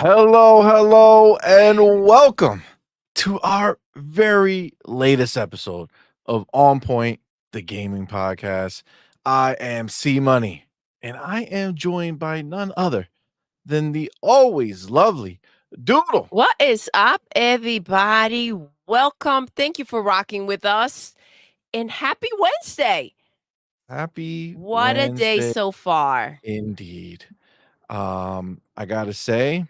Hello, and welcome to our very latest episode of OnPoint, the gaming podcast. I am CMoney, and I am joined by none other than the always lovely Doodle. What is up, everybody? Welcome. Thank you for rocking with us. And happy Wednesday. Happy What a day Wednesday, so far. indeed. I gotta say,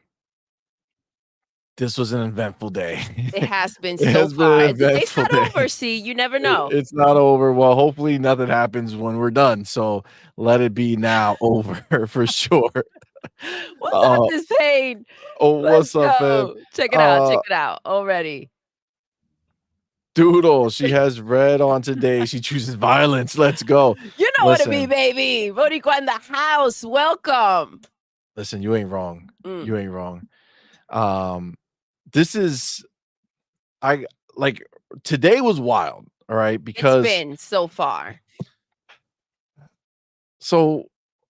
this was an eventful day. It has been It so has been an far. The day's eventful not over, day. see, you never know. It's not over. Well, hopefully nothing happens when we're done. So let it be now over for sure. What's up, Uh, this pain? oh, Let's what's up, fam? go. Check it out. Uh, Check it out already. Doodle, she has red on today. She chooses violence. Let's go. You know what it be, Listen, baby. Boricua in the house. Welcome. listen, you ain't wrong. Mm, You ain't wrong. This is I like today was wild, all right, It's because been so far. so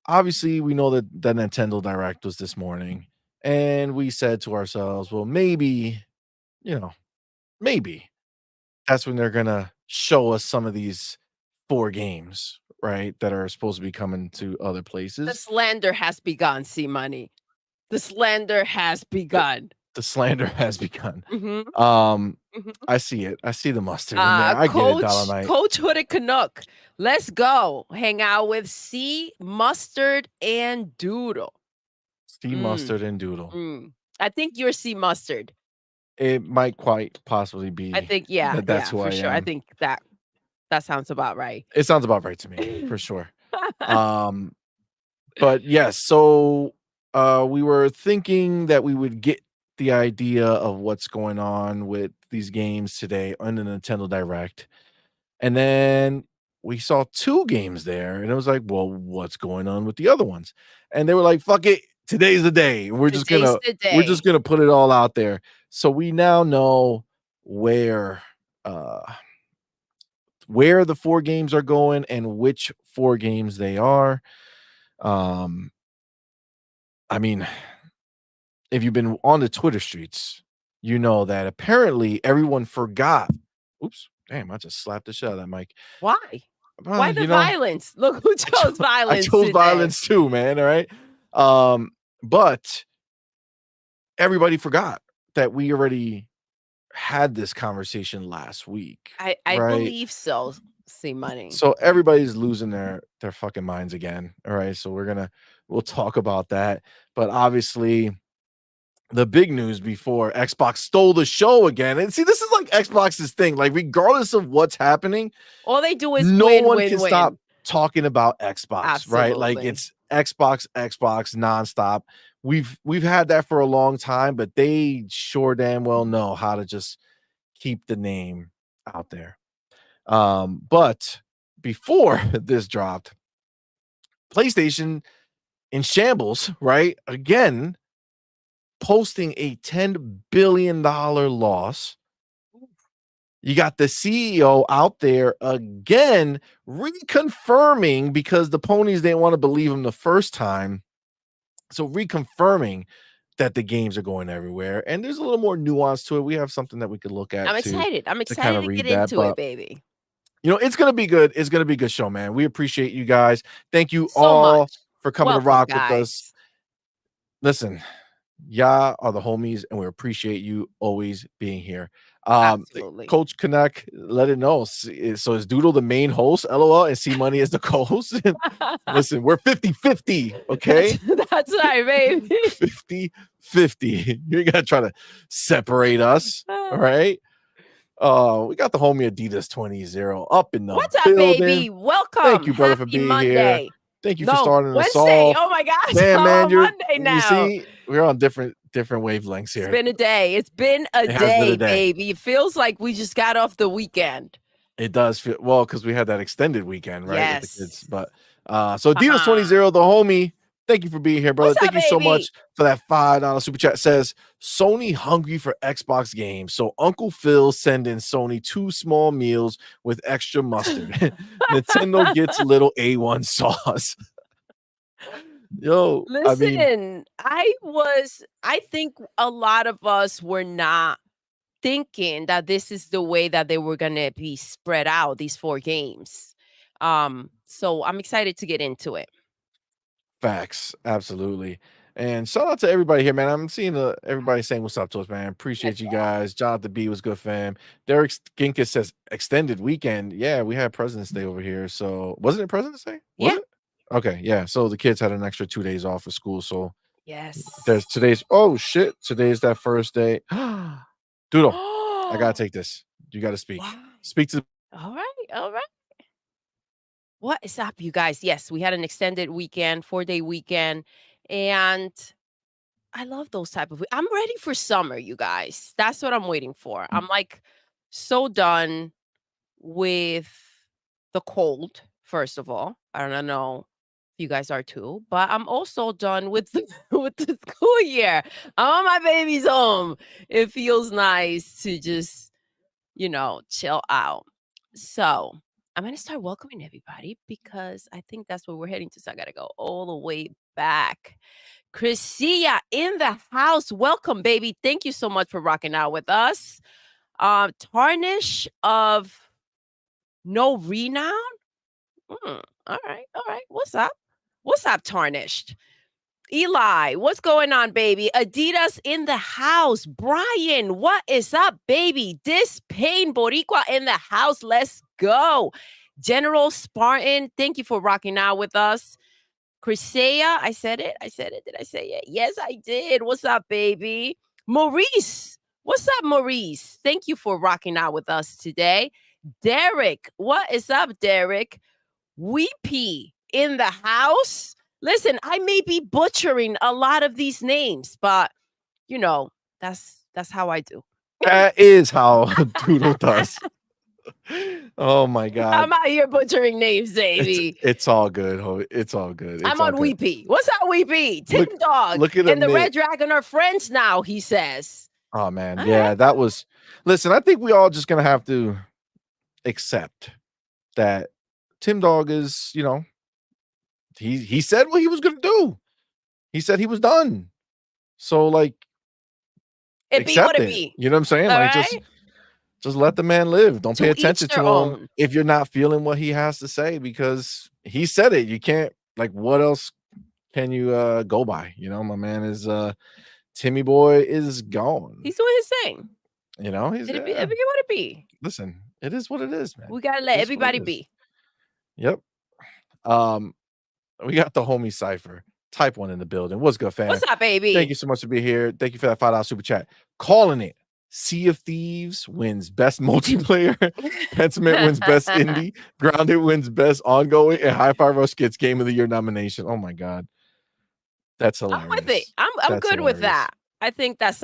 obviously we know that the Nintendo Direct was this morning, and we said to ourselves, well, maybe, maybe that's when they're gonna show us some of these 4 games, right, that are supposed to be coming to other The places. slander has begun, CMoney. The slander has begun. The slander has begun. Mhm. Um, Mhm. I see it. I see the mustard in there. I get it, Dollar Knight. Coach Hooded Canuck. Let's go hang out with C, Mustard, and Doodle. See mustard and Doodle. I think you're C Mustard. It might quite possibly I be think, yeah, that's yeah, who for I sure. I am. think that sounds about right. It sounds about right to me, for sure. Um, but yes, so we were thinking that we would get the idea of what's going on with these games today on the Nintendo Direct. And then we saw 2 games there, and it was like, well, what's going on with the other ones? And they were like, fuck it, today's the day. Today's the We're just day. gonna put it all out there. So we now know where uh where the 4 games are going and which 4 games they are. Um, I mean, if you've been on the Twitter streets, you know that apparently everyone forgot. Oops, damn, I just slapped the shit out of that mic. Why? Well, Why the violence? Look who chose I violence chose today. violence too, man. All right. But everybody forgot that we already had this conversation last week, I right? believe so, CMoney. So everybody's losing their fucking minds again. All right. So we'll talk about that. But obviously, the big news before Xbox stole the show again. And see, this is like Xbox's thing. Like, regardless of what's happening, All they do is no win, one win, can stop win. talking about Xbox, right? Like, Absolutely. it's Xbox nonstop. We've had that for a long time, but they sure damn well know how to just keep the name out there. But before this dropped, PlayStation in shambles, right? Again, posting a $10 billion loss. You got the CEO out there again reconfirming, because the ponies didn't want to believe him the first time. So reconfirming that the games are going everywhere. And there's a little more nuance to it. We have something that we could look at I'm excited. I'm to kind excited of to get read that. into it, But baby. it's gonna be good. It's gonna be a good show, man. We appreciate you guys. Thank you So all much. for coming to Welcome, rock with us. guys. Listen, y'all are the homies, and we appreciate you always being here. Absolutely. Coach Connect, let it know. So is Doodle the main host? LOL, and C-Money is the co-host. Listen, we're 50-50, okay? That's right, baby. 50-50. You gotta try to separate us, all right? We got the homie Adidas 20 up in the What's up, building. baby? Welcome. Thank you, brother, for Happy being Monday. here. Thank you for No, starting us Wednesday. off. Oh my gosh. Damn, man, Monday you now. see, we're on different wavelengths It's here. been a day. It's been a It has been day, a day. baby. It feels like we just got off the weekend. It does feel well, because we had that extended weekend, right, with the kids. Yes. But so Adidas 20, the homie, thank you for being here, brother. What's Thank up, you so baby? much for that $5 super chat. Says Sony hungry for Xbox games, so Uncle Phil sending Sony 2 small meals with extra mustard. Nintendo gets little A1 sauce. Yo, I mean, Listen, I think a lot of us were not thinking that this is the way that they were gonna be spread out, these 4 games. So I'm excited to get into it. facts, absolutely. And shout out to everybody here, man. I'm seeing everybody saying what's up to us, man. Appreciate you guys. Jonathan B was good, fam. Derek Ginkus says extended weekend. Yeah, we had President's Day over here. So wasn't it President's Day? Was Yeah. it? Okay, yeah. So the kids had an extra 2 days off of school. So there's Yes. today's oh shit. Today's that first day. Doodle, I gotta take this. You gotta speak. Why? Speak to Alright, alright. What is up, you guys? Yes, we had an extended weekend, 4-day weekend, and I love those type of I'm ready for summer, you guys. That's what I'm waiting for. I'm, like, so done with the cold, first of all. I don't know if you guys are too, but I'm also done with the with the school year. I want my babies home. It feels nice to just, chill out. So, I'm gonna start welcoming everybody because I think that's where we're heading to, so I gotta go all the way back. Chrisia in the house. Welcome, baby. Thank you so much for rocking out with us. Tarnish of no renown? All right, all right. What's up? What's up, Tarnished? Eli, what's going on, baby? Adidas in the house. Brian, what is up, baby? This Pain Boricua in the house. Let's go. General Spartan, thank you for rocking out with us. Crisea, I said it. I said it. Did I say it? Yes, I did. What's up, baby? Maurice, what's up, Maurice? Thank you for rocking out with us today. Derek, what is up, Derek? Weepy in the house. Listen, I may be butchering a lot of these names, but you know, that's how I do. that is how Doodle does. Oh my I'm god. out here butchering names, It's baby. it's all good, it's all good, it's I'm all on good. Weepy. What's up, Weepy? Tim Look Dog look at and him the there. Red Dragon are friends now, he says. Oh man, All right. yeah, that was listen, I think we all just gonna have to accept that Tim Dog is, he said what he was gonna do. He said he was done. So like It be what accept it it. be. You know what I'm saying? All Like right. just let the man live. Don't pay To each attention their to him own. if you're not feeling what he has to say because he said it. You can't like what else can you go by? My man is Timmy boy is gone. He's doing his thing. He's It be what it be. listen, it is what it is, man. We gotta It let is what it everybody is. be. Yep. Um, we got the homie Cypher. Type one in the building. What's good, fam? What's up, Thank baby? you so much for being here. Thank you for that $5 super chat. Calling it. Sea of Thieves wins best multiplayer. Pentiment wins best indie. Grounded wins best ongoing. And High Five Rush gets Game of the Year nomination. Oh my god, that's I'm with it. hilarious. I'm That's good with hilarious. that. I think that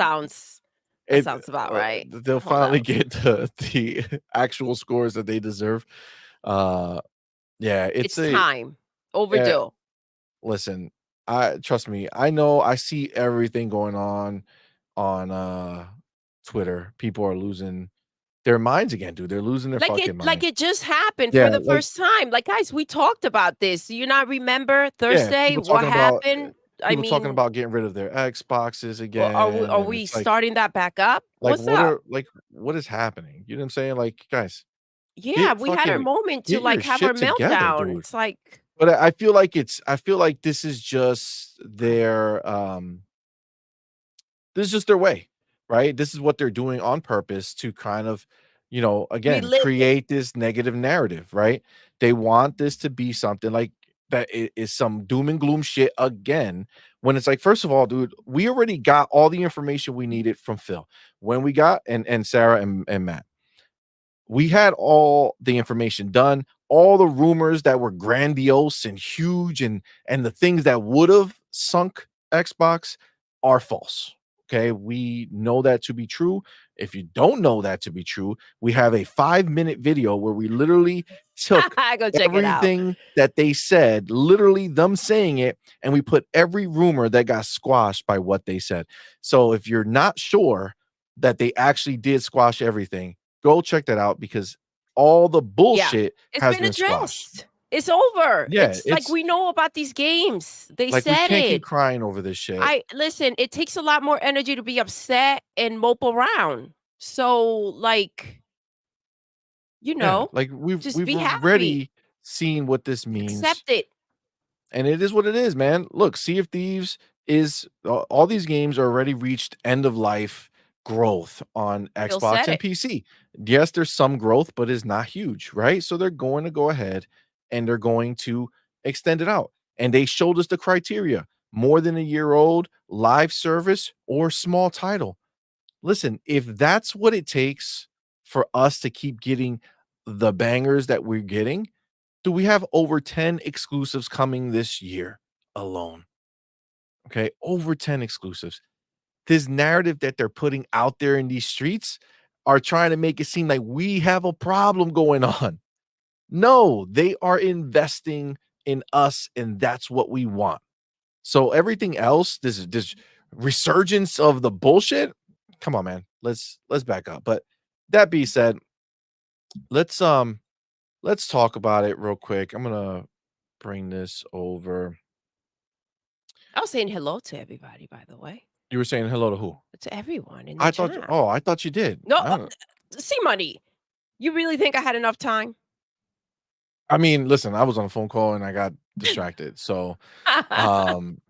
It sounds about right. they'll Hold finally up. get the actual scores that they deserve. Uh, yeah, it's It's a time. yeah. Overdue. Listen, I trust me. I know. I see everything going on Twitter. People are losing their minds again, dude. They're losing their fucking Like minds. it just happened Yeah, for the like first time. Like, guys, we talked about this. Do you not remember yeah, Thursday? What happened? I people talking mean, about getting rid of their Xboxes are again, and we it's like starting that back up? What's up? what is happening? You know what I'm saying? Like, guys, Yeah, we had our moment to get your like have our shit together, meltdown. dude. It's like But I feel like this is just their way, right? This is what they're doing on purpose to kind of, again, relive it. create this negative narrative, right? They want this to be something like that is some doom and gloom shit again. When it's like, first of all, dude, we already got all the information we needed from Phil. When we got and Sarah and Matt, we had all the information done, all the rumors that were grandiose and huge and the things that would have sunk Xbox are false. Okay, we know that to be true. If you don't know that to be true, we have a 5-minute video where we literally took Go check it out. everything that they said, literally them saying it, and we put every rumor that got squashed by what they said. So if you're not sure that they actually did squash everything, go check that out because all the Yeah. bullshit It's has been been squashed. addressed. It's over. Yeah, It's like it's we know about these games. They like we said can't keep it. crying over this shit. I listen, it takes a lot more energy to be upset and mope around. So, like, you Yeah, know, like just we've be happy. already seen what this means, Accept it. and it is what it is, man. Look, Sea of Thieves is all these games are already reached end of life growth on Phil Xbox said and it. PC. Yes, there's some growth, but it's not huge, right? So they're going to go ahead and they're going to extend it out. And they showed us the criteria: more than a year old, live service, or small title. Listen, if that's what it takes for us to keep getting the bangers that we're getting, do we have over 10 exclusives coming this year alone? Okay, over 10 exclusives. This narrative that they're putting out there in these streets are trying to make it seem like we have a problem going on. No, they are investing in us, and that's what we want. So everything else, this resurgence of the bullshit, come on, man. Let's back up. But that being said, let's um let's talk about it real quick. I'm gonna bring this over. I was saying hello to everybody, by the way, You were saying hello to who? to everyone in the I thought chat. oh, I thought you did. No, I don't C-Money, you really think I had enough time? I mean, listen, I was on a phone call and I got distracted. So um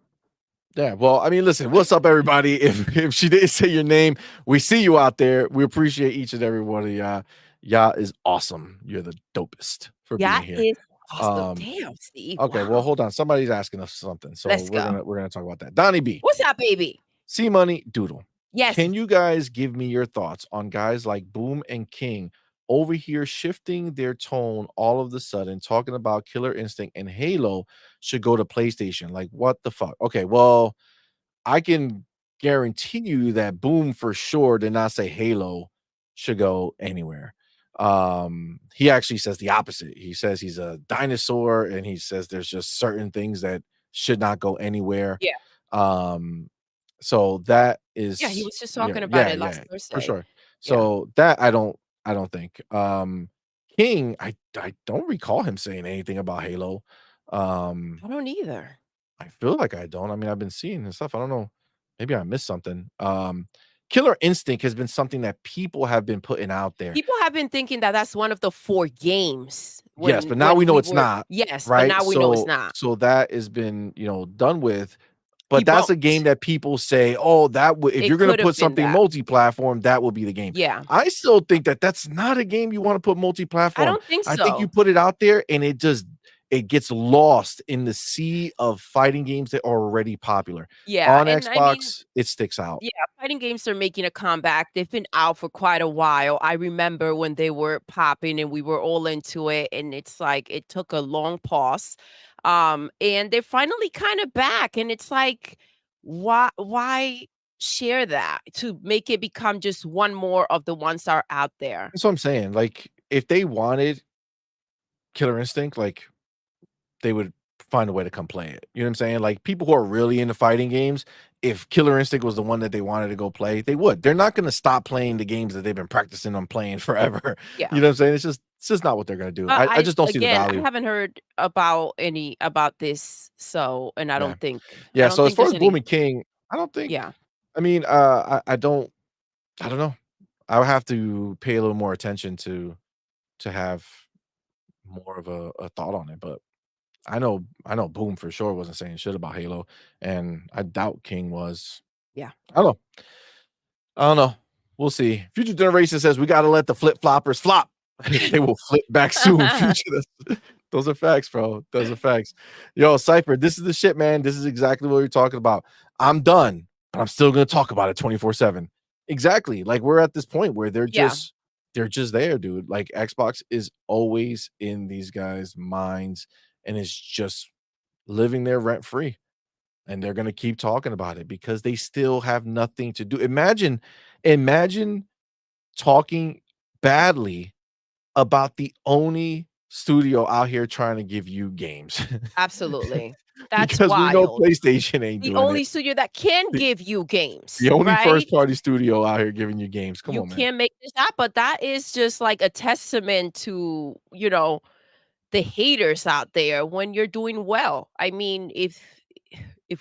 yeah, well, I mean, listen, what's up, everybody? If she didn't say your name, we see you out there. We appreciate each and every one of y'all. Y'all is awesome. You're the dopest for That being here. is awesome. Um, Damn, Steve, okay, well, wow. hold on. Somebody's asking us something, so Let's go. we're gonna talk about that. Donnie B, What's up, baby? C Money, Doodle. Yes. Can you guys give me your thoughts on guys like Boom and King over here shifting their tone all of the sudden, talking about Killer Instinct and Halo should go to PlayStation? Like, what the fuck? Okay, well, I can guarantee you that Boom for sure did not say Halo should go anywhere. He actually says the opposite. He says he's a dinosaur and he says there's just certain things that should not go anywhere. Yeah. Um, so that Yeah, he is was just yeah, talking about yeah, it yeah, last for Thursday. sure. Yeah. So that I don't think. King, I don't recall him saying anything about Halo. Um I don't either. I feel like I don't. I mean, I've been seeing this stuff. I don't know. Maybe I missed something. Killer Instinct has been something that people have been putting out there. People have been thinking that that's one of the 4 games Yes, but now when we know we it's were not, yes, but right? now we know it's not. So that has been, done with. But that's a game Debunked. that people say, "Oh, that would if It you're gonna could have put been something that. multi-platform, that will be the game." Yeah. I still think that that's not a game you wanna put I multi-platform. don't think I think you so. put it out there and it gets lost in the sea of fighting games that are already popular. Yeah, On and I mean, Xbox, it sticks out. yeah, fighting games are making a comeback. They've been out for quite a while. I remember when they were popping and we were all into it, and it's like it took a long pause. And they're finally kind of back, and it's like, why share that to make it become just one more of the ones that are out there? That's what I'm saying. Like, if they wanted Killer Instinct, like, they would find a way to come play it. You know what I'm saying? Like, people who are really into fighting games, if Killer Instinct was the one that they wanted to go play, they would. They're not gonna stop playing the games that they've been practicing on playing forever. Yeah. You know what I'm saying? It's just not what they're gonna do. I I just don't see the again, I value. haven't heard about any about this, so and Yeah. I Yeah, don't so as think far there's as Boom any and King, I don't think yeah. I mean, I don't know. I would have to pay a little more attention to have more of a thought on it, but I know Boom for sure wasn't saying shit about Halo, and I doubt King was. Yeah. I don't know. I don't know. We'll see. Future Generation says we gotta let the flip floppers flop. They will flip back soon. Future, those are facts, bro. Those are facts. Yo, Cypher, this is the shit, man. This is exactly what you're talking about. I'm done, but I'm still gonna talk about it 24/7. Exactly. Like we're at this point where Yeah. they're just there, dude. Like Xbox is always in these guys' minds and is just living there rent free. And they're gonna keep talking about it because they still have nothing to do. Imagine talking badly about the only studio out here trying to give you games. Absolutely. That's Because we know wild. PlayStation ain't The doing it. only studio that can The give you the games, only right? first party studio out here giving you games. Come You on, man. can't make this up, but that is just like a testament to, the haters out there when you're doing well. I mean, if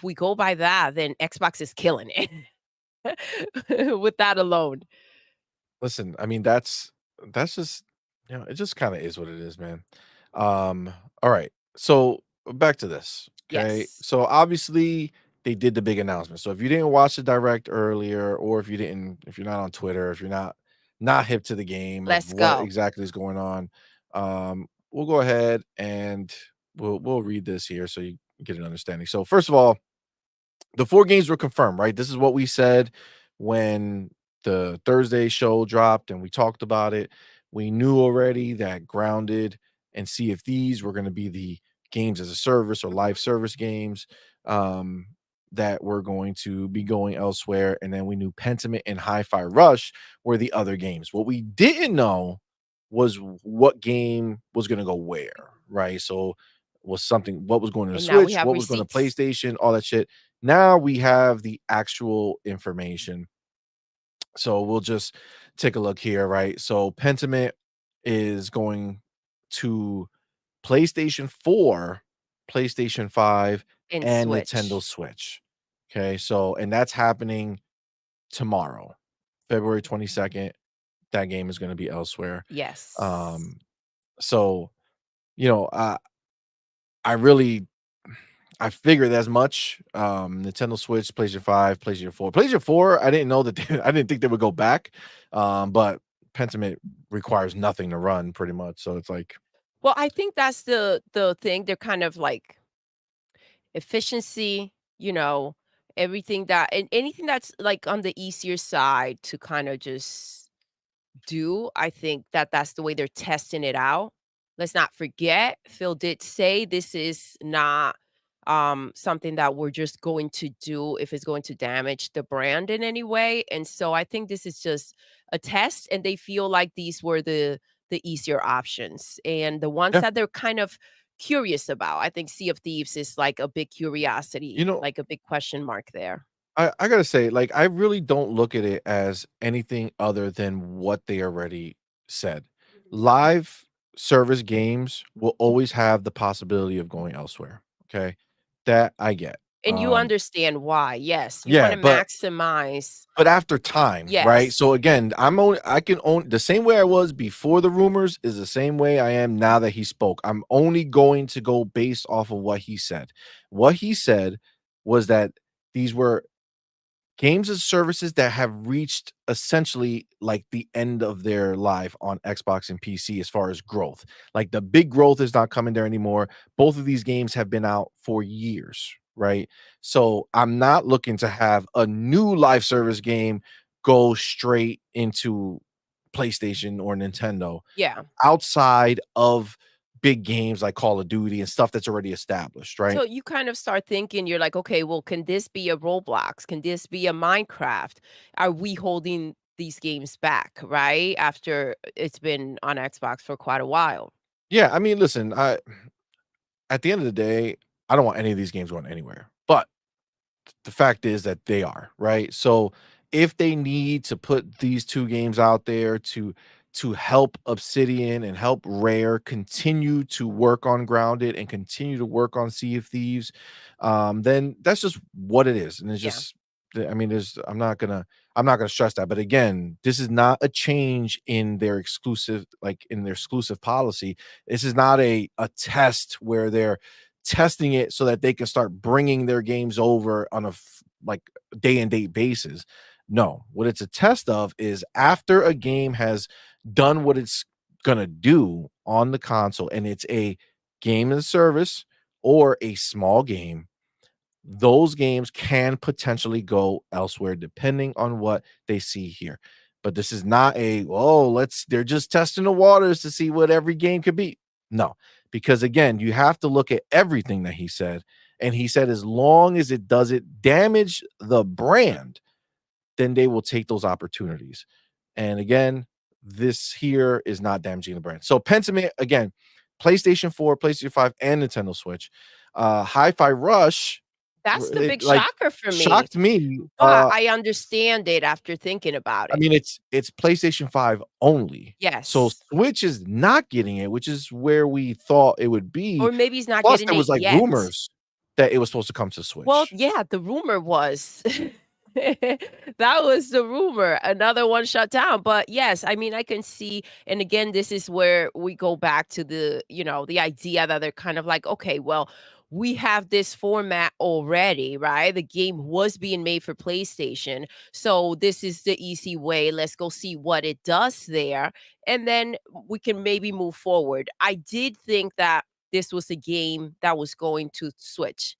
we go by that, then Xbox is killing it with that alone. Listen, I mean, that's just it just kinda is what it is, man. Um, alright, so back to this, okay? Yes. So, obviously, they did the big announcement, so if you didn't watch the direct earlier, or if you're not on Twitter, if you're not hip to the game of Let's what go. exactly is going on, we'll go ahead and we'll read this here so you get an understanding. So, first of all, the 4 games were confirmed, right? This is what we said when the Thursday show dropped and we talked about it. We knew already that Grounded and Sea of Thieves were gonna be the games as a service or live service games, um, that were going to be going elsewhere, and then we knew Pentiment and Hi-Fi Rush were the other games. What we didn't know was what game was gonna go where, right? So, was something what was going to the And now we Switch, have what was going to receipts. PlayStation, all that shit. Now we have the actual information. So we'll just take a look here, right? So Pentiment is going to PlayStation 4, PlayStation 5, And and Nintendo Switch. Switch. Okay, so and that's happening tomorrow, February 22nd. That game is going to be elsewhere. Yes. Um, so you know, I really I figured as much. Nintendo Switch, PlayStation 5, PlayStation 4. PlayStation 4, I didn't know that I didn't think they would go back. But Pentiment requires nothing to run pretty much. So it's like, Well, I think that's the thing. They're kind of like efficiency, everything that and anything that's like on the easier side to kind of just do. I think that that's the way they're testing it out. Let's not forget, Phil did say this is not something that we're just going to do if it's going to damage the brand in any way. And so I think this is just a test and they feel like these were the easier options and the ones yeah, that they're kind of curious about. I think Sea of Thieves is like a big you curiosity, know, like a big question mark there. I gotta say, like, I really don't look at it as anything other than what they already said. Live service games will always have the possibility of going elsewhere. Okay. That I get. And you understand why, yes, you Yeah, wanna but maximize. after time, right? So Yes, again, I can own the same way I was before the rumors is the same way I am now that he spoke. I'm only going to go based off of what he said. What he said was that these were games and services that have reached essentially like the end of their life on Xbox and PC as far as growth. Like the big growth is not coming there anymore. Both of these games have been out for years, right? So I'm not looking to have a new live service game go straight into PlayStation or Nintendo yeah. outside of big games like Call of Duty and stuff that's already established, right? So you kind of start thinking, you're like, "Okay, well, can this be a Roblox? Can this be a Minecraft? Are we holding these games back, right, after it's been on Xbox for quite a while?" Yeah, I mean, listen, I at the end of the day, I don't want any of these games going anywhere. But the fact is that they are, right? So if they need to put these 2 games out there to help Obsidian and help Rare continue to work on Grounded and continue to work on Sea of Thieves, then that's just what it is. And it's Yeah, just I mean, there's I'm not gonna stress that. But again, this is not a change in their exclusive, like in their exclusive policy. This is not a test where they're testing it so that they can start bringing their games over on a like day and date basis. No, what it's a test of is after a game has done what it's gonna do on the console and it's a game as a service or a small game, those games can potentially go elsewhere depending on what they see here. But this is not a, oh, they're just testing the waters to see what every game could be. No, because again, you have to look at everything that he said. And he said, as long as it doesn't damage the brand, then they will take those opportunities. And again, this here is not damaging the brand. So Pentiment, again, PlayStation 4, PlayStation 5, and Nintendo Switch. Hi-Fi Rush That's the It, big like, shocker for me, shocked me, but I understand it after thinking about I it. mean, it's PlayStation 5 only. So Yes. Switch is not getting it, which is where we thought it would be. Or maybe he's not Plus, getting there it was, like, yet. rumors that it was supposed to come to Well, Switch. yeah, the rumor was that was the rumor. Another one shut down. But yes, I mean, I can see, and again, this is where we go back to the idea that they're kind of like, okay, well, we have this format already, right? The game was being made for PlayStation. So this is the easy way. Let's go see what it does there. And then we can maybe move forward. I did think that this was a game that was going to Switch.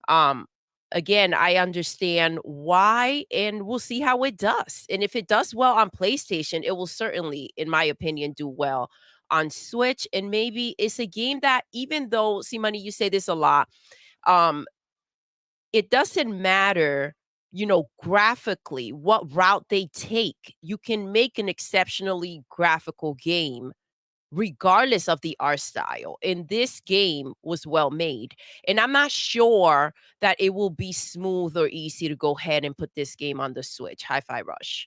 Um, Again, I understand why, and we'll see how it does. And if it does well on PlayStation, it will certainly, in my opinion, do well on Switch. And maybe it's a game that, even though, see, Money, you say this a lot, um, it doesn't matter, graphically, what route they take. You can make an exceptionally graphical game regardless of the art style. And this game was well made. And I'm not sure that it will be smooth or easy to go ahead and put this game on the Switch, Hi-Fi Rush,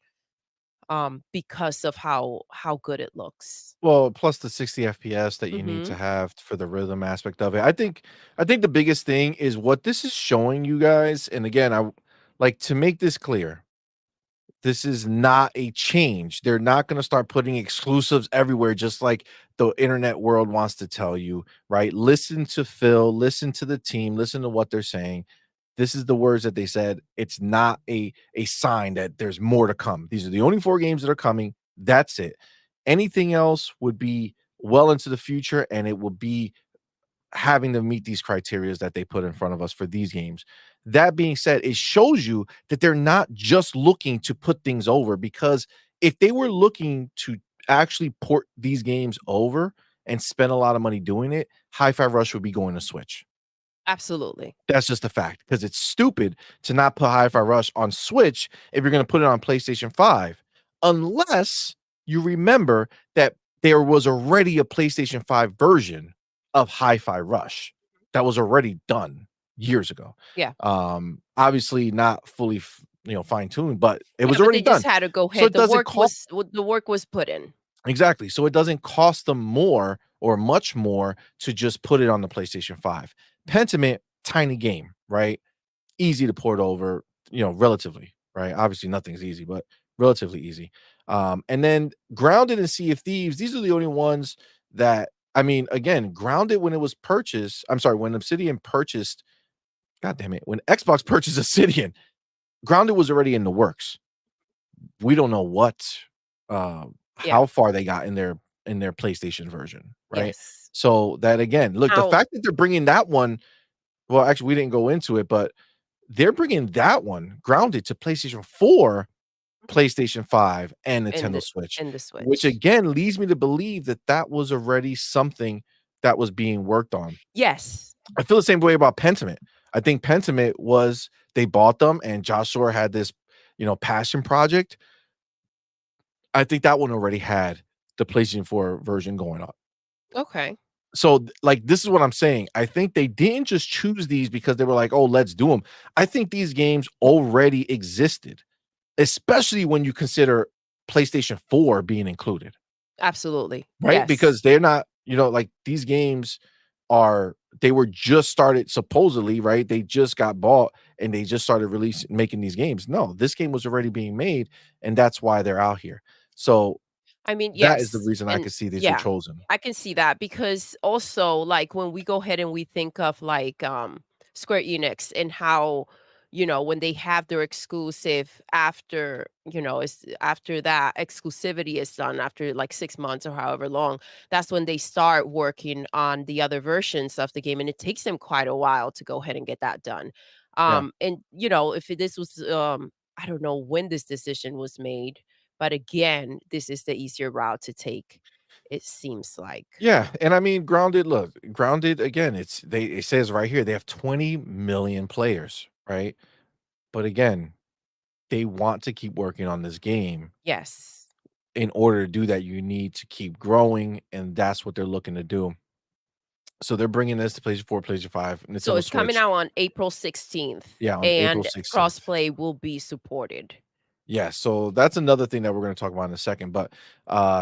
because of how good it looks. Well, plus the 60 FPS that you need to Mhm. have for the rhythm aspect of it. I think the biggest thing is what this is showing you guys, and again, like, to make this clear, this is not a change. They're not gonna start putting exclusives everywhere just like the internet world wants to tell you, right? Listen to Phil, listen to the team, listen to what they're saying. This is the words that they said. It's not a sign that there's more to come. These are the only 4 games that are coming. That's it. Anything else would be well into the future, and it will be having to meet these criterias that they put in front of us for these games. That being said, it shows you that they're not just looking to put things over, because if they were looking to actually port these games over and spend a lot of money doing it, Hi-Fi Rush would be going to Switch. Absolutely. That's just a fact, because it's stupid to not put Hi-Fi Rush on Switch if you're gonna put it on PlayStation 5, unless you remember that there was already a PlayStation 5 version of Hi-Fi Rush that was already done years ago. Yeah. Obviously not fully fine-tuned, but it Yeah, was but already they just done. had to go So ahead. it doesn't cost. The work was put in. Exactly. So it doesn't cost them more or much more to just put it on the PlayStation 5. Pentiment, tiny game, right? Easy to port over, relatively, right? Obviously, nothing's easy, but relatively easy. And then Grounded and Sea of Thieves, these are the only ones that, I mean, again, Grounded, when it was purchased, I'm sorry, when Obsidian purchased, God damn it, when Xbox purchased Obsidian, Grounded was already in the works. We don't know uh, Yeah. how far they got in their PlayStation version, right? Yes. So that again, look, the Now, fact that they're bringing that one, well, actually, we didn't go into it, but they're bringing that one, Grounded, to PlayStation 4, PlayStation 5, and in Nintendo the Switch, in the which Switch. again leads me to believe that that was already something that was being worked on. Yes. I feel the same way about Pentiment. I think Pentiment was, they bought them and Josh Shore had this, passion project. I think that one already had the PlayStation 4 version going on. Okay. So, like, this is what I'm saying. I think they didn't just choose these because they were like, "Oh, let's do them." I think these games already existed, especially when you consider PlayStation 4 being included, Absolutely. right? Yes. Because they're not, like, these games they were just started supposedly, right? They just got bought and they just started releasing making these games. No, this game was already being made, and that's why they're out here. So, I mean, that is the yes, reason I and could see these were yeah, chosen. I can see that because also, like, when we go ahead and we think of, like, Square Enix and how, when they have their exclusive after, it's after that exclusivity is done, after, like, 6 months or however long, that's when they start working on the other versions of the game, and it takes them quite a while to go ahead and get that done. Yeah. And, if this was, I don't know when this decision was made, but again, this is the easier route to take, it seems like. Yeah, and I mean, Grounded, look, Grounded again, it says right here they have 20 million players, right? But again, they want to keep working on this game. Yes. In order to do that, you need to keep growing, and that's what they're looking to do. So they're bringing this to PlayStation 4, PlayStation 5, So Nintendo it's coming Switch. out on April 16th, Yeah, on April and 16th. crossplay will be supported. Yeah, so that's another thing that we're gonna talk about in a second, but,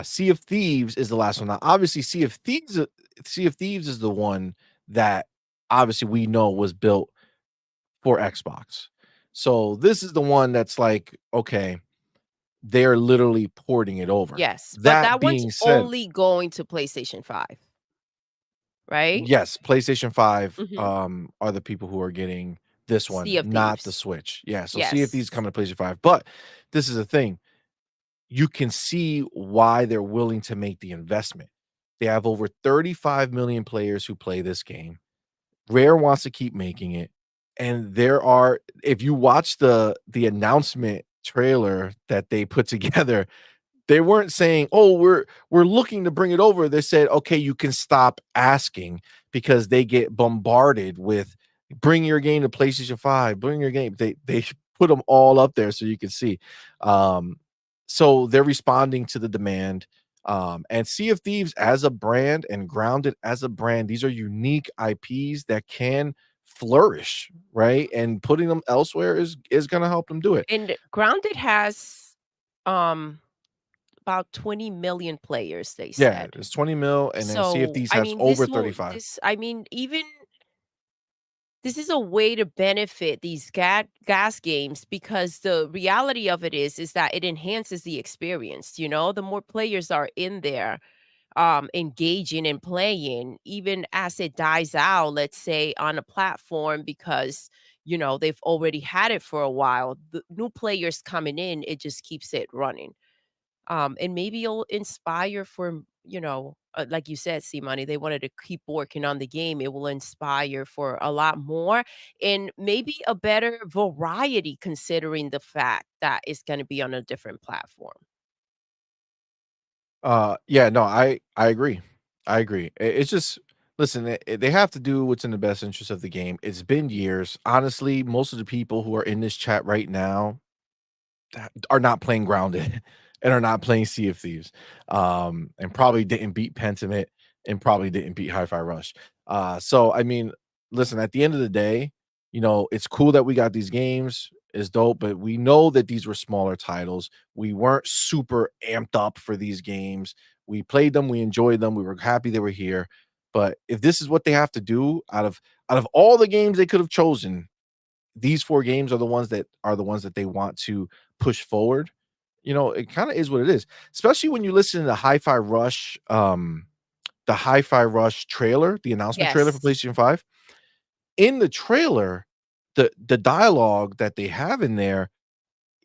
Sea of Thieves is the last one. Now, obviously, Sea of Thieves is the one that obviously we know was built for Xbox. So this is the one that's like, okay, they're literally porting it over. Yes, but That that one's being said, only going to PlayStation 5, right? yes, PlayStation 5, Mhm. are the people who are getting this one, Sea of not the Thieves. Switch. Yeah, so Sea of Yes. Thieves coming to PlayStation 5, but this is the thing, you can see why they're willing to make the investment. They have over 35 million players who play this game. Rare wants to keep making it, and there are if you watch the announcement trailer that they put together, they weren't saying, "Oh, we're looking to bring it over." They said, "Okay, you can stop asking," because they get bombarded with, "Bring your game to PlayStation 5, bring your game." They put them all up there so you can see. Um, so they're responding to the demand. And Sea of Thieves as a brand and Grounded as a brand, these are unique IPs that can flourish, right? And putting them elsewhere is gonna help them do it. And Grounded has, um, about 20 million players, they Yeah, said. it's 20 mil, and then Sea of So, Thieves I has mean, over 35. I mean, even this is a way to benefit these gas games, because the reality of it is that it enhances the experience, you know? The more players are in there, engaging and playing, even as it dies out, let's say on a platform, because they've already had it for a while. The new players coming in, it just keeps it running. And maybe it'll inspire for like you said, see money. They wanted to keep working on the game. It will inspire for a lot more, and maybe a better variety, considering the fact that it's going to be on a different platform. Yeah, no, I agree. I agree. It's just listen, they have to do what's in the best interest of the game. It's been years. Honestly, most of the people who are in this chat right now that are not playing Grounded and are not playing Sea of Thieves, and probably didn't beat Pentiment and probably didn't beat Hi-Fi Rush. So I mean, listen, at the end of the day, it's cool that we got these games, is dope, but we know that these were smaller titles. We weren't super amped up for these games. We played them, we enjoyed them, we were happy they were here. But if this is what they have to do out of all the games they could have chosen, these 4 games are the ones that they want to push forward. It kinda is what it is, especially when you listen to the Hi-Fi Rush trailer, the announcement trailer for Yes, PlayStation 5. In the trailer, the dialogue that they have in there,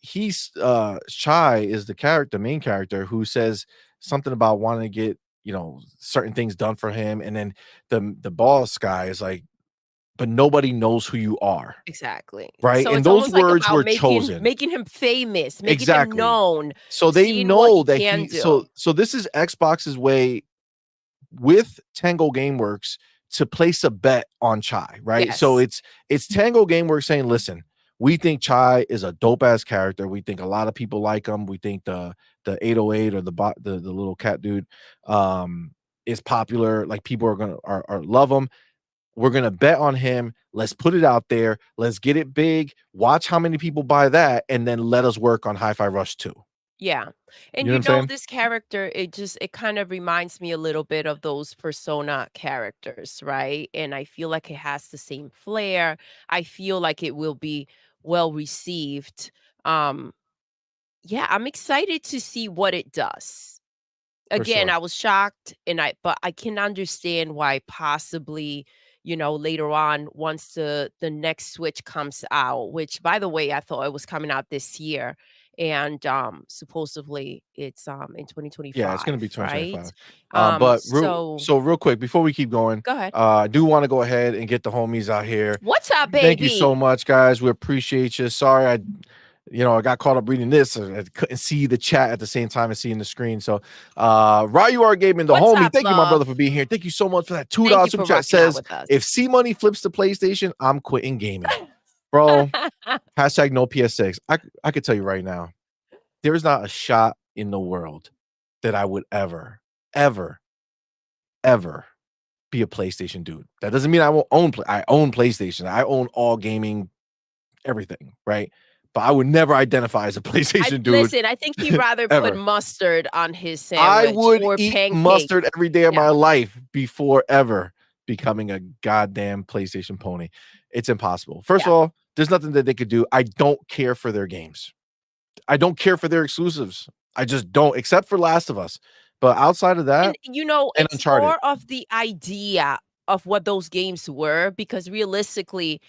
Shy is the main character who says something about wanting to get, certain things done for him, and then the boss guy is like, "But nobody knows who you are." exactly. Right? So And it's those almost like words about were making chosen. making him famous, making him Exactly. known, So they seeing what know he that can he do. so this is Xbox's way with Tango Gameworks to place a bet on Chai, right? So Yes. it's Tango Gameworks saying, "Listen, we think Chai is a dope ass character. We think a lot of people like him. We think the 808 or the little cat dude is popular. Like people are gonna are love him. We're gonna bet on him. Let's put it out there. Let's get it big. Watch how many people buy that, and then let us work on Hi-Fi Rush 2." Yeah. You And know what I'm saying? this character, it kind of reminds me a little bit of those Persona characters, right? And I feel like it has the same flair. I feel like it will be well received. Um, yeah, I'm excited to see what it does. For Again, sure. I was shocked, but I can understand why possibly, later on, once the next Switch comes out, which, by the way, I thought it was coming out this year, and supposedly it's in Yeah, it's gonna 2025, be right? 2025. But So real quick, before we keep going, go ahead. I do wanna go ahead and get the homies out here. What's up, Thank you so baby? much, guys. We appreciate you. Sorry, I got caught up reading this. I couldn't see the chat at the same time as seeing the screen. So, Ryu R Gaming, the What's homie, up, thank you, my brother, love? for being here. Thank you so much for that Thank $2 you super for chat. rocking out Says, with us. if C Money flips to PlayStation, I'm quitting gaming. Bro, hashtag no PS6. I could tell you right now, there's not a shot in the world that I would ever, ever, ever be a PlayStation dude. That doesn't mean I won't own I own PlayStation. I own all gaming, everything, right? But I would never identify as a PlayStation dude I think he'd rather put ever. mustard on his I sandwich would or eat pancake. mustard every day of Yeah, my life before ever becoming a goddamn PlayStation pony. It's impossible. First yeah. of all, there's nothing that they could do. I don't care for their games. I don't care for their exclusives. I just don't, except for Last of Us. But outside of And, that and it's Uncharted, more of the idea of what those games were because realistically,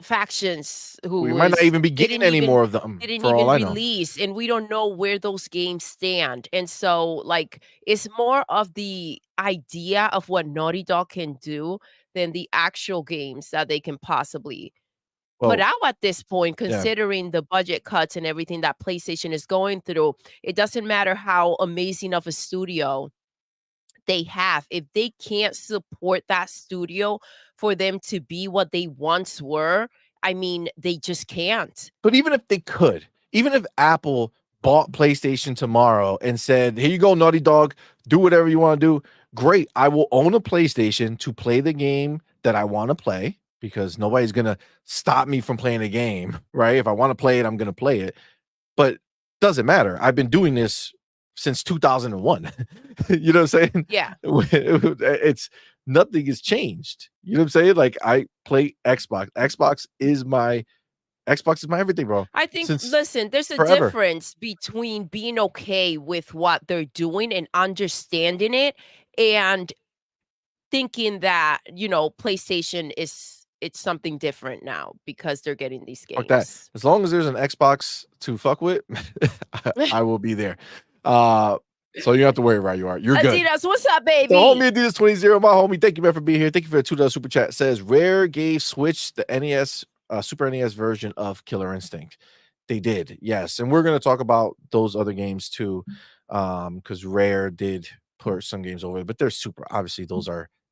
factions we who might not was even be getting any more of them didn't for all even I know. release, and we don't know where those games stand. And so, like, it's more of the idea of what Naughty Dog can do than the actual games that they can possibly put Well, out at this point, yeah. considering the budget cuts and everything that PlayStation is going through. It doesn't matter how amazing of a studio they have. If they can't support that studio for them to be what they once were, I mean, they just can't. But even if they could, even if Apple bought PlayStation tomorrow and said, "Here you go, Naughty Dog, do whatever you want to do." Great. I will own a PlayStation to play the game that I want to play because nobody's going to stop me from playing a game, right? If I want to play it, I'm going to play it. But doesn't matter. I've been doing this since 2001. You know what I'm saying? Yeah. It's nothing has changed. You know what I'm saying? Like I play Xbox. Xbox is my everything, bro, I think, since listen, there's a forever. difference between being okay with what they're doing and understanding it and thinking that, PlayStation is it's something different now because they're getting these Fuck that. games. As long as there's an Xbox to fuck with, I will be there. Uh, so you don't have to worry where you are. You're good. Adidas, what's up, So baby? homie Adidas 20, my homie, thank you man for being here. Thank you for the $2 super chat. Says Rare gave Switch the NES, Super NES version of Killer Instinct. They did, yes. And we're gonna talk about those other games too. Because Rare did put some games over, but they're super obviously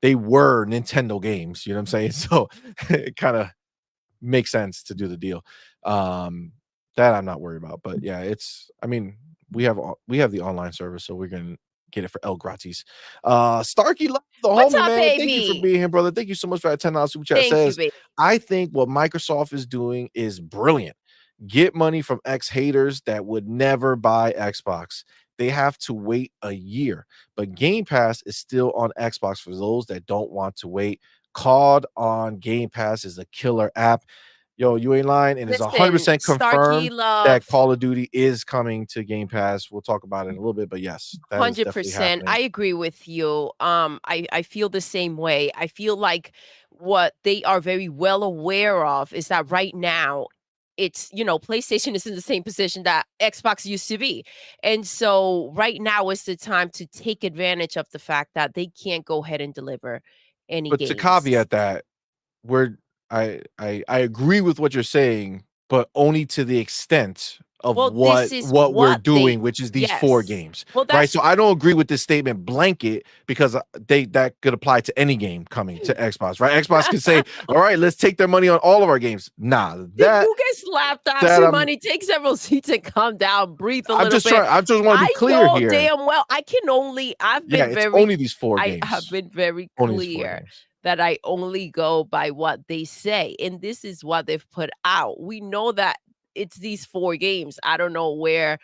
they were Nintendo games, you know what I'm saying? So it kind of makes sense to do the deal. Um, that I'm not worried about. But yeah, I mean, we have the online service, so we're gonna get it for El Gratis. Starkey Love, the What's homie up, man. Thank you for baby? being here, brother. Thank you so much for that $10 super chat. Thank you, Says, baby. I think what Microsoft is doing is brilliant. Get money from ex haters that would never buy Xbox. They have to wait a year, but Game Pass is still on Xbox for those that don't want to wait. COD on Game Pass is a killer app. Yo, you ain't lying, and it's Listen, 100% Starkey confirmed that Love, Call of Duty is coming to Game Pass. We'll talk about it in a little bit, but yes, that is definitely 100%. happening. I agree with you. I feel the same way. I feel like what they are very well aware of is that right now it's, PlayStation is in the same position that Xbox used to be. And so right now is the time to take advantage of the fact that they can't go ahead and deliver any But to games. caveat that, we're I agree with what you're saying, but only to the extent of Well, this is what we're what they doing, which is these 4 yes. games, Well, right? that's So I don't agree with this statement blanket because that could apply to any game coming to Xbox, right? Xbox could say, "All right, let's take their money on all of our games." Nah, if you get slapped off that some money, take several seats and calm down, breathe a little bit. I just want to be I clear know here. damn well Yeah, it's only these 4 I have games. been very Only these 4 clear games. that I only go by what they say, and this is what they've put out. We know that it's these 4 games. I don't know where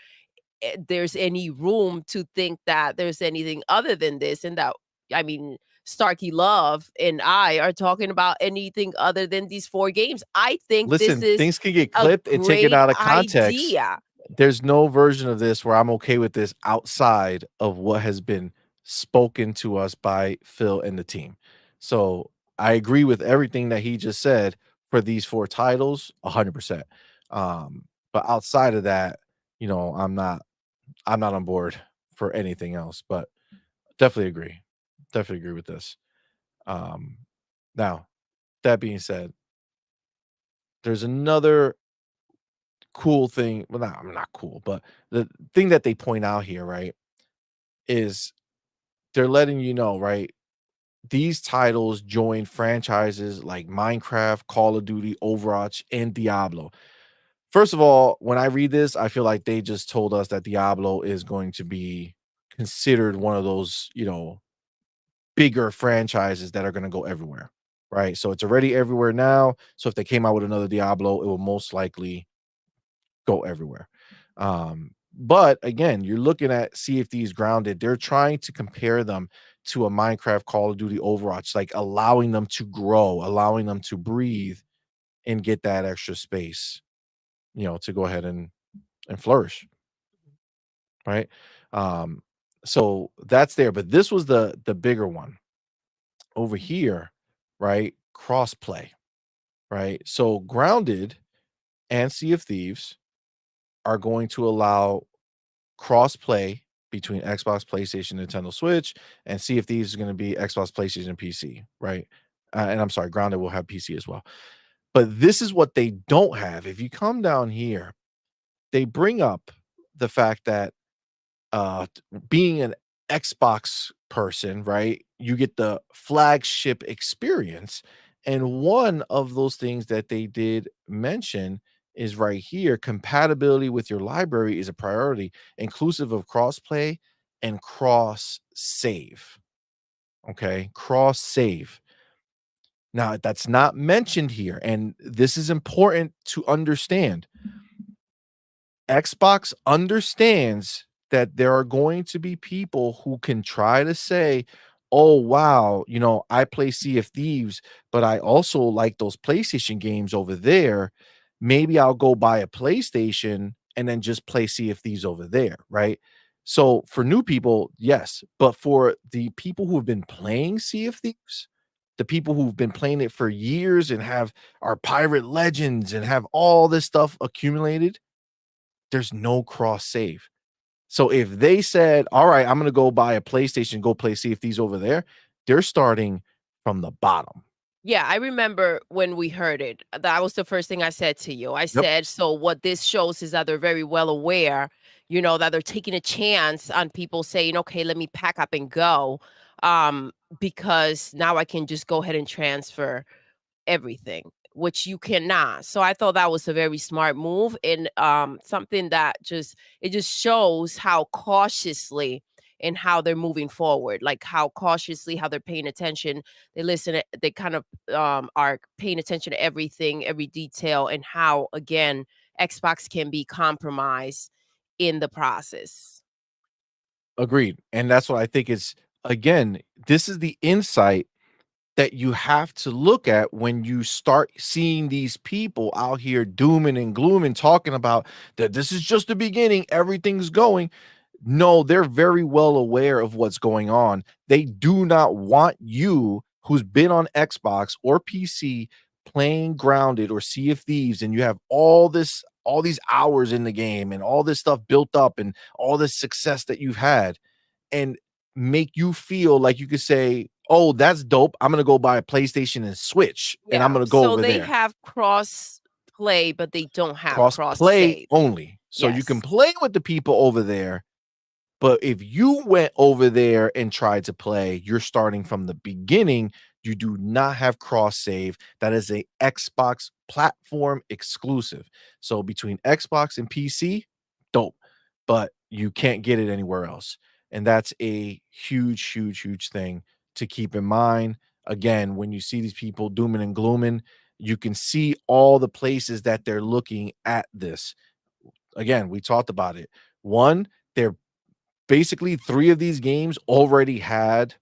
there's any room to think that there's anything other than this, and that I mean, Starkey Love and I are talking about anything other than these 4 games. I think this Listen, is things can get a clipped and taken great out of context. idea. There's no version of this where I'm okay with this outside of what has been spoken to us by Phil and the team. So I agree with everything that he just said for these 4 titles, 100%. But outside of that, I'm not on board for anything else, but definitely agree. Definitely agree with this. Um, Now, that being said, there's another cool thing. Well, not cool, but the thing that they point out here, right, is they're letting you know, right? These titles join franchises like Minecraft, Call of Duty, Overwatch, and Diablo. First of all, when I read this, I feel like they just told us that Diablo is going to be considered one of those, bigger franchises that are gonna go everywhere, right? So it's already everywhere now. So if they came out with another Diablo, it will most likely go everywhere. But again, you're looking at Sea of Thieves Grounded. They're trying to compare them to a Minecraft, Call of Duty, Overwatch, like allowing them to grow, allowing them to breathe and get that extra space, to go ahead and flourish, right? Um, so that's there, but this was the bigger one over here, right? Crossplay, right? So Grounded and Sea of Thieves are going to allow cross-play between Xbox, PlayStation, Nintendo Switch, and Sea of Thieves is gonna be Xbox, PlayStation, and PC, right? And I'm sorry, Grounded will have PC as well. But this is what they don't have. If you come down here, they bring up the fact that being an Xbox person, right? You get the flagship experience. And one of those things that they did mention is right here compatibility with your library is a priority, inclusive of crossplay and cross save. Okay. Cross save. Now, that's not mentioned here. And this is important to understand. Xbox understands that there are going to be people who can try to say, "Oh, wow, I play Sea of Thieves, but I also like those PlayStation games over there. Maybe I'll go buy a PlayStation and then just play Sea of Thieves over there," right? So for new people, yes, but for the people who have been playing Sea of Thieves, the people who've been playing it for years and have our pirate legends and have all this stuff accumulated, there's no cross save. So if they said, "All right, I'm gonna go buy a PlayStation, go play Sea of Thieves over there," they're starting from the bottom. Yeah, I remember when we heard it. That was the first thing I said to you. I Yep. said, so what this shows is that they're very well aware, that they're taking a chance on people saying, okay, let me pack up and go. Um, because now I can just go ahead and transfer everything, which you cannot. So I thought that was a very smart move and something that just shows how cautiously and how they're moving forward, like how cautiously how they're paying attention. They they kind of are paying attention to everything, every detail, and how again Xbox can be compromised in the process. Agreed. And that's what I think is, again, this is the insight that you have to look at when you start seeing these people out here dooming and glooming, talking about that this is just the beginning, everything's going. No, they're very well aware of what's going on. They do not want you, who's been on Xbox or PC, playing Grounded or Sea of Thieves, and you have all these hours in the game and all this stuff built up and all this success that you've had, and make you feel like you could say, "Oh, that's dope. I'm gonna go buy a PlayStation and Switch, and I'm Yeah. gonna go So over they there." have cross play, but they don't have Cross cross play save. only. So you can Yes. play with the people over there, but if you went over there and tried to play, you're starting from the beginning. You do not have cross save. That is a Xbox platform exclusive. So between Xbox and PC, dope, but you can't get it anywhere else. And that's a huge, huge, huge thing to keep in mind. Again, when you see these people dooming and glooming, you can see all the places that they're looking at this. Again, we talked about it. One, they're basically 3 of these games already had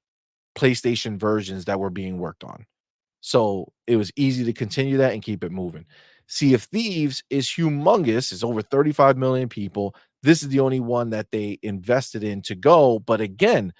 PlayStation versions that were being worked on. So, it was easy to continue that and keep it moving. Sea of Thieves is humongous, it's over 35 million people. This is the only one that they invested in to go, but again,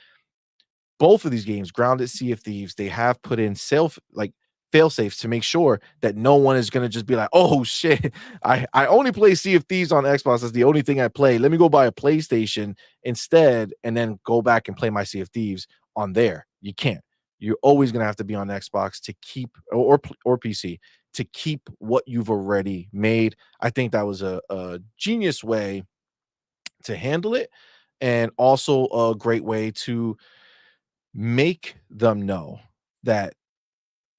both of these games, Grounded, Sea of Thieves, they have put in fail safes to make sure that no one is gonna just be like, "Oh shit, I only play Sea of Thieves on Xbox. That's the only thing I play. Let me go buy a PlayStation instead, and then go back and play my Sea of Thieves on there." You can't. You're always gonna have to be on Xbox to keep or PC to keep what you've already made. I think that was a genius way to handle it, and also a great way to make them know that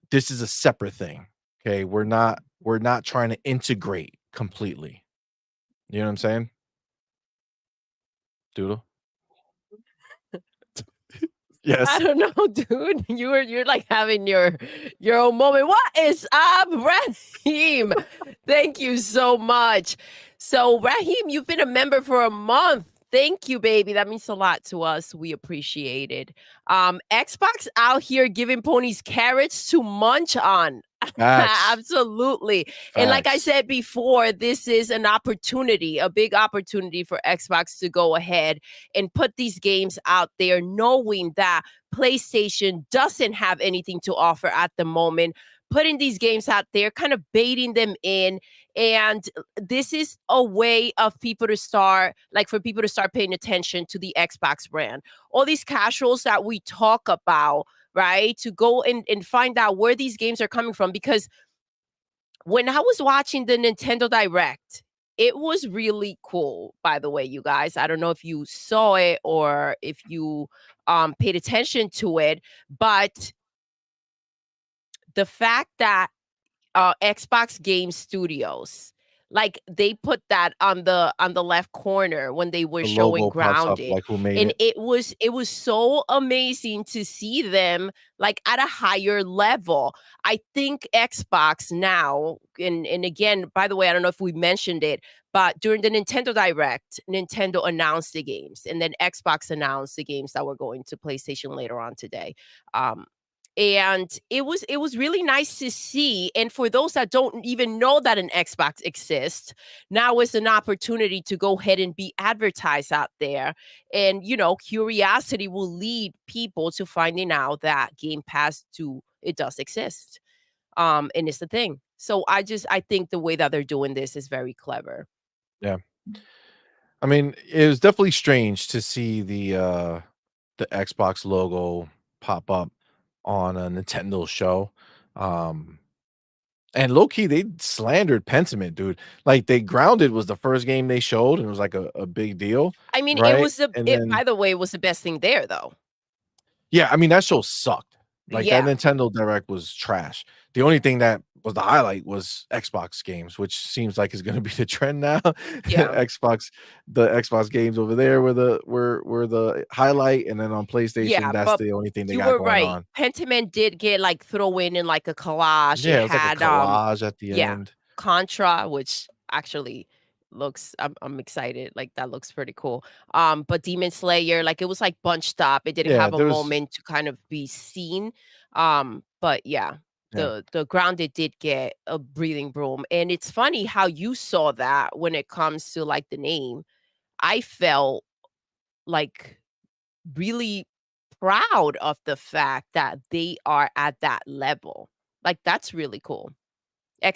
this is a separate thing. Okay. We're not trying to integrate completely. You know what I'm saying? Doodle. I Yes. don't know, dude. You're like having your own moment. What is up, Raheem? Thank you so much. So, Raheem, you've been a member for a month. Thank you, baby. That means a lot to us. We appreciate it. Xbox out here giving ponies carrots to munch on. Facts. Absolutely. And like I Facts. said before, this is an opportunity, a big opportunity for Xbox to go ahead and put these games out there, knowing that PlayStation doesn't have anything to offer at the moment. Putting these games out there, kind of baiting them in. And this is a way of people to start, like for people to start paying attention to the Xbox brand. All these casuals that we talk about, right? To go and find out where these games are coming from. Because when I was watching the Nintendo Direct, it was really cool, by the way, you guys. I don't know if you saw it or if you paid attention to it, but the fact that Xbox Game Studios. Like they put that on the left corner when they were The showing logo pops up Grounded. like who made And it. it was so amazing to see them like at a higher level. I think Xbox now, and again, by the way, I don't know if we mentioned it, but during the Nintendo Direct, Nintendo announced the games, and then Xbox announced the games that were going to PlayStation later on today. Um, and it was really nice to see, and for those that don't even know that an Xbox exists, now is an opportunity to go ahead and be advertised out there, and, curiosity will lead people to finding out that Game Pass it does exist, and it's the thing. So I think the way that they're doing this is very clever. Yeah. I mean, it was definitely strange to see the Xbox logo pop up on a Nintendo show. Um, and low key, they slandered Pentiment, dude. Like, they Grounded was the first game they showed, and it was like a big deal, I mean, right? And by then the way, it was the best thing there, though. yeah, I mean, that show sucked. Like, that Yeah, Nintendo Direct was trash. The only thing that was the highlight was Xbox games, which seems like is gonna be the trend now. yeah. The Xbox games over there were the highlight, and then on PlayStation, Yeah, that's but the only thing they you got were going right. on. Pentiment did get, like, thrown in like a collage. It Yeah, it was like a had, collage at the yeah, end. Contra, which actually looks I'm excited, like, that looks pretty cool. But Demon Slayer, like, it was, like, bunched up. It didn't Yeah, have a there was moment to kind of be seen. But yeah, yeah. the Grounded did get a breathing room, and it's funny how you saw that when it comes to, like, the name. I felt, like, really proud of the fact that they are at that level. Like, that's really cool.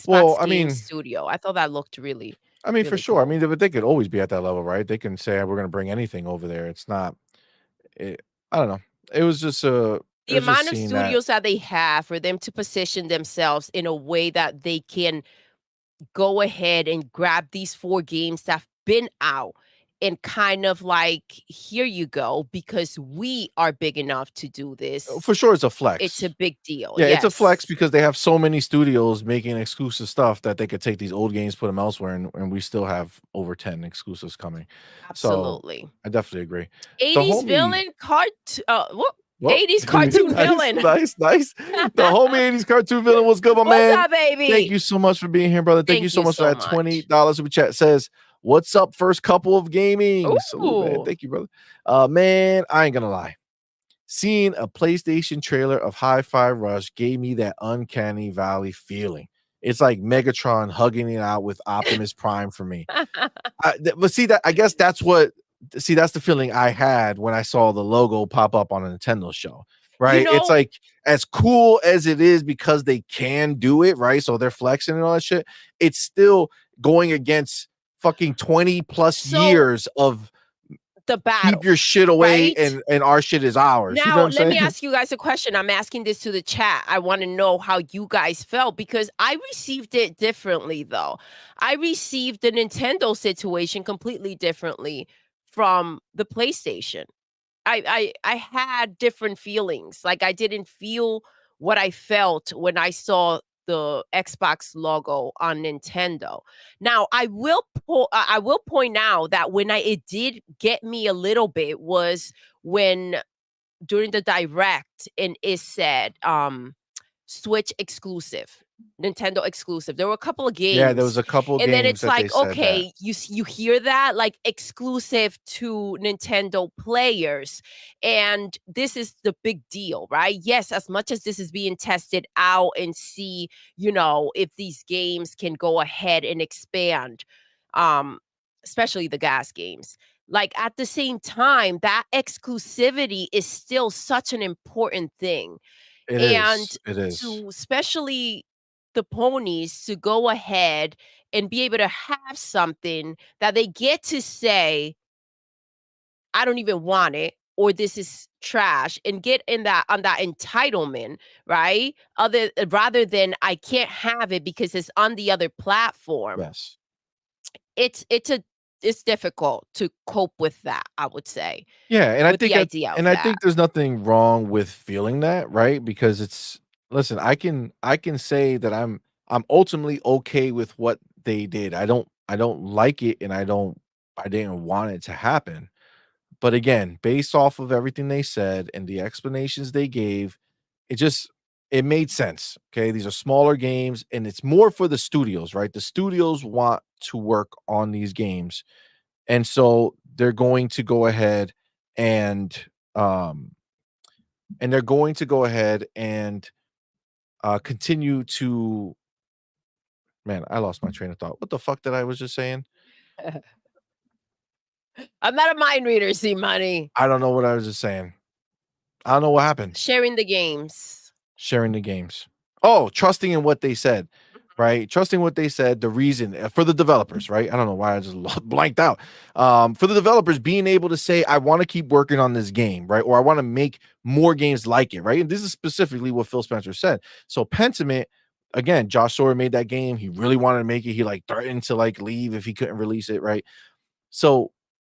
Well, Xbox Game Studio. I thought that looked really, For really sure. I cool. mean, they could always be at that level, right? They can say, "We're gonna bring anything over there." It's not it I don't know. It was just, it The was just amount of seeing that. studios that they have for them to position themselves in a way that they can go ahead and grab these 4 games that've been out and kind of like, "Here you go, because we are big enough to do this." For sure, it's a It's a flex. big deal. Yeah, it's a flex Yes, because they have so many studios making exclusive stuff that they could take these old games, put them elsewhere, and we still have over 10 exclusives coming. So, absolutely. I definitely agree. The 80s homie villain what? Well, 80s cartoon nice, villain. nice, nice. The homie 80s cartoon villain, what's good, my What's man? up, Thank baby? you so much for being here, brother. Thank you Thank so you much for so that much. $20 super chat. Says, "What's up, first couple of gaming?" Salute, man. Ooh. Thank you, brother. Man, I ain't gonna lie. Seeing a PlayStation trailer of Hi-Fi Rush gave me that uncanny valley feeling. It's like Megatron hugging it out with Optimus Prime for me. But see that I guess that's what see that's the feeling I had when I saw the logo pop up on a Nintendo show, You right? It's know, like as cool as it is because they can do it, right? So they're flexing and all that shit. It's still going against fucking 20 plus so years of the keep battle, your shit away right? and our shit is ours. You know what Now, I'm let me saying? ask you guys a question. I'm asking this to the chat. I want to know how you guys felt because I received it differently, though. I received the Nintendo situation completely differently from the PlayStation. I had different feelings. Like I didn't feel what I felt when I saw the Xbox logo on Nintendo. Now, I will point out that when I it did get me a little bit was when during the direct, and it said, Switch exclusive, Nintendo exclusive. There were a couple of Yeah, there was games, a couple and then games it's that they like, said that. okay, you hear that? Like, exclusive to Nintendo players, and this is the big deal, right? Yes, as much as this is being tested out and see, if these games can go ahead and expand, um, especially the gas games. Like, at the same time, that exclusivity is still such an important thing, It and is, it is. to especially the ponies to go ahead and be able to have something that they get to say, "I don't even want it," or "This is trash," and get in that on that entitlement, right? Rather than, "I can't have it because it's on the other platform." Yes. It's difficult to cope with that, I would say, Yeah, with the idea of and I that. think there's nothing wrong with feeling that, right? Because it's listen, I can say that I'm ultimately okay with what they did. I don't like it and I didn't want it to happen. But again, based off of everything they said and the explanations they gave, it just it made sense. Okay. These are smaller games and it's more for the studios, right? The studios want to work on these games. And so they're going to go ahead and um they're going to go ahead and continue to man, I lost my train of thought. What the fuck did I was just saying? I'm not a mind reader, see money. I don't know what I was just saying. I don't know what happened. Sharing the games. Sharing the games. Oh, trusting in what they said, right? Trusting what they said, the reason for the developers, right? I don't know why I just blanked out. For the developers being able to say, I want to keep working on this game, right? Or I want to make more games like it, right? And this is specifically what Phil Spencer said. So Pentiment, again, Josh Sawyer made that game. He really wanted to make it. He like threatened to like leave if he couldn't release it, right? So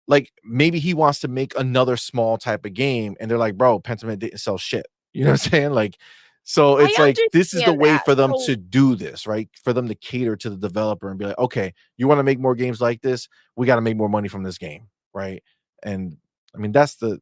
like maybe he wants to make another small type of game and they're like, bro, Pentiment didn't sell shit. You know what I'm saying? Like, so I it's like this is the understand way that. for them So to do this, right? For them to cater to the developer and be like, okay, you want to make more games like this? We got to make more money from this game, right? And I mean, that's the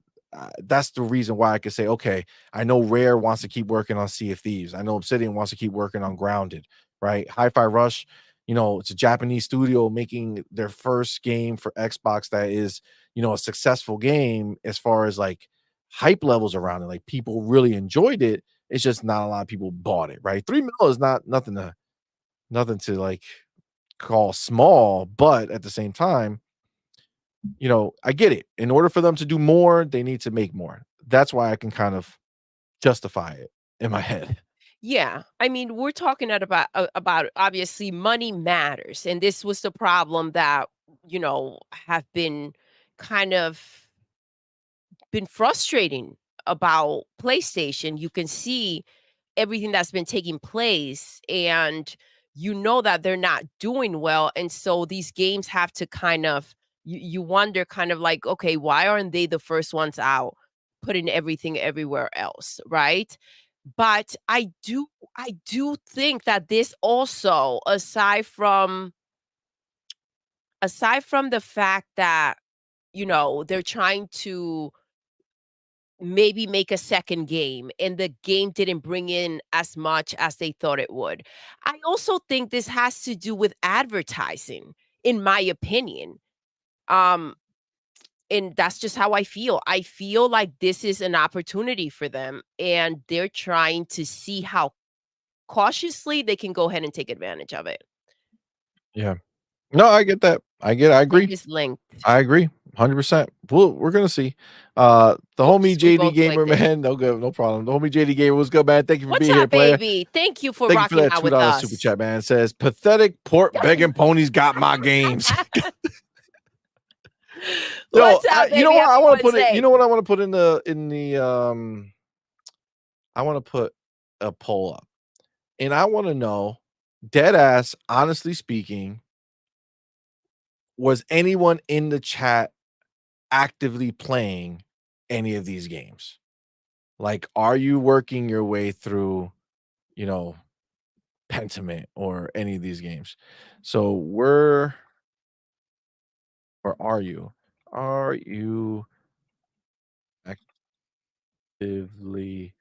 reason why I could say, okay, I know Rare wants to keep working on Sea of Thieves. I know Obsidian wants to keep working on Grounded, right? Hi-Fi Rush, it's a Japanese studio making their first game for Xbox that is a successful game as far as like hype levels around it. Like people really enjoyed it. It's just not a lot of people bought it, right? 3 mil is not nothing to like call small, but at the same time, I get it. In order for them to do more, they need to make more. That's why I can kind of justify it in my head. yeah, I mean, we're talking about obviously money matters, and this was the problem that have kind of been frustrating about PlayStation. You can see everything that's been taking place, and you know that they're not doing well, and so these games have to kind of you wonder kind of like, okay, why aren't they the first ones out putting everything everywhere else, right? But I do think that this also, aside from the fact that they're trying to maybe make a second game and the game didn't bring in as much as they thought it would. I also think this has to do with advertising, in my opinion. Um, and that's just how I feel. I feel like this is an opportunity for them and they're trying to see how cautiously they can go ahead and take advantage of it. Yeah. No, I get that. I I think agree. it's linked. I agree, 100%. We're gonna see. The homie Yes, we JD both Gamer, linked it. man, no good, no problem. The homie JD Gamer, what's good, man? Thank you for What's being here, up, player. baby? Thank you for Thank you for rocking that out with $2 super us. chat, man. It says, pathetic pork begging ponies got my games. Yo, What's up, you know baby? what? I Happy want to put it, you Wednesday. know what I want to put I want to put a poll up. And I want to know, dead ass, honestly speaking, was anyone in the chat actively playing any of these games? Like, are you working your way through, you know, Pentiment or any of these games? So or are you? Are you actively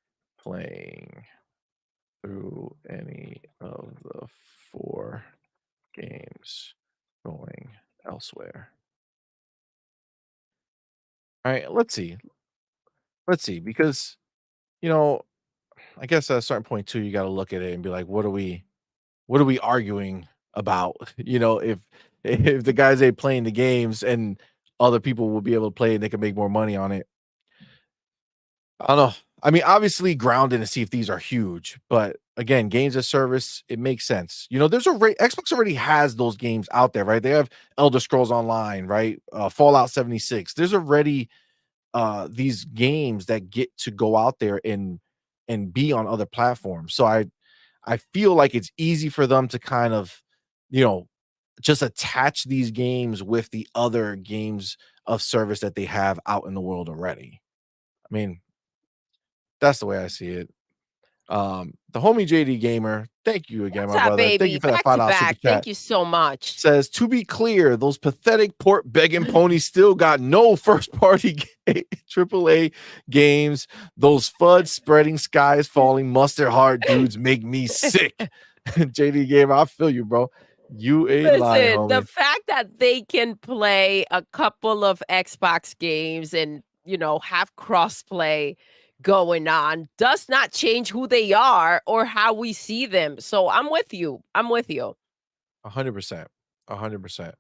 playing through any of the 4 games going elsewhere. Alright, let's see, because, you know, I guess at a certain point too, you gotta look at it and be like, what are we arguing about? You know, if the guys ain't playing the games and other people will be able to play and they can make more money on it. I don't know. I mean, obviously grounded and see if these are huge, but again, games as service, it makes sense. You know, there's already Xbox already has those games out there, right? They have Elder Scrolls Online, right? Fallout 76. There's already these games that get to go out there and be on other platforms. So I feel like it's easy for them to kind of, you know, just attach these games with the other games of service that they have out in the world already. I mean, that's the way I see it. The homie JD Gamer, thank you again, What's my up, brother. Thank baby? you for that Back to $5 super back. Thank chat. you so much. Says, to be clear, those pathetic port begging ponies still got no first party AAA games. Those FUD spreading skies falling mustard heart dudes make me sick. JD Gamer, I feel you, bro. You ain't lying, Listen, the homie. fact that they can play a couple of Xbox games and, have crossplay going on does not change who they are or how we see them. So I'm with you. I'm with you. 100%. 100%.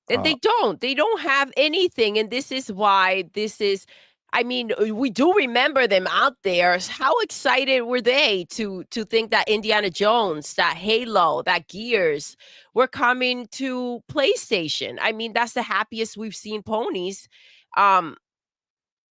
And Uh, they don't have anything, and this is why we do remember them out there. How excited were they to think that Indiana Jones, that Halo, that Gears were coming to PlayStation? I mean, that's the happiest we've seen ponies. Um,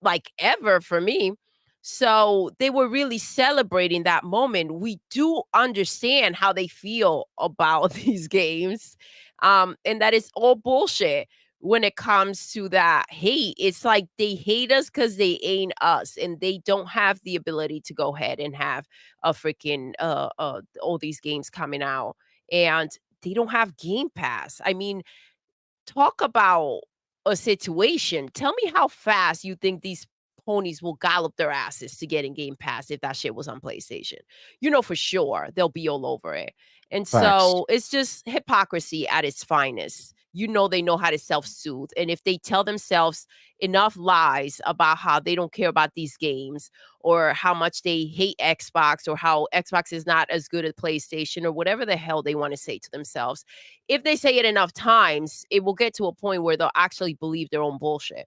like ever for me. So they were really celebrating that moment. We do understand how they feel about these games. And that is all bullshit when it comes to that hate. It's like they hate us because they ain't us and they don't have the ability to go ahead and have a freaking all these games coming out. And they don't have Game Pass. I mean, talk about a situation. Tell me how fast you think these ponies will gallop their asses to get in Game Pass if that shit was on PlayStation. You know for sure they'll be all over it. And Facts. so it's just hypocrisy at its finest. They know how to self-soothe. And if they tell themselves enough lies about how they don't care about these games or how much they hate Xbox or how Xbox is not as good as PlayStation or whatever the hell they want to say to themselves, if they say it enough times, it will get to a point where they'll actually believe their own bullshit.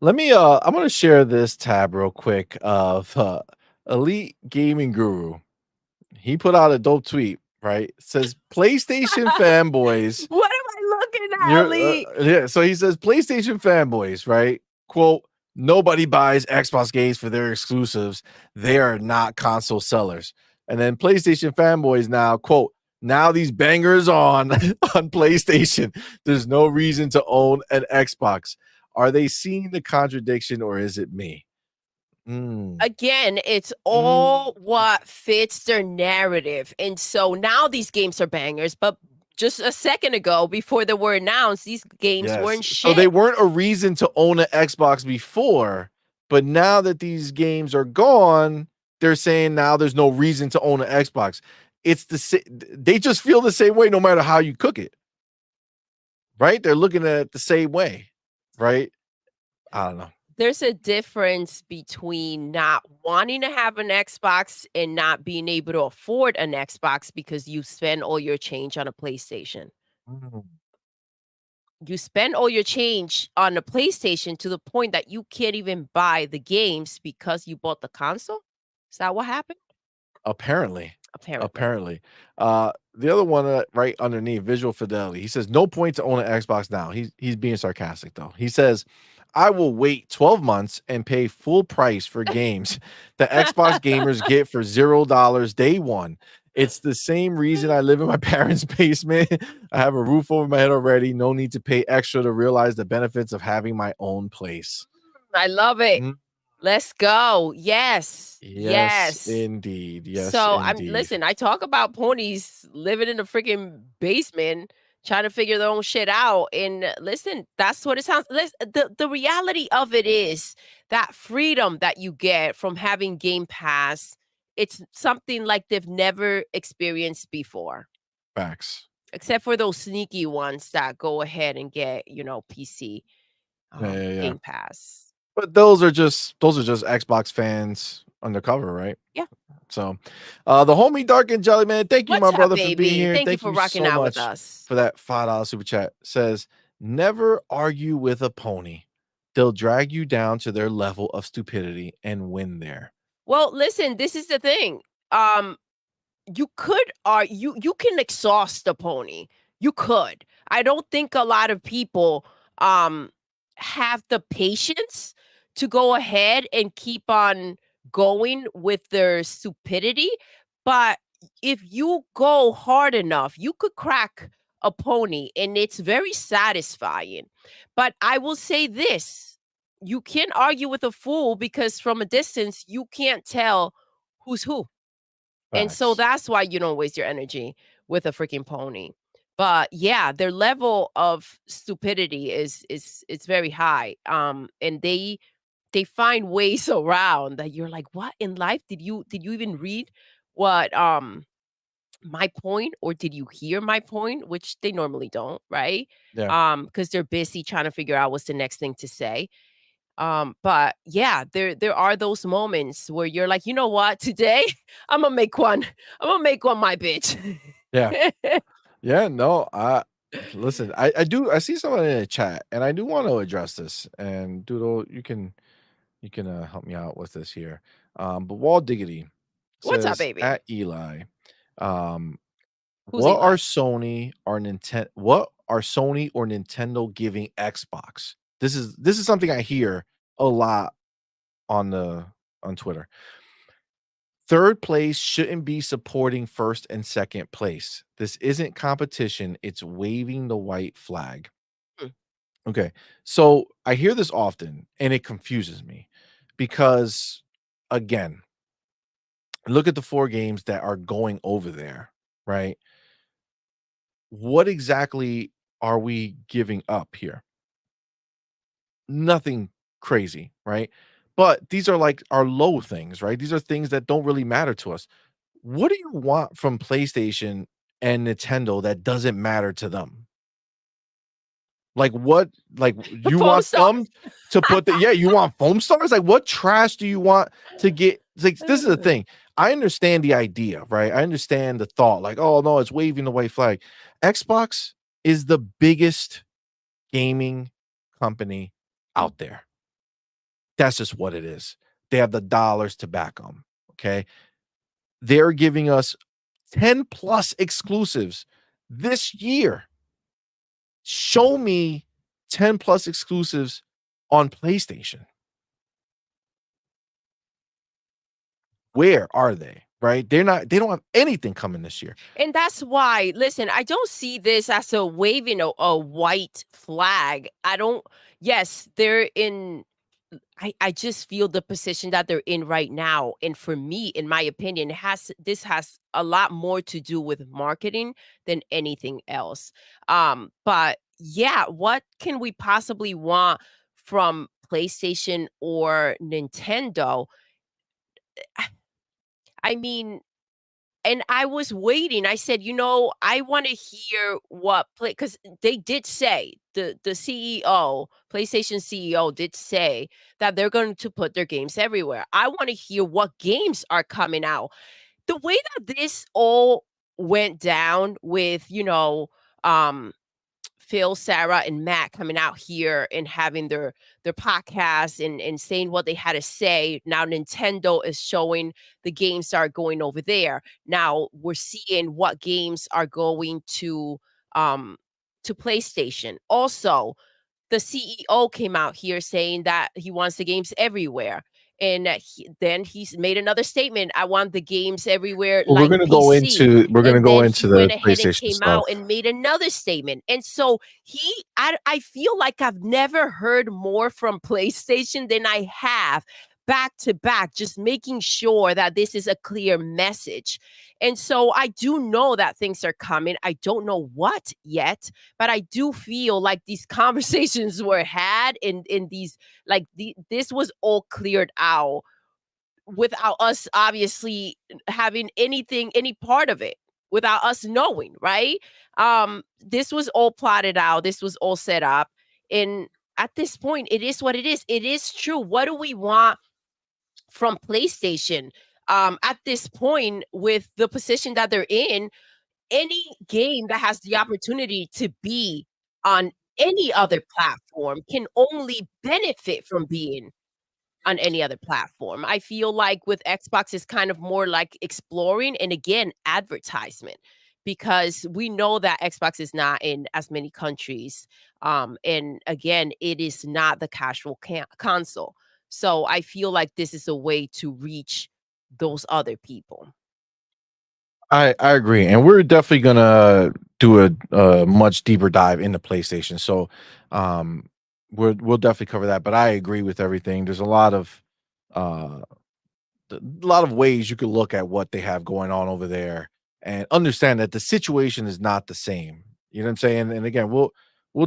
Let me I'm gonna share this tab real quick of Elite Gaming Guru. He put out a dope tweet, right? It says PlayStation fanboys. What am I looking at, You're Elite? yeah, so he says PlayStation fanboys, right? Quote, nobody buys Xbox games for their exclusives. They are not console sellers. And then PlayStation fanboys now, quote, now these bangers on on PlayStation. There's no reason to own an Xbox. Are they seeing the contradiction or is it me? Mm, Again, it's mm. all what fits their narrative. And so now these games are bangers, but just a second ago, before they were announced, these games Yes. weren't So they shit. weren't a reason to own an Xbox before, but now that these games are gone, they're saying now there's no reason to own an Xbox. It's they just feel the same way no matter how you cook it, right? They're looking at it the same way, right? I don't know. There's a difference between not wanting to have an Xbox and not being able to afford an Xbox because you spend all your change on a PlayStation. Mm. You spend all your change on a PlayStation to the point that you can't even buy the games because you bought the console? Is that what happened? Apparently. Apparently. Apparently. The other one right underneath visual fidelity. He says no point to own an Xbox now. He's being sarcastic though. He says I will wait 12 months and pay full price for games the Xbox gamers get for $0 day one. It's the same reason I live in my parents' basement. I have a roof over my head already. No need to pay extra to realize the benefits of having my own place. I love it. Mm, Let's go. Yes. yes, Yes. indeed. Yes, So I'm indeed. listen, I talk about ponies living in a freaking basement trying to figure their own shit out. And listen, that's what it sounds. The reality of it is that freedom that you get from having Game Pass, it's something like they've never experienced before, Facts. except for those sneaky ones that go ahead and get, PC, Yeah, yeah, yeah. Game Pass. But those are just Xbox fans undercover, right? Yeah. So, the homie Dark and Jelly Man, thank you, What's my up, brother, for being baby? here. Thank you Thank for you rocking so out with much us. for that $5 super chat. Says, never argue with a pony. They'll drag you down to their level of stupidity and win there. Well, listen, this is the thing. Um, you could you can exhaust the pony. You could. I don't think a lot of people um have the patience to go ahead and keep on going with their stupidity, but if you go hard enough, you could crack a pony and it's very satisfying. But I will say this, you can't argue with a fool because from a distance you can't tell who's who, and so Facts. that's why you don't waste your energy with a freaking pony. But yeah, their level of stupidity is it's very high. And they find ways around that you're like, "What in life did you even read what my point, or did you hear my point?" Which they normally don't, right? Yeah. Because they're busy trying to figure out what's the next thing to say. But yeah, there are those moments where you're like, "You know what? Today, Imma make one. Imma make one my bitch." Yeah. Yeah. No, listen, I see someone in the chat and I do want to address this. And Doodle, you can help me out with this here. But Wall Diggity What's up, says baby? at Eli, um, Who's Eli? what are Sony or Nintendo giving Xbox? This is something I hear a lot on the on Twitter. Third place shouldn't be supporting first and second place. This isn't competition, it's waving the white flag. Hmm. Okay. So I hear this often and it confuses me because again, look at the 4 games that are going over there, right? What exactly are we giving up here? Nothing crazy, right? But these are like our low things, right? These are things that don't really matter to us. What do you want from PlayStation and Nintendo that doesn't matter to them? Like what? Like you Foam want star? them to put the you want foam stars? Like what trash do you want to get? Like this is the thing. I understand the idea, right? I understand the thought, like, oh no, it's waving the white flag. Xbox is the biggest gaming company out there. That's just what it is. They have the dollars to back them. Okay. They're giving us 10 plus exclusives this year. Show me 10 plus exclusives on PlayStation. Where are they? Right? They don't have anything coming this year. And that's why, listen, I don't see this as a waving a white flag. I don't, yes, they're in, I just feel the position that they're in right now. And for me, in my opinion, this has a lot more to do with marketing than anything else. But yeah, what can we possibly want from PlayStation or Nintendo? I mean, and I was waiting. I said, I want to hear what play, because they did say the CEO, PlayStation CEO, did say that they're going to put their games everywhere. I want to hear what games are coming out. The way that this all went down with, um Phil, Sarah, and Matt coming out here and having their podcasts and saying what they had to say. Now Nintendo is showing the games that are going over there. Now we're seeing what games are going um to PlayStation. Also, the CEO came out here saying that he wants the games everywhere. And then he's made another statement. I want the games everywhere Well, we're like gonna go PC. into we're gonna And go then he into the went ahead and PlayStation came stuff. out and made another statement. And so I feel like I've never heard more from PlayStation than I have. back to back, just making sure that this is a clear message. And so I do know that things are coming. I don't know what yet, but I do feel like these conversations were had in these this was all cleared out without us obviously having any part of it, without us knowing, right? This was all plotted out, this was all set up, and at this point, it is what it is. It is true. What do we want from PlayStation? At this point, with the position that they're in, any game that has the opportunity to be on any other platform can only benefit from being on any other platform. I feel like with Xbox, it's kind of more like exploring and again, advertisement, because we know that Xbox is not in as many countries. And again, it is not the casual console. So I feel like this is a way to reach those other people. I agree, and we're definitely gonna do a much deeper dive into PlayStation. So, um, we'll definitely cover that. But I agree with everything. There's uh, a lot of ways you could look at what they have going on over there and understand that the situation is not the same. You know what I'm saying? And again, we'll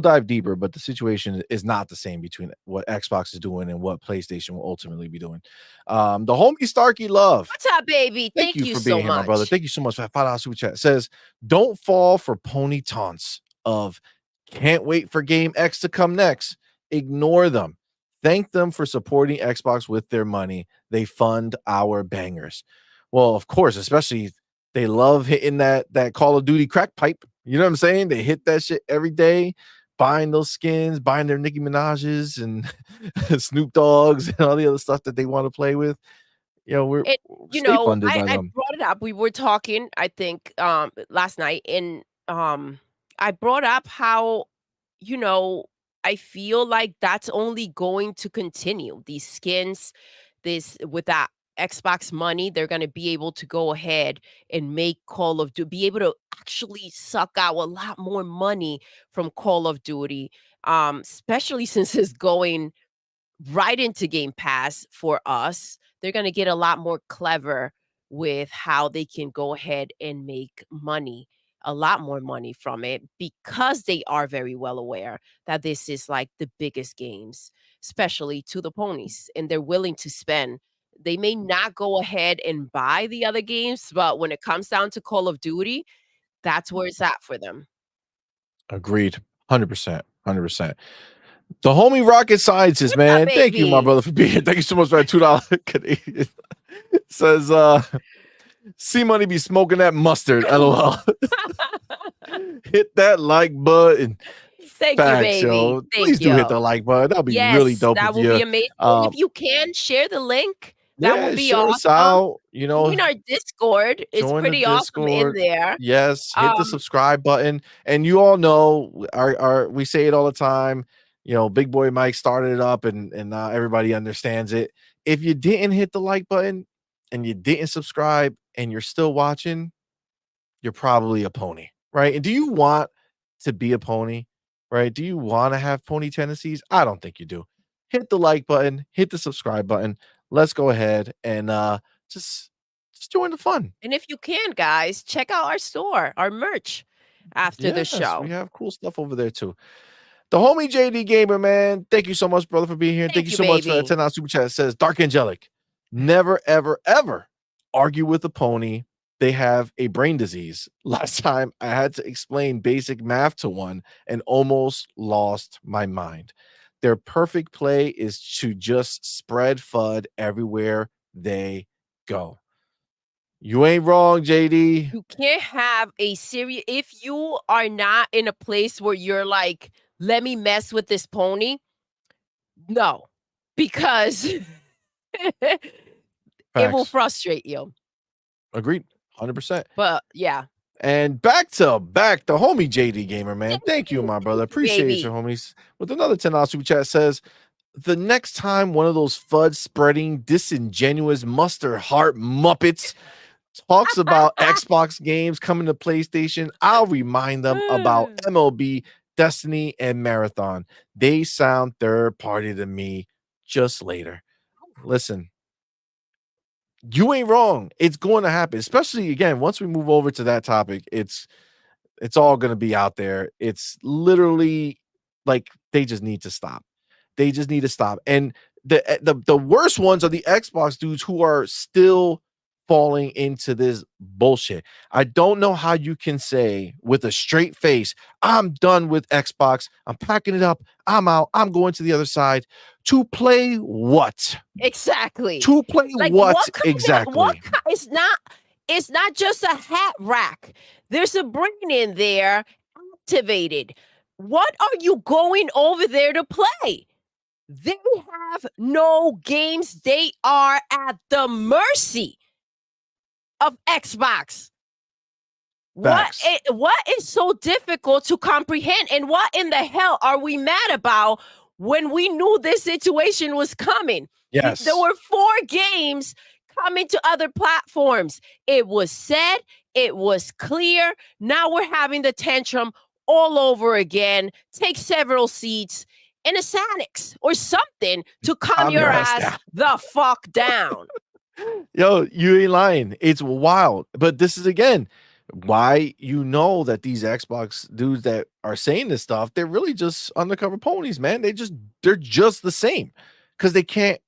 dive deeper, but the situation is not the same between what Xbox is doing and what PlayStation will ultimately be doing. The homie Starkey Love, What's up, baby? thank Thank you you for so being here, my brother. much. Thank you so much for that $5 super chat. It says, don't fall for pony taunts of can't wait for game X to come next. Ignore them. Thank them for supporting Xbox with their money. They fund our bangers. Well, of course, especially they love hitting that Call of Duty crack pipe. You know what I'm saying? They hit that shit every day, buying those skins, buying their Nicki Minaj's and Snoop Dogg's and all the other stuff that they want to play with. We're It you stay know, funded by I them. brought it up. We were talking, I think, last night, and I brought up how, you know, I feel like that's only going to continue. These skins, this with that Xbox money, they're gonna be able to go ahead and make Call of Duty, be able to actually suck out a lot more money from Call of Duty, especially since it's going right into Game Pass for us. They're gonna get a lot more clever with how they can go ahead and make money, a lot more money from it, because they are very well aware that this is like the biggest games, especially to the ponies, and they're willing to spend. They may not go ahead and buy the other games, but when it comes down to Call of Duty, that's where it's at for them. Agreed. 100%. 100%. The homie Rocket Scientist, What's up, man. Thank you, my baby? brother, for being here. Thank you so much for that $2 Canadian. Says C Money be smoking that mustard. LOL. Hit that like button. Thank you, Facts, baby. yo. Thank Please do hit you. the like button. That'll be really Yes, dope that of will you. be amazing. And if you can, share the link. That will Yeah, be share us awesome. out. Join our Discord. It's Join the pretty awesome in Discord. there. Yes, hit the Um, subscribe button. And you all know our we say it all the time. Big boy Mike started it up and now everybody understands it. If you didn't hit the like button and you didn't subscribe and you're still watching, you're probably a pony, right? And do you want to be a pony, right? Do you want to have pony tendencies? I don't think you do. Hit the like button, hit the subscribe button. Let's go ahead and just just join the fun. and if you can, guys, check out our store, our merch after the Yes, we show. have cool stuff over there too. The homie JD Gamer, man. Thank you so much, brother, for being here. Thank Thank you you, so much for that baby. $10 super chat. It says Dark Angelic. Never, ever, ever argue with a pony. They have a brain disease. Last time I had to explain basic math to one and almost lost my mind. Their perfect play is to just spread FUD everywhere they go. You ain't wrong, JD. You can't have a serious if you are not in a place where you're like, "Let me mess with this pony." No, because it will Facts. frustrate you. Agreed. 100%. But yeah. And back to back, the homie JD Gamer, man. Thank you, Thank my brother. you, Appreciate you, baby. homies. With another $10 super chat says, the next time one of those FUD spreading, disingenuous mustard heart Muppets talks about Xbox games coming to PlayStation, I'll remind them about MLB, Destiny, and Marathon. They sound third party to me just later. listen, you ain't wrong. It's going to happen, especially again once we move over to that topic. It's all going to be out there. It's literally like they just need to stop. They just need to stop. And the worst ones are the Xbox dudes who are still falling into this bullshit. I don't know how you can say with a straight face, I'm done with Xbox. I'm packing it up. I'm out. I'm going to the other side to play what? Exactly. To play Like what what exactly? it's not just a hat rack. There's a brain in there activated. What are you going over there to play? They have no games. They are at the mercy of Xbox. Facts. What is so difficult to comprehend, and what in the hell are we mad about when we knew this situation was coming? There Yes. were 4 games coming to other platforms. It was said, it was clear. Now we're having the tantrum all over again. Take several seats in a Xanax or something to calm Calm your your ass ass down. the fuck down. Yo, you ain't lying. It's wild. But this is again why you know that these Xbox dudes that are saying this stuff, they're really just undercover ponies, man. They're just the same because they can't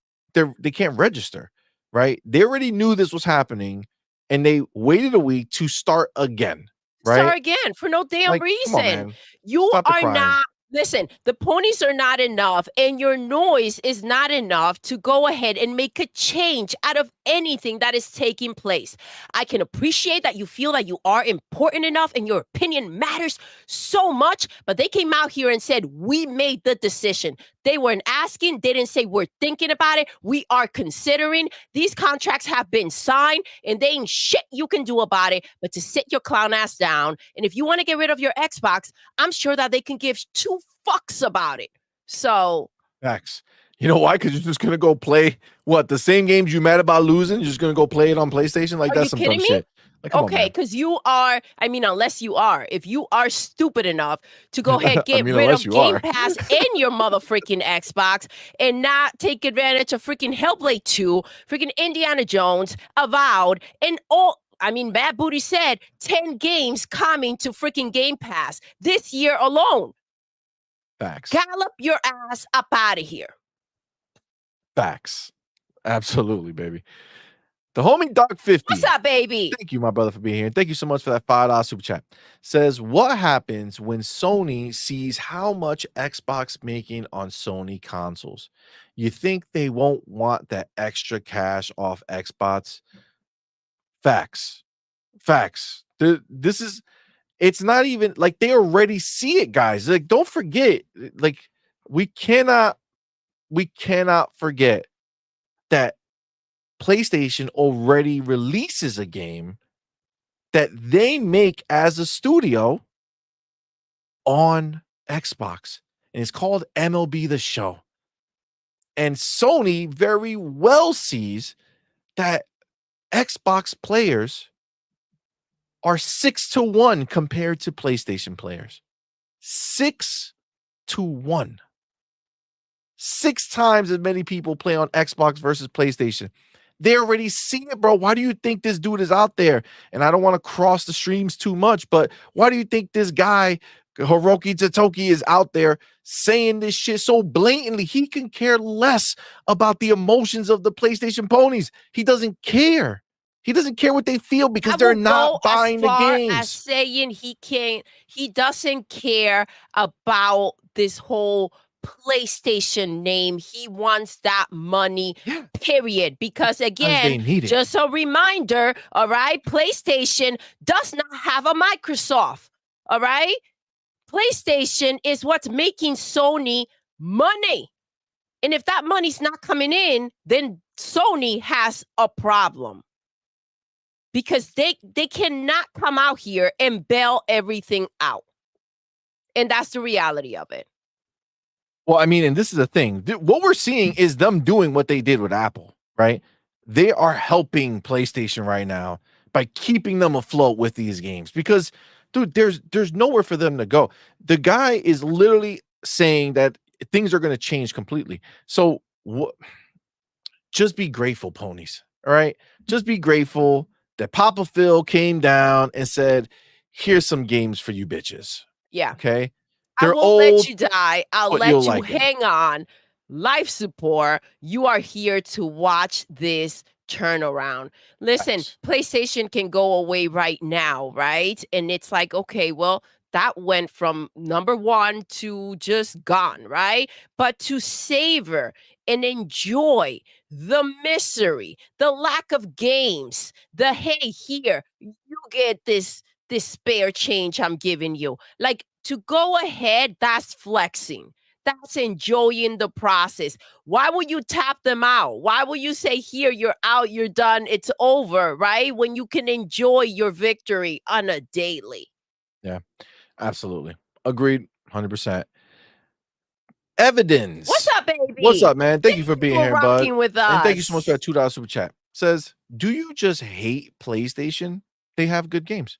register, right? They already knew this was happening and they waited a week to start again, right? Start again for no damn Like, come on, reason. man. You Stop the are crying. not listen, the ponies are not enough, and your noise is not enough to go ahead and make a change out of anything that is taking place. I can appreciate that you feel that you are important enough and your opinion matters so much, but they came out here and said, we made the decision. They weren't asking, they didn't say we're thinking about it. We are considering. These contracts have been signed, and they ain't shit you can do about it but to sit your clown ass down. And if you want to get rid of your Xbox, I'm sure that they can give 2 fucks about it. So, Facts. You know why? Because you're just gonna go play what the same games you mad about losing. You're just gonna go play it on PlayStation. Like are that's you some dumb kidding me? shit. Like, come on, Okay, man. because you are, I mean, unless you are, if you are stupid enough to go ahead, I get mean, rid unless of you Game are. Pass in your mother freaking Xbox and not take advantage of freaking Hellblade 2, freaking Indiana Jones, Avowed, and all. I mean, Bad Booty said 10 games coming to freaking Game Pass this year alone. Facts. Gallop your ass up out of here. Facts. Absolutely, baby. The homie Dark What's 50. up, baby? Thank you, my brother, for being here. And thank you so much for that $5 super chat. Says, what happens when Sony sees how much Xbox making on Sony consoles? You think they won't want that extra cash off Xbox? Facts. Facts. This is it's not even like they already see it, guys. Like, don't forget, like, we cannot we cannot forget that PlayStation already releases a game that they make as a studio on Xbox, and it's called MLB The Show. And Sony very well sees that Xbox players are 6-1 compared to PlayStation players. 6-1. 6 times as many people play on Xbox versus PlayStation. They already see it, bro. Why do you think this dude is out there? And I don't want to cross the streams too much, but why do you think this guy, Hiroki Totoki, is out there saying this shit so blatantly? He can care less about the emotions of the PlayStation ponies. He doesn't care. He doesn't care what they feel because I they're will go not as buying the far as games. saying he doesn't care about this whole PlayStation name. He wants that money, Yeah, period. Because because again, they need it. just a reminder, all right, PlayStation does not have a Microsoft, all right? PlayStation is what's making Sony money. And if that money's not coming in, then Sony has a problem because they cannot come out here and bail everything out. And that's the reality of it. Well, I mean, and this is the thing. What we're seeing is them doing what they did with Apple, right? They are helping PlayStation right now by keeping them afloat with these games because, dude, there's nowhere for them to go. The guy is literally saying that things are going to change completely. So what? just be grateful, ponies. All right. Just be grateful that Papa Phil came down and said, here's some games for you bitches. Yeah. Okay. I They're won't let old, you die. I'll but you'll let you like them. hang on. Life support. You are here to watch this turnaround. Listen, Facts. PlayStation can go away right now, right? And it's like, okay, well, that went from number one to just gone, right? But to savor and enjoy the misery, the lack of games, the hey, here, you get this spare change I'm giving you. Like to go ahead, that's flexing. That's enjoying the process. Why would you tap them out? Why would you say, here, you're out, you're done, it's over, right? When you can enjoy your victory on a daily. Yeah, absolutely. Agreed. 100%. What's Evidence. up, What's baby? up, man? Thank Thank you for you being for here, bud. rocking with And thank you so much for that us. $2 super chat. Says, do you just hate PlayStation? They have good games.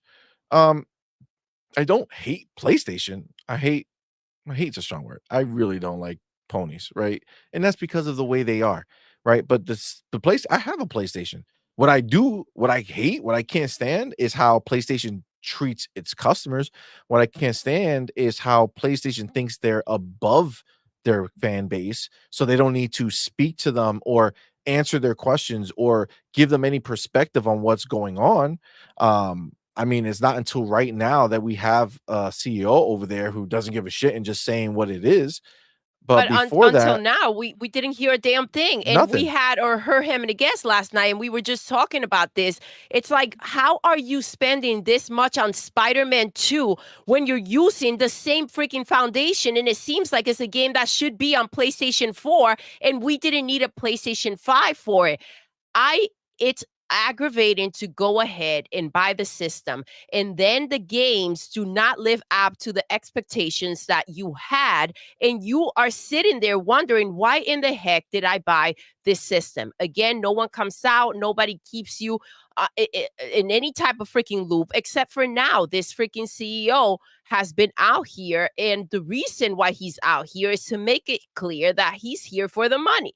Um, I don't hate PlayStation. I hate's a strong word. I really don't like ponies, right? And that's because of the way they are, right? But the place I have a PlayStation. What I hate, what I can't stand is how PlayStation treats its customers. What I can't stand is how PlayStation thinks they're above their fan base, so they don't need to speak to them or answer their questions or give them any perspective on what's going on. I mean, it's not until right now that we have a CEO over there who doesn't give a shit and just saying what it is. But But before until that, now, we didn't hear a damn thing, and we nothing. had or heard him and a guest last night, and we were just talking about this. It's like, how are you spending this much on Spider-Man 2 when you're using the same freaking foundation, and it seems like it's a game that should be on PlayStation 4, and we didn't need a PlayStation 5 for it. I it's aggravating to go ahead and buy the system and then the games do not live up to the expectations that you had and you are sitting there wondering, why in the heck did I buy this system? Again, no one comes out, nobody keeps you in any type of freaking loop except for now. This freaking CEO has been out here, and the reason why he's out here is to make it clear that he's here for the money.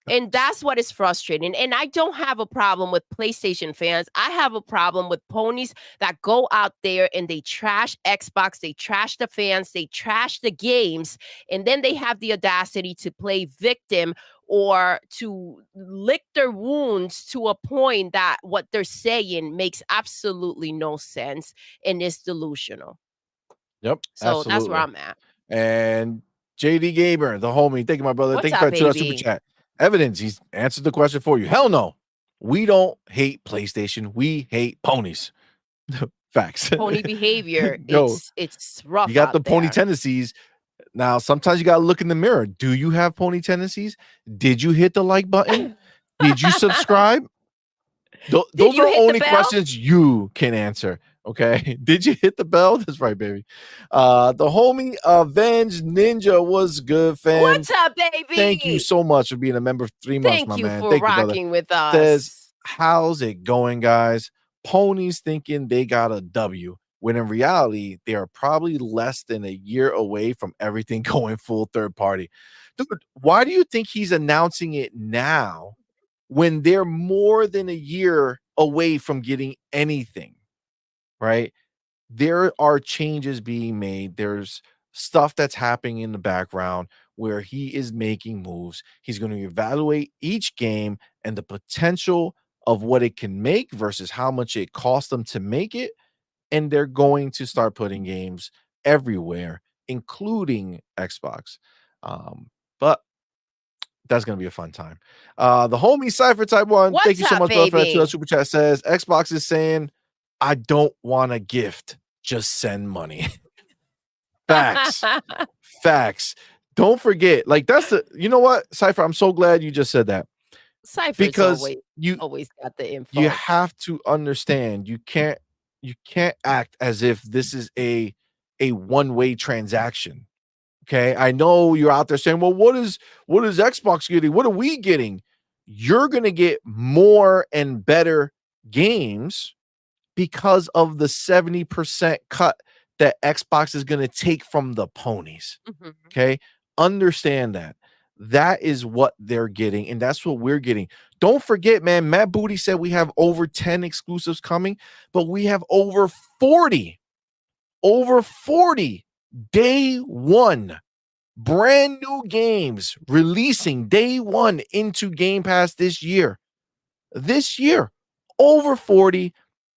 And that's what is frustrating. And I don't have a problem with PlayStation fans. I have a problem with ponies that go out there and they trash Xbox, they trash the fans, they trash the games, and then they have the audacity to play victim or to lick their wounds to a point that what they're saying makes absolutely no sense and is delusional. Yep, So that's where absolutely. I'm at. And JD Gamer, the homie, thank you, my brother. What's Thank you for up, that $2 super baby? chat. Evidence, he's answered the question for you. Hell no. We don't hate PlayStation. We hate ponies. Facts. Pony behavior, Yo, it's you rough got out the pony there. tendencies. Now, sometimes you gotta look in the mirror. Do you have pony tendencies? Did you hit the like button? Did you subscribe? Did Those you are hit the only bell? questions you can answer. Okay. Did you hit the bell? That's right, baby. The homie Avenge Ninja was good, fam. What's up, Thank you baby? so much for being a member for 3 months, my Thank you man. for Thank you, brother. rocking with Says, us. how's it going, guys? Ponies thinking they got a W, when in reality, they are probably less than a year away from everything going full third party. Dude, why do you think he's announcing it now when they're more than a year away from getting anything, right? There are changes being made. There's stuff that's happening in the background where he is making moves. He's going to evaluate each game and the potential of what it can make versus how much it cost them to make it. And they're going to start putting games everywhere, including Xbox. But that's gonna be a fun time. The homie Cypher Type One, thank What's you so up, much, brother, for that 2 baby? super chat. Says Xbox is saying, "I don't want a gift, just send money." Facts, facts. Don't forget, like that's the. You know what, Cypher? I'm so glad you just said that Cypher's because always got the you info. have to understand you can't act as if this is a one-way transaction. Okay. I know you're out there saying, well, what is Xbox getting? What are we getting? You're gonna get more and better games because of the 70% cut that Xbox is gonna take from the ponies. Mhm. Okay. Understand that. That is what they're getting, and that's what we're getting. Don't forget, man, Matt Booty said we have over 10 exclusives coming, but we have over 40 day one brand new games releasing day one into Game Pass this year. This year, over 40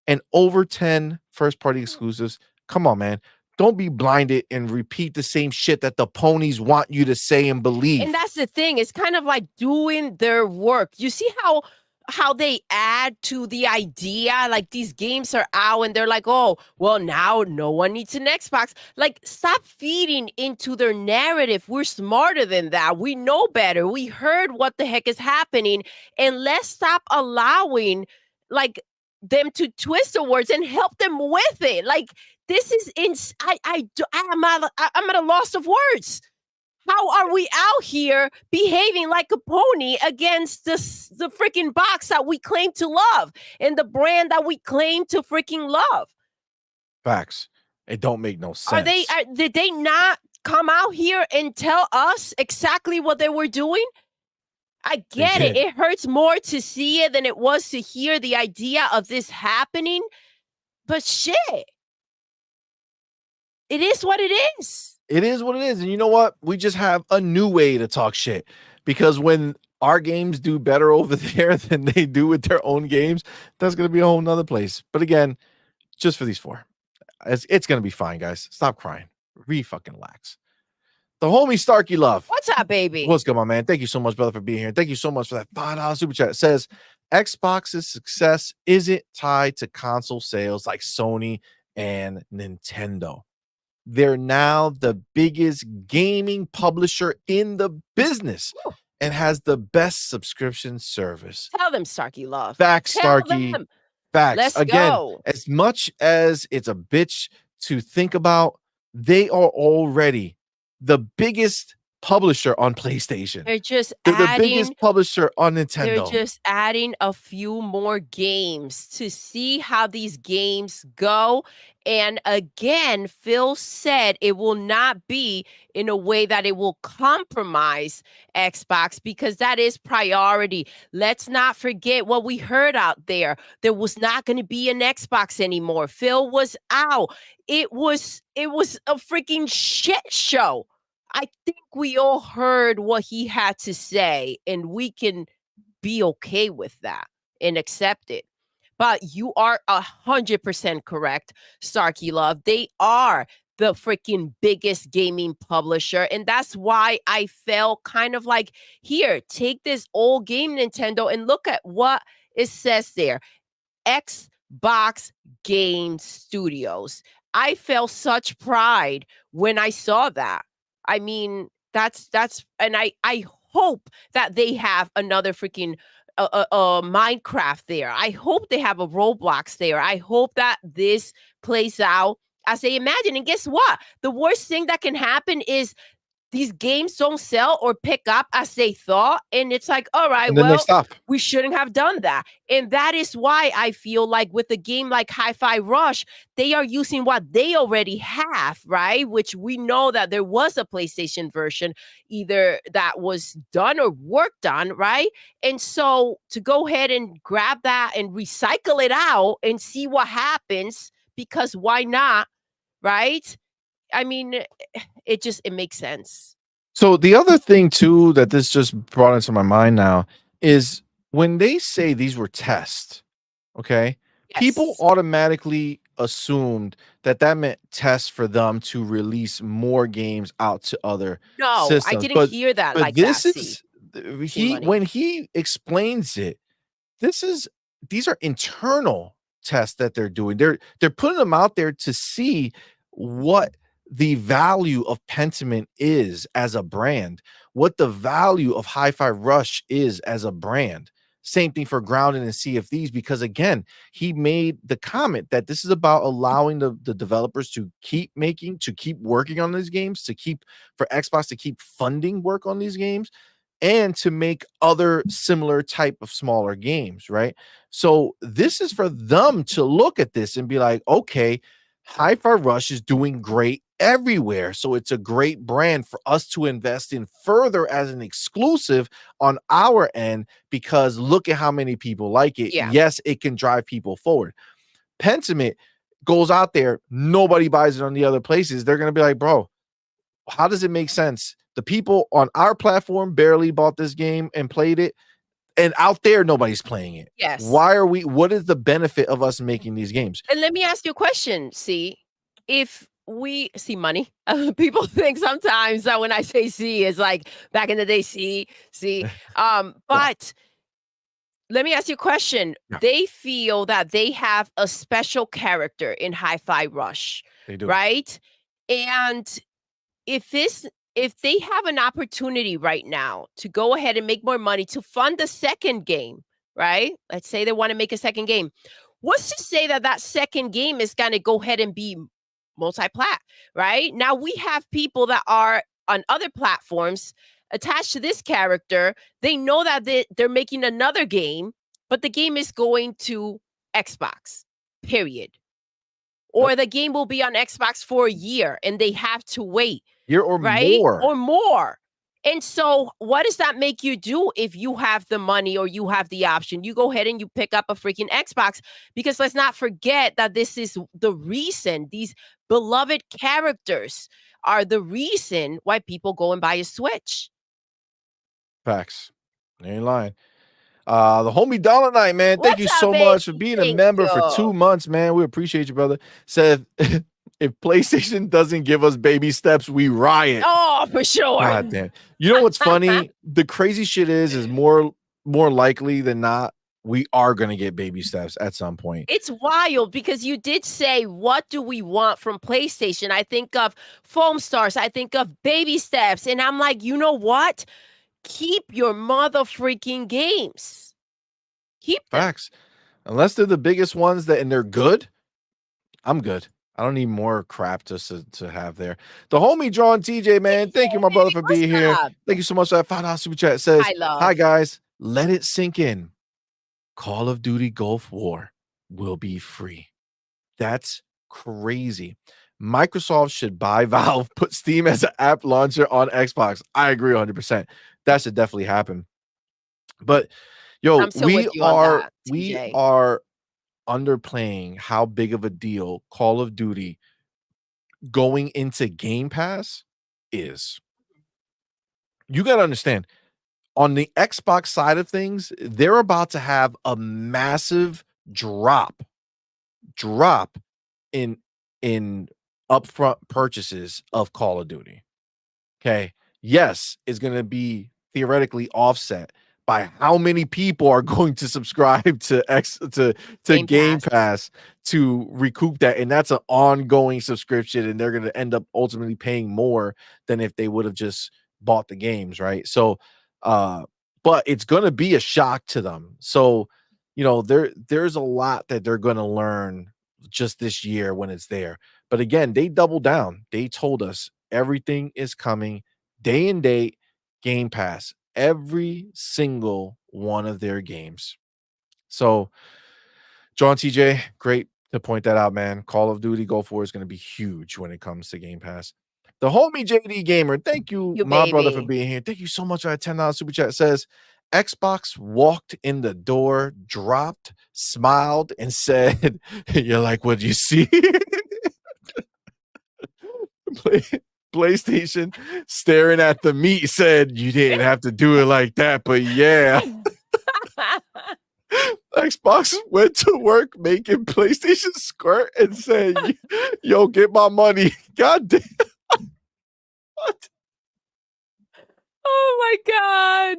and over 10 first party exclusives. Come on, man. Don't be blinded and repeat the same shit that the ponies want you to say and And believe. that's the thing, it's kind of like doing their work. You see how they add to the idea? Like, these games are out and they're like, "Oh, well, now no one needs an Xbox." Like, stop feeding into their narrative. We're smarter than that. We know better. We heard what the heck is happening, and let's stop allowing, like, them to twist the words and help them with it. Like, this is I'm at a loss of words. How are we out here behaving like a pony against the freaking box that we claim to love and the brand that we claim to freaking love? Facts. It don't make no sense. Did they not come out here and tell us exactly what they were doing? I They get it. did. It hurts more to see it than it was to hear the idea of this happening. But shit, it is what it is. It is what it is. And you know what? We just have a new way to talk shit because when our games do better over there than they do with their own games, that's going to be a whole nother place. But again, just for these four, it's going to be fine, guys. Stop crying. Fucking relax. The homie Starkey Love. What's up, baby? What's good, my man? Thank you so much, brother, for being here. Thank you so much for that $5 super chat. It says Xbox's success isn't tied to console sales like Sony and Nintendo. They're now the biggest gaming publisher in the business and has the best subscription service. Tell them, Starkey Love. Facts, Tell Starkey. them. Facts. Let's Again, go. as much as it's a bitch to think about, they are already the biggest publisher on PlayStation. They're just They're the adding biggest publisher on they're Nintendo. just adding a few more games to see how these games go. And again, Phil said it will not be in a way that it will compromise Xbox because that is priority. Let's not forget what we heard out there. There was not going to be an Xbox anymore. Phil was out. It was a freaking shit show. I think we all heard what he had to say, and we can be okay with that and accept it. But you are 100% correct, Starkey Love. They are the freaking biggest gaming publisher. And that's why I felt kind of like, here, take this old game, Nintendo, and look at what it says there. Xbox Game Studios. I felt such pride when I saw that. I mean, that's and I hope that they have another freaking Minecraft there. I hope they have a Roblox there. I hope that this plays out as they imagine. And guess what? The worst thing that can happen is these games don't sell or pick up as they thought. And it's like, all right, And then they well, stop. we shouldn't have done that. And that is why I feel like with a game like Hi-Fi Rush, they are using what they already have, right? Which we know that there was a PlayStation version either that was done or worked on, right? And so to go ahead and grab that and recycle it out and see what happens, because why not, right? I mean, it makes sense. So the other thing too that this just brought into my mind now is when they say these were tests, okay? People Yes. automatically assumed that that meant tests for them to release more games out to other No, I systems. didn't hear that But like that, this see, is he money. when he explains it, this is these are internal tests that they're doing. They're putting them out there to see what the value of Pentiment is as a brand, what the value of Hi-Fi Rush is as a brand. Same thing for Grounded and CFDs, because again, he made the comment that this is about allowing the developers to keep making, to keep working on these games, to keep for Xbox to keep funding work on these games and to make other similar type of smaller games, right? So this is for them to look at this and be like, okay, Hi-Fi Rush is doing great everywhere. So it's a great brand for us to invest in further as an exclusive on our end because look at how many people like it. Yeah. Yes, it can drive people forward. Pentiment goes out there, nobody buys it on the other places. They're going to be like, bro, how does it make sense? The people on our platform barely bought this game and played it, and out there, nobody's playing it. Yes. Why are we? What is the benefit of us making these games? And let me ask you a question. See, if we see money, people think sometimes that when I say see, it's like back in the day, see. Yeah, But let me ask you a question. yeah, They feel that they have a special character in Hi-Fi Rush, they do. right? And if this if they have an opportunity right now to go ahead and make more money to fund the second game, right? Let's say they want to make a second game. What's to say that that second game is going to go ahead and be multi-plat, right? Now we have people that are on other platforms attached to this character. They know that they're making another game, but the game is going to Xbox, period. Yep. Or the game will be on Xbox for a year and they have to wait, Year or right? more. Or more. And so, what does that make you do if you have the money or you have the option? You go ahead and you pick up a freaking Xbox because let's not forget that this is the reason these beloved characters are the reason why people go and buy a Switch. Facts. You ain't lying. The homie Dollar Knight, man. Thank What's you up, so baby? much for being a Thank member for you. 2 months, man. We appreciate you, brother. Said if PlayStation doesn't give us baby steps, we riot. Oh, for sure. God damn. You know what's funny? The crazy shit is more likely than not, we are gonna get baby steps at some point. It's wild because you did say, "What do we want from PlayStation?" I think of foam stars, I think of baby steps, and I'm like, "You know what? Keep your mother freaking games. Keep them." Facts. Unless they're the biggest ones that and they're good, I'm good. I don't need more crap to have there. The homie Drawn TJ, man. Thank you, my brother, for What's being here. up? Thank you so much for that $5 super chat. It says, I hi love. guys. Let it sink in. Call of Duty Gulf War will be free. That's crazy. Microsoft should buy Valve, put Steam as an app launcher on Xbox. I agree 100%. That should definitely happen. But yo, I'm still with you on that, we TJ. are underplaying how big of a deal Call of Duty going into Game Pass is. You got to understand, on the Xbox side of things, they're about to have a massive drop in in upfront purchases of Call of Duty. Okay. Yes, it's going to be theoretically offset by how many people are going to subscribe to Game Game Pass. Pass to recoup that, and that's an ongoing subscription, and they're going to end up ultimately paying more than if they would have just bought the games, right? So, but it's going to be a shock to them. So, there's a lot that they're going to learn just this year when it's there. But again, they doubled down. They told us everything is coming day and date, Game Pass, every single one of their games. So, John TJ, great to point that out, man. Call of Duty Go 4 is going to be huge when it comes to Game Pass. The homie JD Gamer, thank you, You my brother, for baby. being here. Thank you so much for that $10 super chat. Says Xbox walked in the door, dropped, smiled, and said, you're like, what you see? Play, PlayStation staring at the meat said, you didn't have to do it like that, but yeah. Xbox went to work making PlayStation squirt and said, yo, get my money. God damn. What? Oh my god.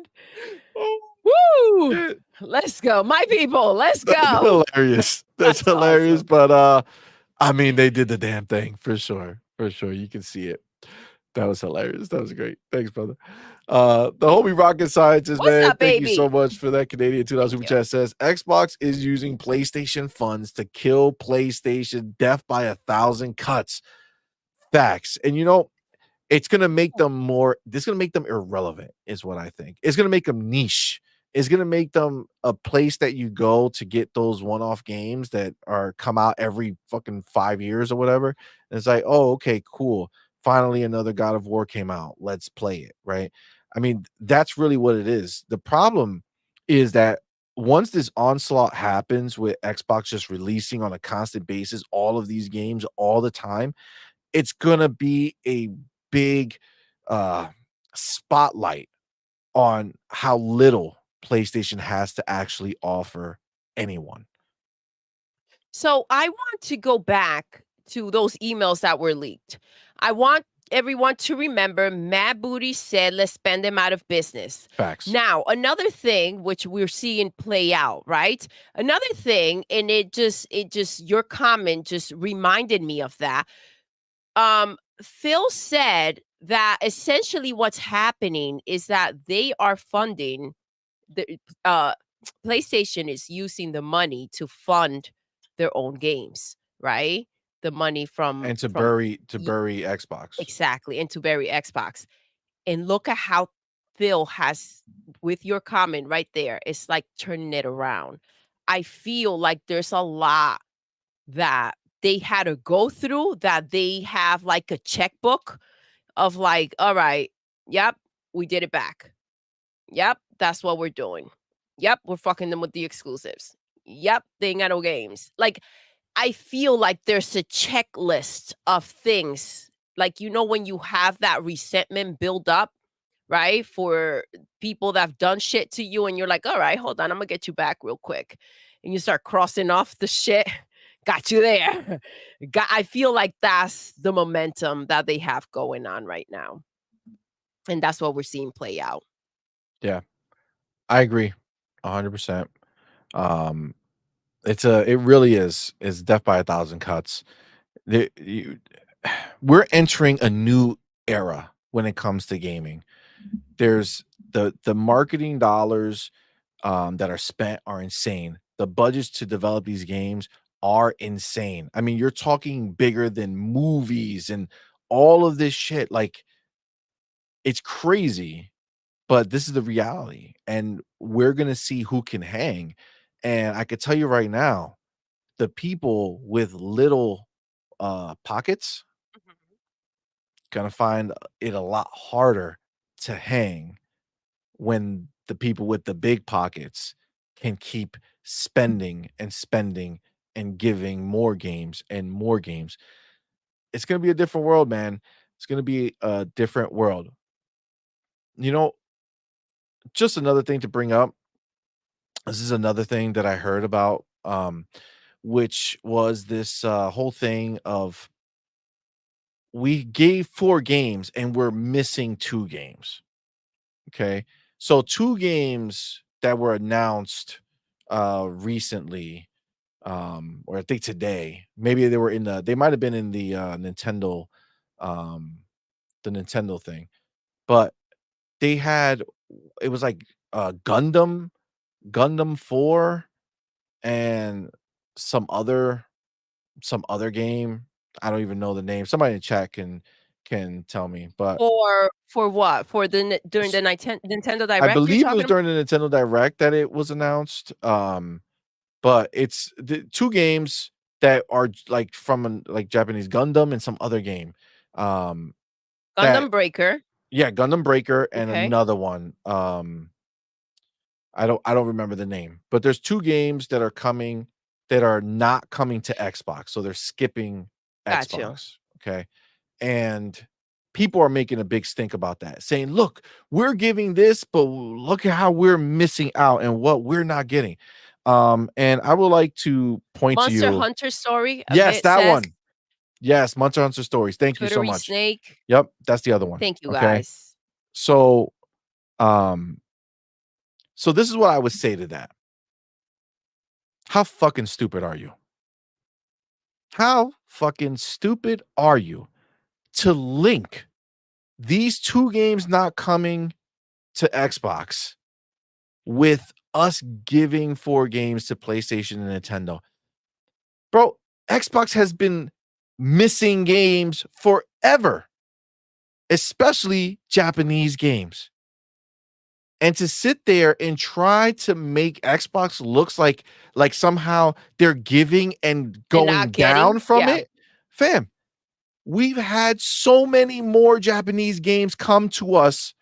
Oh, Woo! shit. Let's go. My people, let's That's go. hilarious. That's That's hilarious. awesome. But I mean, they did the damn thing for sure. For sure. You can see it. That was hilarious. That was great. Thanks, brother. The homie rocket scientist, What's man. up, Thank you so baby? much for that Canadian $2 Thank super you. chat. Says Xbox is using PlayStation funds to kill PlayStation death by 1,000 cuts. Facts. And it's gonna make them more. This is gonna make them irrelevant, is what I think. It's gonna make them niche. is gonna make them a place that you go to get those one-off games that are come out every fucking 5 years or whatever. And it's like, "Oh, okay, cool. Finally another God of War came out. Let's play it," right? I mean, that's really what it is. The problem is that once this onslaught happens with Xbox just releasing on a constant basis all of these games all the time, it's gonna be a big, uh, spotlight on how little PlayStation has to actually offer anyone. So I want to go back to those emails that were leaked. I want everyone to remember Mad Booty said, let's spend them out of business. Facts. Now, another thing which we're seeing play out, right? Another thing, and it just your comment just reminded me of that. Phil said that essentially what's happening is that they are funding the PlayStation is using the money to fund their own games, right? The money And to from y bury Xbox. exactly, and to bury Xbox. And look at how Phil has with your comment right there, it's like turning it around. I feel like there's a lot that they had to go through, that they have like a checkbook of like, "All right, yep, we did it back. Yep, that's what we're doing. Yep, we're fucking them with the exclusives. Yep, they ain't got no games." Like, I feel like there's a checklist of things. Like, when you have that resentment build up, right? For people that have done shit to you, and you're like, all right, hold on, I'm gonna get you back real quick. And you start crossing off the shit. Got you there. I feel like that's the momentum that they have going on right now. And that's what we're seeing play out. Yeah, I agree 100%. Um, it really is death by a thousand cuts. We're entering a new era when it comes to gaming. There's the marketing dollars that are spent are insane. The budgets to develop these games are insane. I mean, you're talking bigger than movies and all of this shit. Like, it's crazy, but this is the reality, and we're gonna see who can hang. And I could tell you right now, the people with little pockets gonna find it a lot harder to hang when the people with the big pockets can keep spending and spending and giving more games and more games. It's gonna be a different world, man. It's gonna be a different world. You know, just another thing to bring up. This is another thing that I heard about, which was this whole thing of we gave 4 games and we're missing 2 games. Okay. So 2 games that were announced recently, or I think today, maybe they might have been in um the Nintendo thing, but they had it was like Gundam 4 and some other some other game. I don't even know the name. Somebody in chat can tell me, but For what? For during the Nintendo I Direct you're believe it was talking about? during the Nintendo Direct that it was announced, but it's the 2 games that are like from like Japanese Gundam and some other game, um, that Gundam Breaker, yeah, Gundam Breaker and okay, another one, I don't remember the name, but there's 2 games that are coming that are not coming to Xbox, so they're skipping got you. Xbox, okay? And people are making a big stink about that, saying, "Look, we're giving this, but look at how we're missing out and what we're not getting." And I would like to point to Monster you. Hunter Story, Yes, Avit that says, one. Yes, Monster Hunter Stories. Thank you so Twittery much. Snake. Yep, that's the other one. Thank you Okay. guys. So, um, so this is what I would say to that. How fucking stupid are you? How fucking stupid are you to link these 2 games not coming to Xbox with us giving 4 games to PlayStation and Nintendo? Bro, Xbox has been missing games forever, especially Japanese games. And to sit there and try to make Xbox looks like somehow they're giving and And not going down getting? from Yeah. it, fam, we've had so many more Japanese games come to us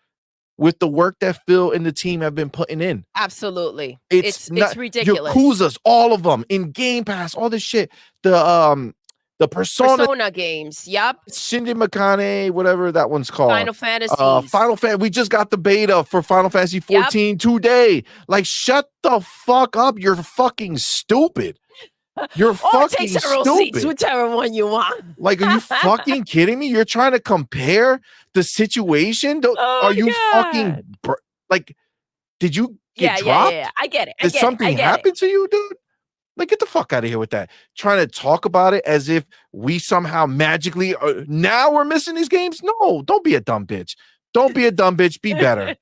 with the work that Phil and the team have been putting in. Absolutely. It's It's not ridiculous. Yakuza's, all of them in Game Pass, all this shit. The Persona, Persona games. Yep. Shinji Mikami, whatever that one's called. Final Fantasies. Final Fan. We just got the beta for Final Fantasy Yep. 14 today. Like, shut the fuck up. You're fucking stupid. You're Or take fucking several seats, stupid. whichever one you want. Like, are you fucking kidding me? You're trying to compare the situation? Oh Are my you fucking god. like? Did you get Yeah. dropped? I get it. I Did get it. I something get it. happen to you, dude? Like, get the fuck out of here with that. Trying to talk about it as if we somehow magically now we're missing these games. No, don't be a dumb bitch. Don't be a dumb bitch. Be better.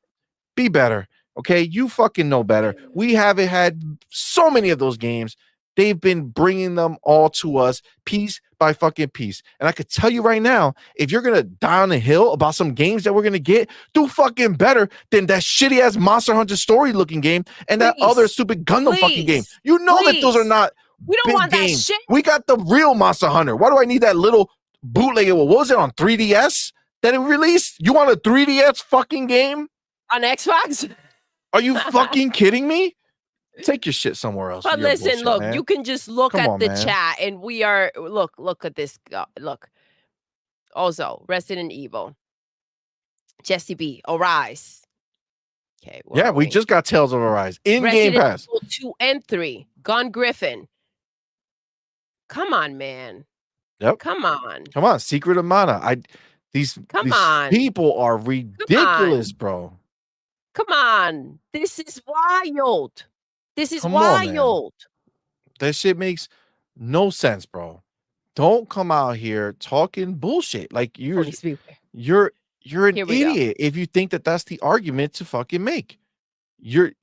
Be better. Okay. You fucking know better. We haven't had so many of those games. They've been bringing them all to us piece by fucking piece. And I could tell you right now, if you're going to die on the hill about some games that we're going to get, do fucking better than that shitty ass Monster Hunter story looking game and that other stupid Gundam fucking game. You know that those are not We don't big want that games. shit We got the real Monster Hunter. Why do I need that little bootleg? What was it on 3DS that it released? You want a 3DS fucking game? on Xbox? Are you fucking kidding me? Take your shit somewhere else. But listen, bullshit, look, man. you can just look Come at on, the man. chat and we are look at this. Look. Also, Resident Evil. Jesse B, Arise. Okay. Yeah, we just got Tales of Arise in Game Pass. Evil 2 and 3. Gun Griffin. Come on, man. Yep. Come on. Come on. Secret of Mana. These on. people are ridiculous, bro. Come on. This is wild. This is Come on, man. wild. That shit makes no sense, bro. Don't come out here talking bullshit. Like you're an Here we go. idiot if you think that that's the argument to fucking make.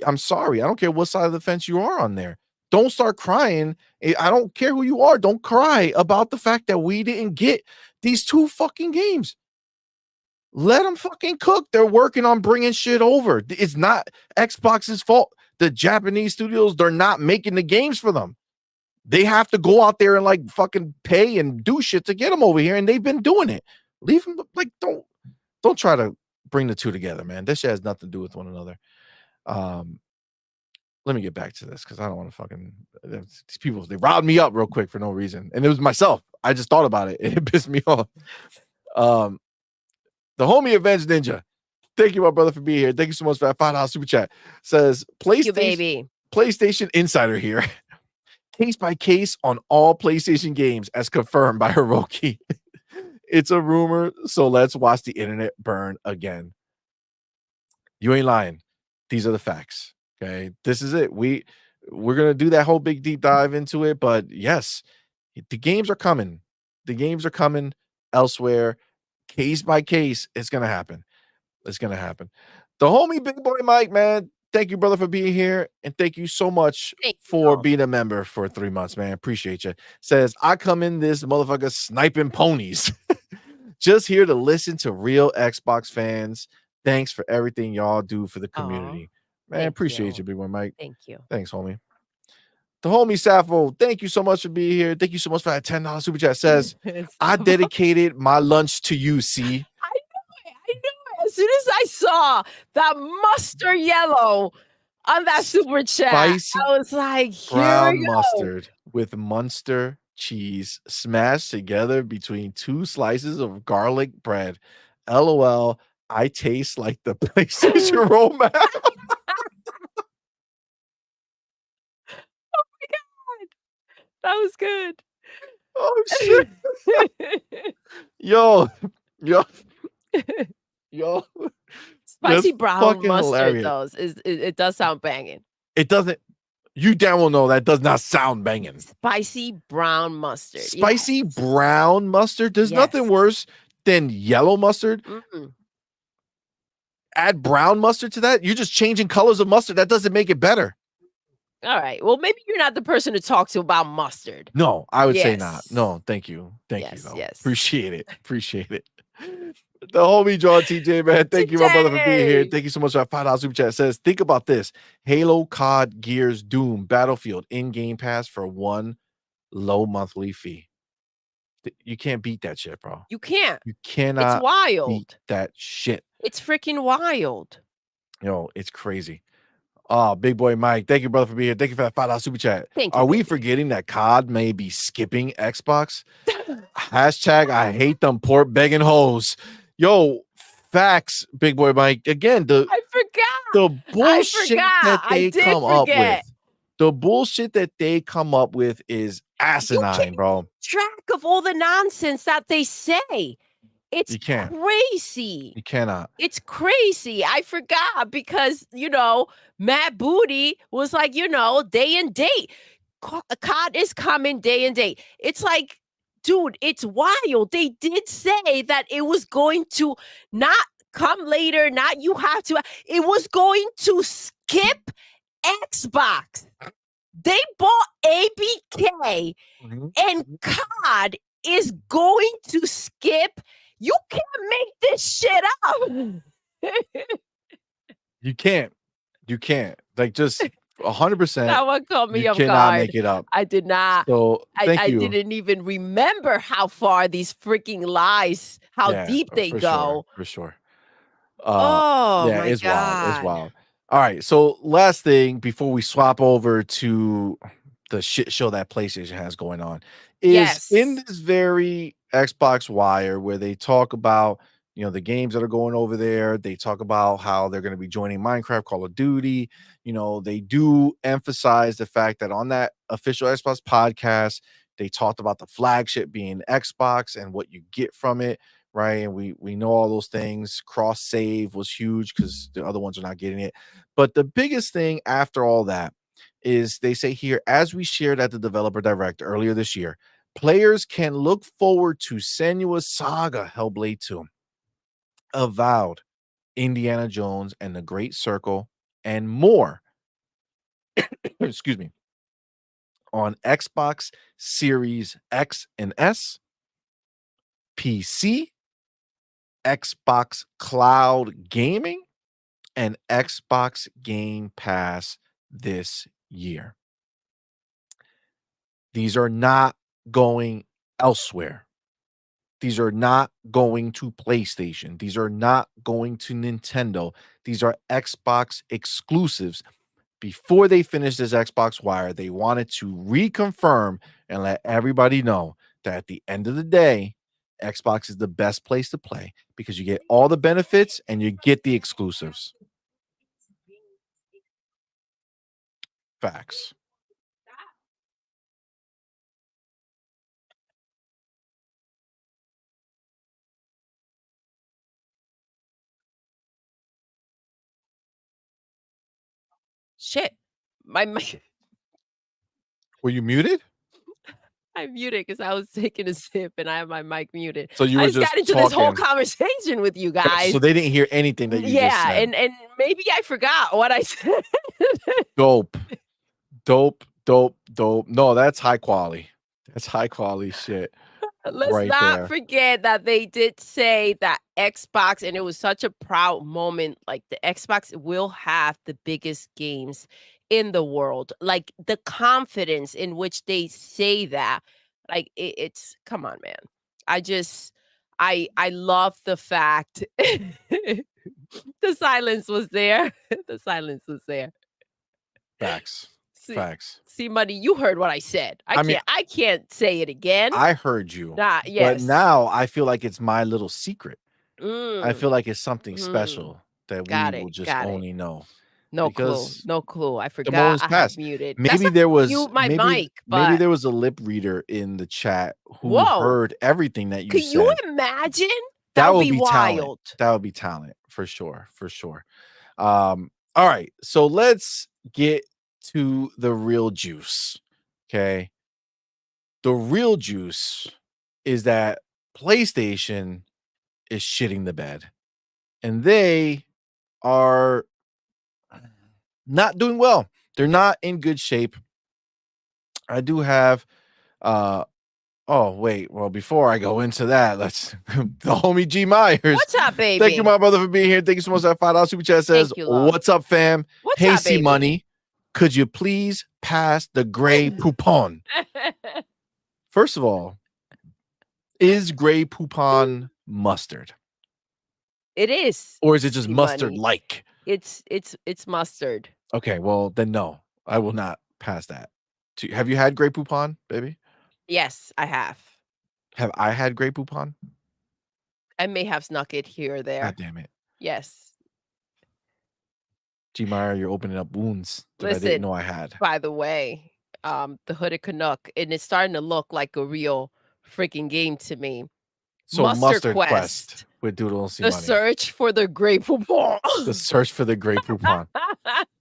I'm sorry. I don't care what side of the fence you are on there. Don't start crying. I don't care who you are. Don't cry about the fact that we didn't get these two fucking games. Let them fucking cook. They're working on bringing shit over. It's not Xbox's fault. The Japanese studios, they're not making the games for them. They have to go out there and like fucking pay and do shit to get them over here, and they've been doing it. Leave them like don't try to bring the two together, man. This shit has nothing to do with one another. Let me get back to this because I don't want to fucking these people. They riled me up real quick for no reason, and it was myself. I just thought about it, and it pissed me off. The homie Avenged Ninja. Thank you, my brother, for being here. Thank you so much for that $5 super chat. Says PlayStation Insider here. Case by case on all PlayStation games, as confirmed by Hiroki. It's a rumor, so let's watch the internet burn again. You ain't lying. These are the facts. Okay, this is it. We're gonna do that whole big deep dive into it, but yes, the games are coming. The games are coming elsewhere. Case by case, it's gonna happen. It's gonna happen. The homie Big Boy Mike, man. Thank you, brother, for being here. And thank you so much for being a member for 3 months, man. Appreciate you. Says, I come in this motherfucker sniping ponies. Just here to listen to real Xbox fans. Thanks for everything y'all do for the community. Man, appreciate you, Big Boy Mike. Thank you. Thanks, homie. The homie Sappho, thank you so much for being here. Thank you so much for that $10 super chat. Says, I dedicated my lunch to you, see. I know it. As soon as I saw that mustard yellow on that super chat, Spicy I was like, brown mustard with Munster cheese smashed together between 2 slices of garlic bread. LOL, I taste like the PlayStation roadmap. Oh my god, that was good. Oh shit. Yo. Spicy brown mustard hilarious. though it does sound banging. It doesn't. You damn well know that does not sound banging. Spicy brown mustard. Spicy brown mustard. There's nothing worse than yellow mustard. Add brown mustard to that. You're just changing colors of mustard. That doesn't make it better. All right. Well, maybe you're not the person to talk to about mustard. No, I would say not. No, thank you. Thank you. Though. Yes. Appreciate it. Appreciate it. The homie John TJ, man. Thank you, my brother, for being here. TJ. Thank you so much for that $5 super chat. It says, think about this: Halo, COD, Gears, Doom, Battlefield in Game Pass for one low monthly fee. You can't beat that shit, bro. You can't. You It's cannot beat wild. that shit. It's freaking wild. Yo, it's crazy. Oh, big boy Mike. Thank you, brother, for being here. Thank you for that $5 super chat. Thank you, Are we baby. forgetting that COD may be skipping Xbox? Hashtag I hate them port begging hoes. Yo, facts, big boy Mike. Again, the I forgot. the bullshit that I they did come up with. forget. The bullshit that they come up with is You can't asinine, bro. keep track of all the nonsense that they say. It's You can't. crazy. You cannot. It's crazy. I forgot because, Matt Booty was like, day and date. COD is coming day and date. It's like, dude, it's wild. They did say that it was going to not come later, not you have to. It was going to skip Xbox. They bought ABK Mhm. and COD is going to skip. You can't make this shit up. You can't. You can't. Like, just 100%, That one caught me you off cannot guard. make it up. I did not. So, thank I you. didn't even remember how far these freaking lies, how Yeah, deep they for sure, go. for sure. Uh, Oh yeah, my it's wild, it's god. wild. Alright, so last thing before we swap over to the shit show that PlayStation has going on is in Yes. this very Xbox Wire where they talk about, the games that are going over there. They talk about how they're gonna be joining Minecraft, Call of Duty. They do emphasize the fact that on that official Xbox podcast, they talked about the flagship being Xbox and what you get from it, right? And we know all those things. Cross save was huge because the other ones are not getting it. But the biggest thing after all that is they say here, as we shared at the developer direct earlier this year, players can look forward to Senua's Saga Hellblade 2, Avowed, Indiana Jones and the Great Circle, and more. Excuse me, on Xbox Series X and S, PC, Xbox Cloud Gaming, and Xbox Game Pass this year. These are not going elsewhere. These are not going to PlayStation. These are not going to Nintendo. These are Xbox exclusives. Before they finish this Xbox Wire, they wanted to reconfirm and let everybody know that at the end of the day, Xbox is the best place to play because you get all the benefits and you get the exclusives. Facts. Shit. My mic Were you muted? I muted because I was taking a sip and I have my mic muted. So you I were just got just into this whole talking. conversation with you Gotcha. guys. So they didn't hear anything that you just Yeah, said. and maybe I forgot what I said. Dope. Dope, dope, dope. No, that's high quality. That's high quality shit Let's right not there. forget that they did say that Xbox, and it was such a proud moment. Like the Xbox will have the biggest games in the world. Like the confidence in which they say that, like it's come on, man. I just, I love the fact the silence was there. The silence was there. Facts. See, Facts. see, money. You heard what I said. I mean, I can't say it again. I heard you, Nah, but yes. now I feel like it's my little secret. I Mm. feel like it's something Mm, special that we got will it, just got it. only know No clue, because no clue. I the forgot moment's I had passed. muted. That's Maybe not there was mute my maybe mic, maybe but there was a lip reader in the chat who whoa, heard everything that you can you said. imagine? That That would would be be talent. wild. That would be talent for sure, for sure. All right, so let's get to the real juice. Okay. The real juice is that PlayStation is shitting the bed and they are not doing well. They're not in good shape. I do have uh Oh, wait. Well, before I go into that, let's the homie G Myers. What's up, Thank you, baby? my brother, for being here. Thank you so much for that $5 super chat. Says, Thank you, love. "What's up, fam? What's Hey, up, C baby? Money, could you please pass the gray poupon?" First of all, is gray poupon mustard, It is or is it just mustard C-Money. like? It's mustard. Okay, well then no, I will not pass that. Have you had gray poupon, baby? Yes, I have. Have I had gray poupon? I may have snuck it here or God there. damn it. Yes. G Meyer, you're opening up wounds that I didn't Listen, know I had. by the way, the Hooded Canuck, and it's starting to look like a real freaking game to me. So Mustard Mustard Quest Quest, with Doodle and C the Money. search for the Grey Poupon. The search for the gray poupon.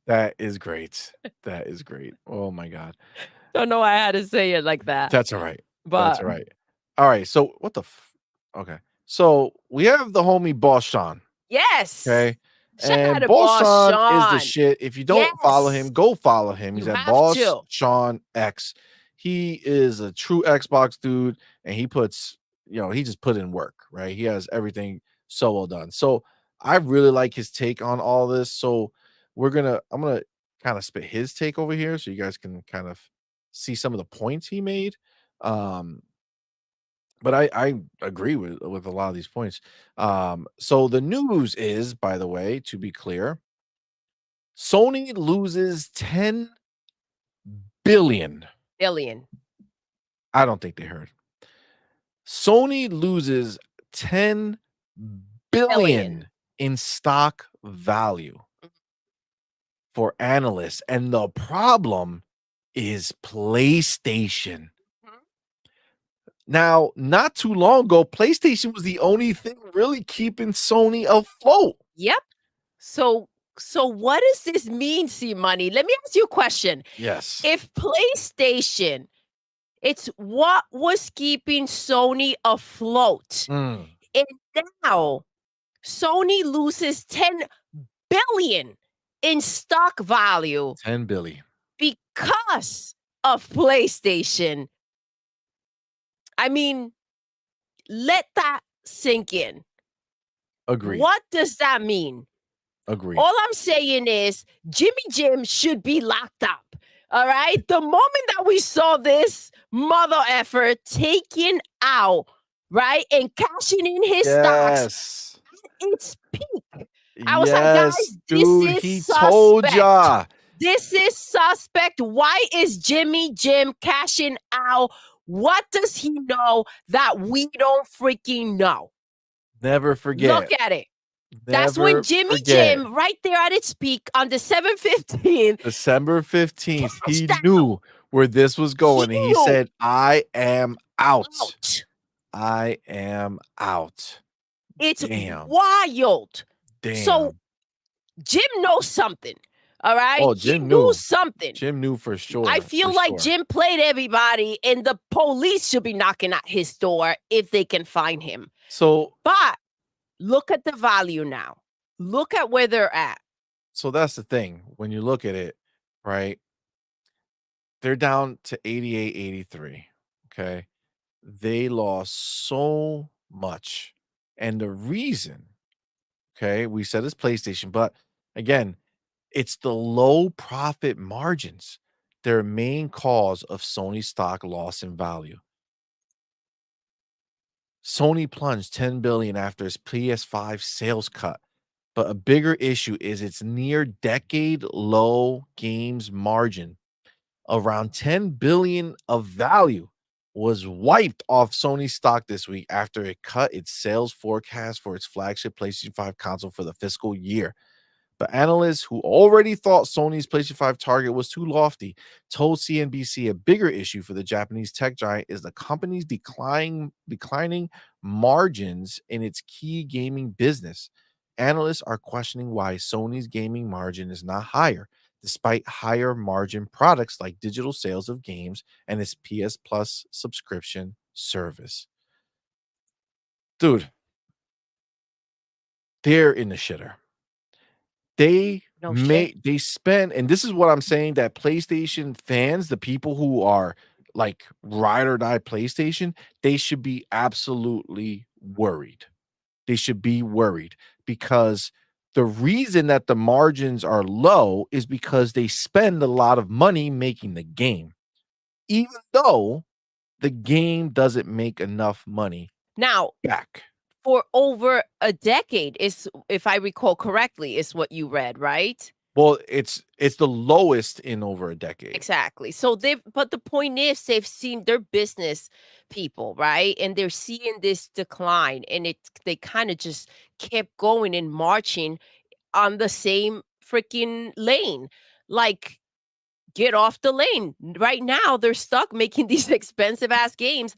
That is great. That is great. Oh my god. Don't know why I had to say it like that, That's all right. That's but all right. All right. So what the okay. So we have the homie Boss Sean. yes! Okay. Shout out And to Boss Boss Sean is the Sean. shit. If you don't follow Yes! him, go follow him. He's You at have Boss to. Sean X. He is a true Xbox dude, and he puts, he just put in work, right? He has everything so well done. So I really like his take on all this. So I'm gonna kind of spit his take over here so you guys can kind of see some of the points he made. Um, but I agree with a lot of these points. So the news is, by the way, to be clear, Sony loses 10 billion. Billion. I don't think they heard. Sony loses 10 Billion. billion in stock value for analysts, and the problem is PlayStation. Mhm. Now, not too long ago, PlayStation was the only thing really keeping Sony afloat. Yep. So what does this mean, C-Money? Let me ask you a question. Yes. If PlayStation, it's what was keeping Sony afloat, Mm, and now Sony loses 10 billion in stock value 10 billion. because of PlayStation. I mean, let that sink in. Agreed. What does that mean? Agreed. All I'm saying is Jimmy Jim should be locked up. All right. The moment that we saw this mother effort taken out, right, and cashing in his stocks, Yes. it's peak. I was like, Yes, guys, this dude, is he told suspect. ya. This is suspect. Why is Jimmy Jim cashing out? What does he know that we don't freaking know? Never Look forget. at it. That's when Never Jimmy forget. Jim, right there at its peak on December 15th, December 15th, he cashed out. knew where this was He going, and he knew said, "I am out. out. I am out." It's Damn. wild. So Damn. Jim knows something. All right. Oh, He Jim knew knew. something. Jim knew for I sure. For feel like sure. Jim played everybody, and the police should be knocking at his door if they can find him. So But look at the value now. Look at where they're at. so that's the thing. When you look at it, right? They're down to 88, 83. Okay. They lost so much. And the reason, okay, we said it's PlayStation, but again, it's the low profit margins, their main cause of Sony stock loss in value. Sony plunged 10 billion after its PS5 sales cut, but a bigger issue is its near decade low games margin. Around 10 billion of value was wiped off Sony stock this week after it cut its sales forecast for its flagship PlayStation 5 console for the fiscal year. But analysts who already thought Sony's PlayStation 5 target was too lofty told CNBC a bigger issue for the Japanese tech giant is the company's declining margins in its key gaming business. Analysts are questioning why Sony's gaming margin is not higher, despite higher margin products like digital sales of games and its PS Plus subscription service. Dude, they're in the shitter. No shit. They spend, and this is what I'm saying, that PlayStation fans, the people who are like ride or die PlayStation, they should be absolutely worried. They should be worried because the reason that the margins are low is because they spend a lot of money making the game, even though the game doesn't make enough money Now, back. for over a decade is, if I recall correctly, is what you read, right? Well, it's the lowest in over a decade. Exactly. So they've, but the point is they've seen, they're business people, right? And they're seeing this decline, and they kind of just kept going and marching on the same freaking lane. Like, get off the lane. Right now, they're stuck making these expensive ass games.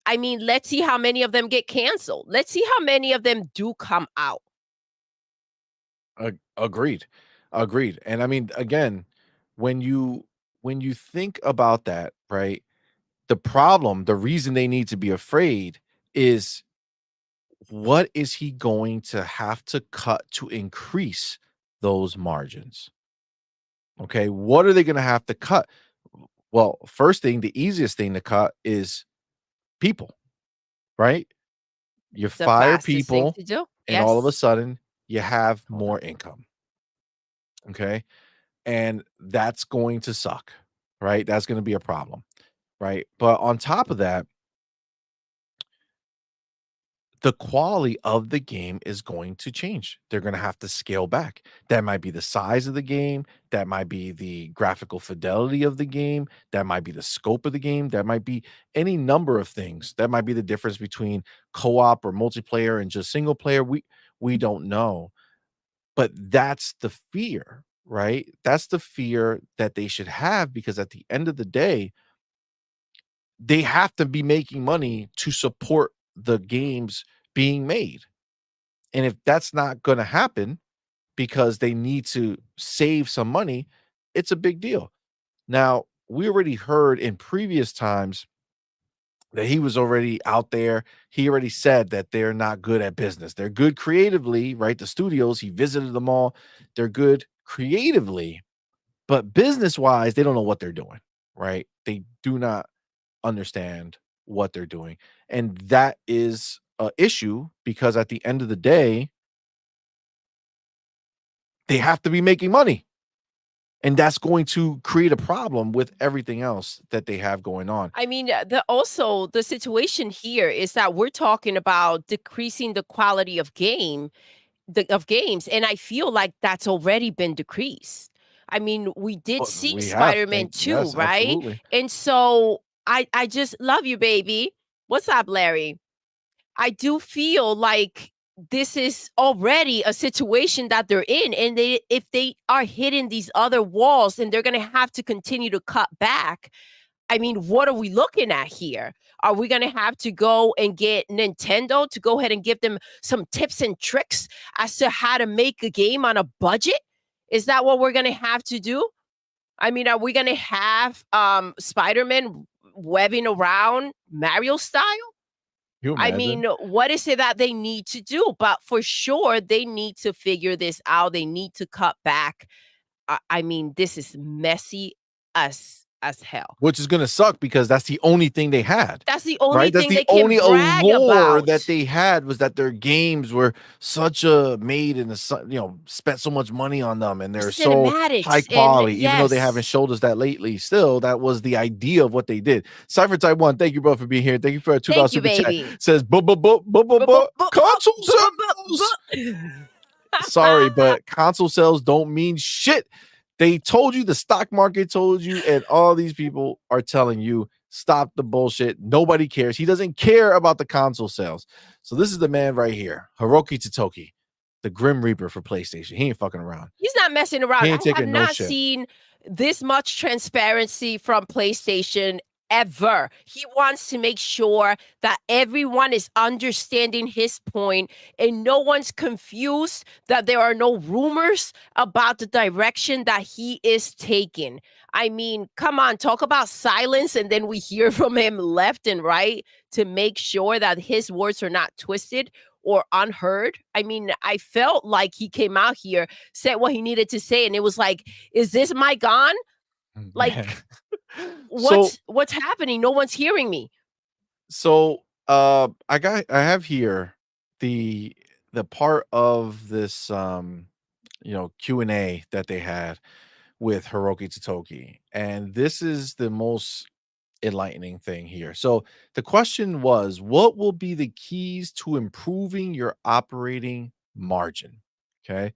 I mean, let's see how many of them get canceled. Let's see how many of them do come out. Agreed. Agreed. And I mean, again, when you think about that, right? The problem, the reason they need to be afraid is what is he going to have to cut to increase those margins? Okay, what are they going to have to cut? Well, first thing, the easiest thing to cut is people, right? You The fire fastest thing people, to do. and all of a Yes. sudden, you have Hold on. more income. Okay, and that's going to suck, right? That's going to be a problem, right? But on top of that, the quality of the game is going to change. They're going to have to scale back. That might be the size of the game, that might be the graphical fidelity of the game, that might be the scope of the game, that might be any number of things. That might be the difference between co-op or multiplayer and just single player. We don't know. But that's the fear, right? That's the fear that they should have because at the end of the day, they have to be making money to support the games being made. And if that's not going to happen because they need to save some money, it's a big deal. Now, we already heard in previous times that he was already out there. He already said that they're not good at business. They're good creatively, right? The studios, he visited them all. They're good creatively, but business wise, they don't know what they're doing, right? They do not understand what they're doing. And that is a issue because at the end of the day, they have to be making money. And that's going to create a problem with everything else that they have going on. I mean, the also the situation here is that we're talking about decreasing the quality of of games, and I feel like that's already been decreased. I mean, we did But see we have Spider-Man thank 2, yes, right? absolutely. And so I just love you, baby. What's up, Larry? I do feel like this is already a situation that they're in, and they, if they are hitting these other walls, and they're gonna have to continue to cut back. I mean, what are we looking at here? Are we gonna have to go and get Nintendo to go ahead and give them some tips and tricks as to how to make a game on a budget? Is that what we're gonna have to do? I mean, are we gonna have Spider-Man webbing around Mario style? You I imagine? mean, what is it that they need to do? But for sure, they need to figure this out. They need to cut back. I mean, this is messy as hell. Which is gonna suck because that's the only thing they had, That's the only right? That's thing the they can only brag allure that about. they had was that their games were such a made in the spent so much money on them and The they're so high cinematics and quality, even though they haven't yes. showed us that lately. Still, that was the idea of what they did. Cypher Type 1, thank you, bro, for being here. Thank you for a $2 Thank you, super chat. baby. Says, Bu bu bu bu console bu bu bu sales. Sorry, but console sales don't mean shit. They told you, the stock market told you, and all these people are telling you, stop the bullshit. Nobody cares. He doesn't care about the console sales. So this is the man right here, Hiroki Totoki, the Grim Reaper for PlayStation. He ain't fucking around. He's not messing He around. ain't I have taking no not shit. seen this much transparency from PlayStation ever. He wants to make sure that everyone is understanding his point and no one's confused, that there are no rumors about the direction that he is taking. I mean, come on, talk about silence, and then we hear from him left and right to make sure that his words are not twisted or unheard. I mean, I felt like he came out here, said what he needed to say, and it was like, is this mic on? Like, Man. So what's happening? No one's hearing me. I have here the the part of this Q&A that they had with Hiroki Totoki, and this is the most enlightening thing here. So the question was, what will be the keys to improving your operating margin? Okay.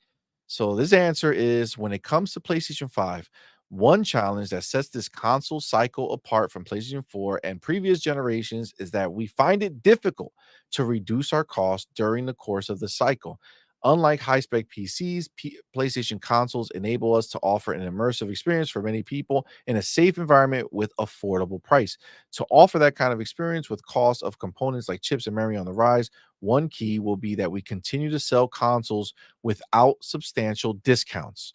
So this answer is, when it comes to PlayStation 5, one challenge that sets this console cycle apart from PlayStation 4 and previous generations is that we find it difficult to reduce our costs during the course of the cycle. Unlike high spec PCs, PlayStation consoles enable us to offer an immersive experience for many people in a safe environment with affordable price. To offer that kind of experience with cost of components like chips and memory on the rise, one key will be that we continue to sell consoles without substantial discounts.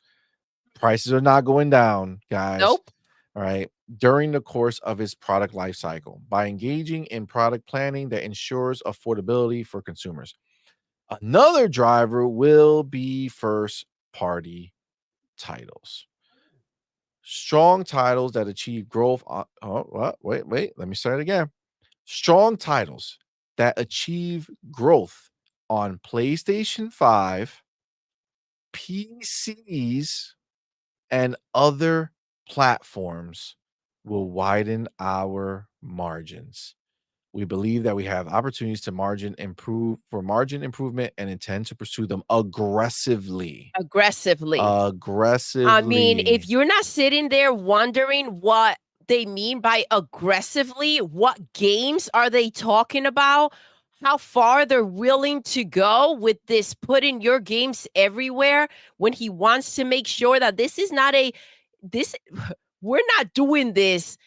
Prices are not going down, guys. Nope. All right. During the course of its product life cycle, by engaging in product planning that ensures affordability for consumers. Another driver will be first party titles. Strong titles that achieve growth on, oh, what? Wait, let me start again. Strong titles that achieve growth on PlayStation 5, PCs, and other platforms will widen our margins. We believe that we have opportunities to margin improvement and intend to pursue them aggressively. Aggressively. I mean, if Aggressively. you're not sitting there wondering what they mean by aggressively, what games are they talking about? How far they're willing to go with this putting your games everywhere when he wants to make sure that this is not a this we're not doing this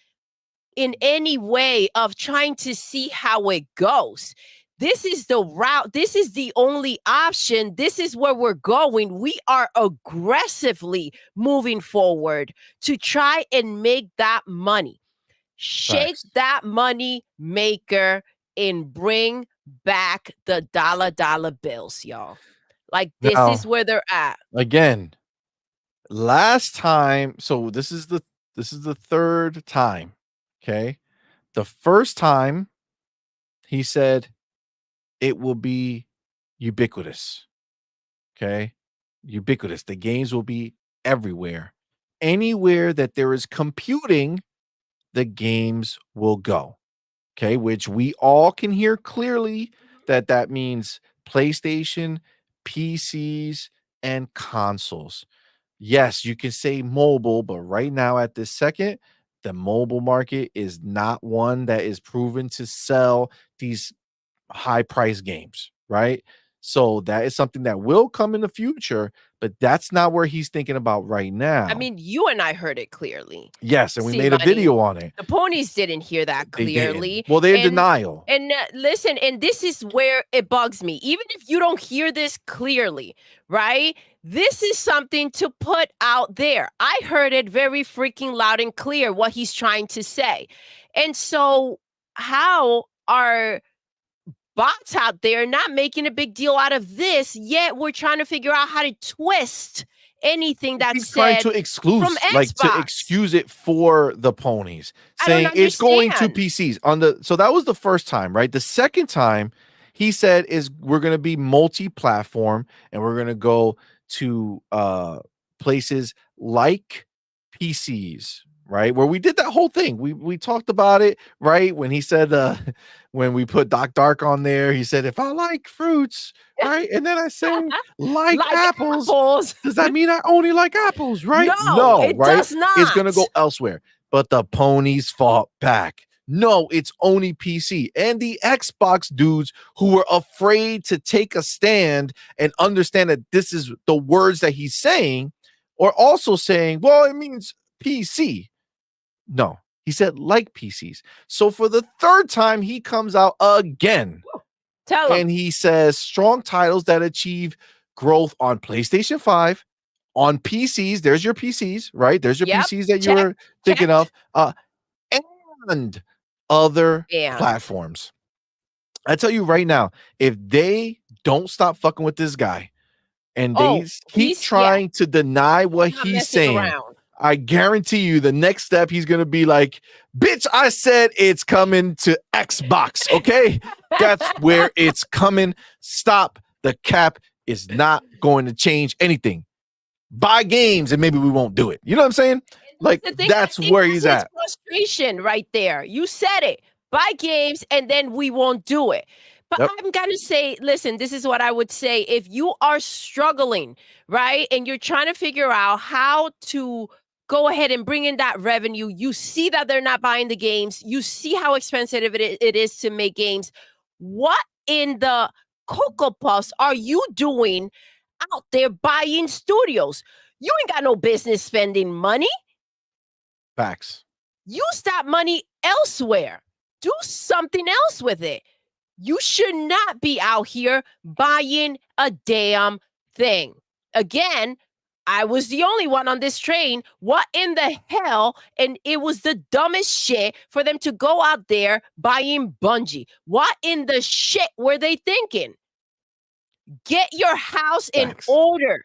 in any way of trying to see how it goes. This is the route. This is the only option. This is where we're going. We are aggressively moving forward to try and make that money. Shake Facts. that money maker and bring back the dollar bills, y'all. Like, this is Now, where they're at. again, last time, so this is the third time. Okay. The first time he said it will be ubiquitous. Okay. Ubiquitous. The games will be everywhere. Anywhere that there is computing, the games will go. Okay. Which we all can hear clearly that that means PlayStation, PCs, and consoles. Yes, you can say mobile, but right now at this second, the mobile market is not one that is proven to sell these high price games, right? So that is something that will come in the future, but that's not where he's thinking about right I now. mean, you and I heard it clearly. Yes, and we See, made a money. video on it. The ponies didn't hear that They didn't. clearly, Well, they're in denial. listen, and this is where it bugs me. Even if you don't hear this clearly, right? This is something to put out there. I heard it very freaking loud and clear what he's trying to say. And so, how are bots out there not making a big deal out of this, yet we're trying to figure out how to twist anything that's He's trying to said from to Xbox? excuse it for the ponies, I don't saying it's going to understand. PCs on the so that was the first time, right? The second time he said is we're gonna be multi-platform and we're gonna go to places like PCs, right? Where we did that whole thing. We talked about it, right? When he said when we put Doc Dark on there, he said, if I like fruits, right? And then I say like Like apples, apples. does that mean I only like apples, right? No, No, it right? does It's gonna not. go elsewhere. But the ponies fought back. No, it's only PC. And the Xbox dudes who were afraid to take a stand and understand that this is the words that he's saying, or also saying, well, it means PC. No, he said like PCs. So for the third time, he comes out again Tell them. and he says strong titles that achieve growth on PlayStation 5, on PCs. There's your PCs, right? There's your Yep. PCs that you Check. were thinking Check. of, and other And platforms. I tell you right now, if they don't stop fucking with this guy and they oh, keep yeah, trying to deny what he's not he's messing saying, around. I guarantee you the next step he's gonna be like, bitch, I said it's coming to Xbox. Okay. That's where it's coming. Stop. The cap is not going to change anything. Buy games and maybe we won't do it. You know what I'm saying? Like, the thing, that's I think where that's he's his at. frustration right there. You said it. Buy games and then we won't do it. But Yep. I'm gonna say, listen, this is what I would say. If you are struggling, right, and you're trying to figure out how to go ahead and bring in that revenue, you see that they're not buying the games, you see how expensive it is to make games. What in the Cocoa Puffs are you doing out there buying studios? You ain't got no business spending money. Facts. Use that money elsewhere. Do something else with it. You should not be out here buying a damn thing. Again, I was the only one on this train. What in the hell? And it was the dumbest shit for them to go out there buying Bungie. What in the shit were they thinking? Get your house in Facts. order.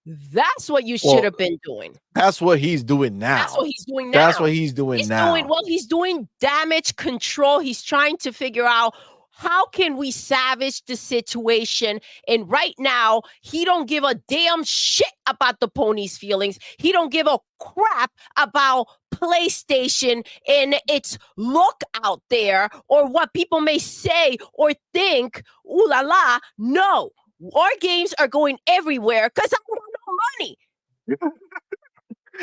That's what you should have been doing. That's what he's doing now. That's what he's doing now. That's what he's doing now. He's doing damage control. He's trying to figure out how can we savage the situation. And right now, he don't give a damn shit about the pony's feelings. He don't give a crap about PlayStation and its look out there or what people may say or think. Ooh la la. No, our games are going everywhere because I don't have no money.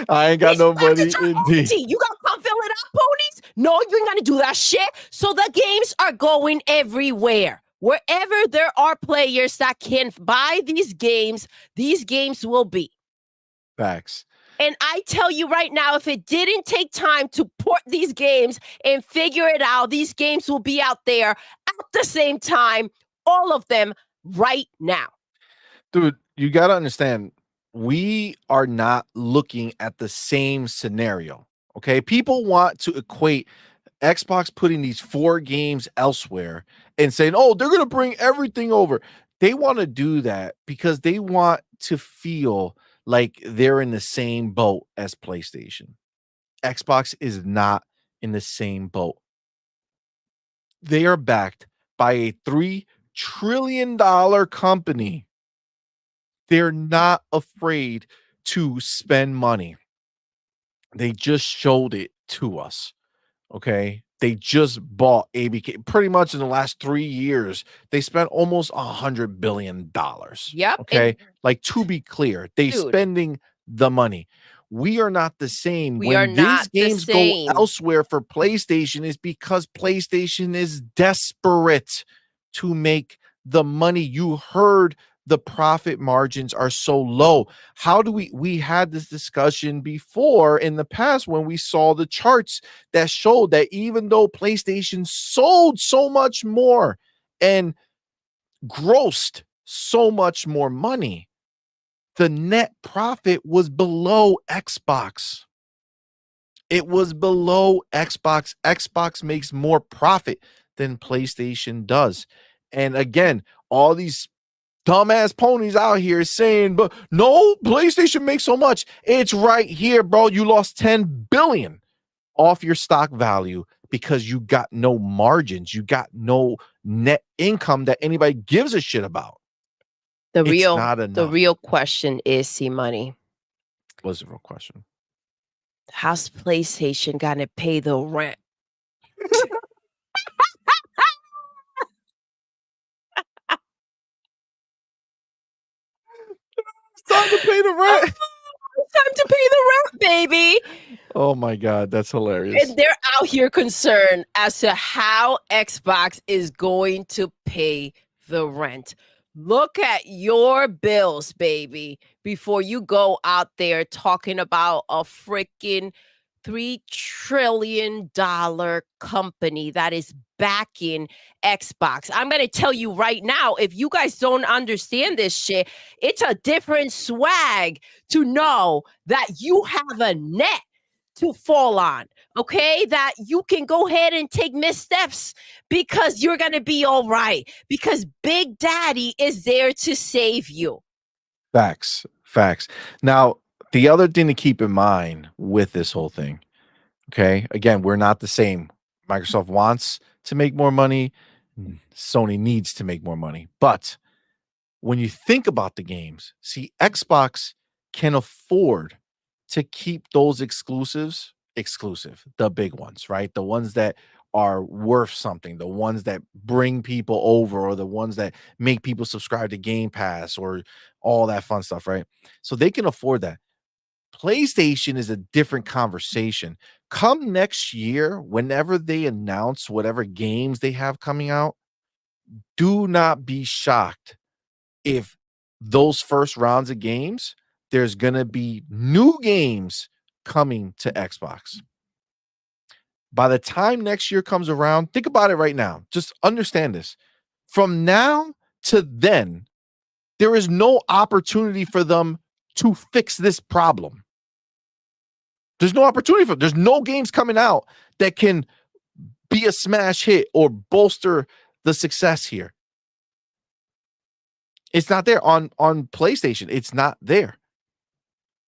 I ain't got no money. Indeed. You gonna come fill it up, ponies? No, you ain't gonna do that shit. So the games are going everywhere. Wherever there are players that can buy these games will be. Facts. And I tell you right now, if it didn't take time to port these games and figure it out, these games will be out there at the same time, all of them right now. Dude, you got to understand, we are not looking at the same scenario. Okay. People want to equate Xbox putting these 4 games elsewhere and saying, oh, they're going to bring everything over. They want to do that because they want to feel like they're in the same boat as PlayStation. Xbox is not in the same boat. They are backed by a $3 trillion company. They're not afraid to spend money. They just showed it to us. Okay. They just bought ABK pretty much in the last 3 years. They spent almost $100 billion. Yep. Okay. Like, to be clear, they spending the money. We are not the same. When these games go elsewhere for PlayStation is because PlayStation is desperate to make the money. You heard the profit margins are so low. How do we had this discussion before in the past when we saw the charts that showed that even though PlayStation sold so much more and grossed so much more money, the net profit was below Xbox. It was below Xbox. Xbox makes more profit than PlayStation does. And again, all these dumbass ponies out here saying, but no, PlayStation makes so much. It's right here, bro. You lost 10 billion off your stock value because you got no margins. You got no net income that anybody gives a shit about. The real question is, CMoney. What's the real question? How's PlayStation gonna pay the rent? It's time to pay the rent. It's time to pay the rent, baby. Oh my God, that's hilarious. And they're out here concerned as to how Xbox is going to pay the rent. Look at your bills, baby, before you go out there talking about a freaking $3 trillion company that is backing Xbox. I'm going to tell you right now, if you guys don't understand this shit, it's a different swag to know that you have a net to fall on, okay? That you can go ahead and take missteps because you're going to be all right, because Big Daddy is there to save you. Facts. Now, The other thing to keep in mind with this whole thing, okay? Again, we're not the same. Microsoft wants to make more money. Sony needs to make more money. But when you think about the games, see, Xbox can afford to keep those exclusive, the big ones, right? The ones that are worth something, the ones that bring people over, or the ones that make people subscribe to Game Pass or all that fun stuff, right? So they can afford that. PlayStation is a different conversation. Come next year, whenever they announce whatever games they have coming out, do not be shocked if those first rounds of games, there's gonna be new games coming to Xbox. By the time next year comes around, think about it right now. Just understand this. From now to then, there is no opportunity for them to fix this problem. There's no opportunity for there's no games coming out that can be a smash hit or bolster the success here. It's not there on PlayStation. It's not there.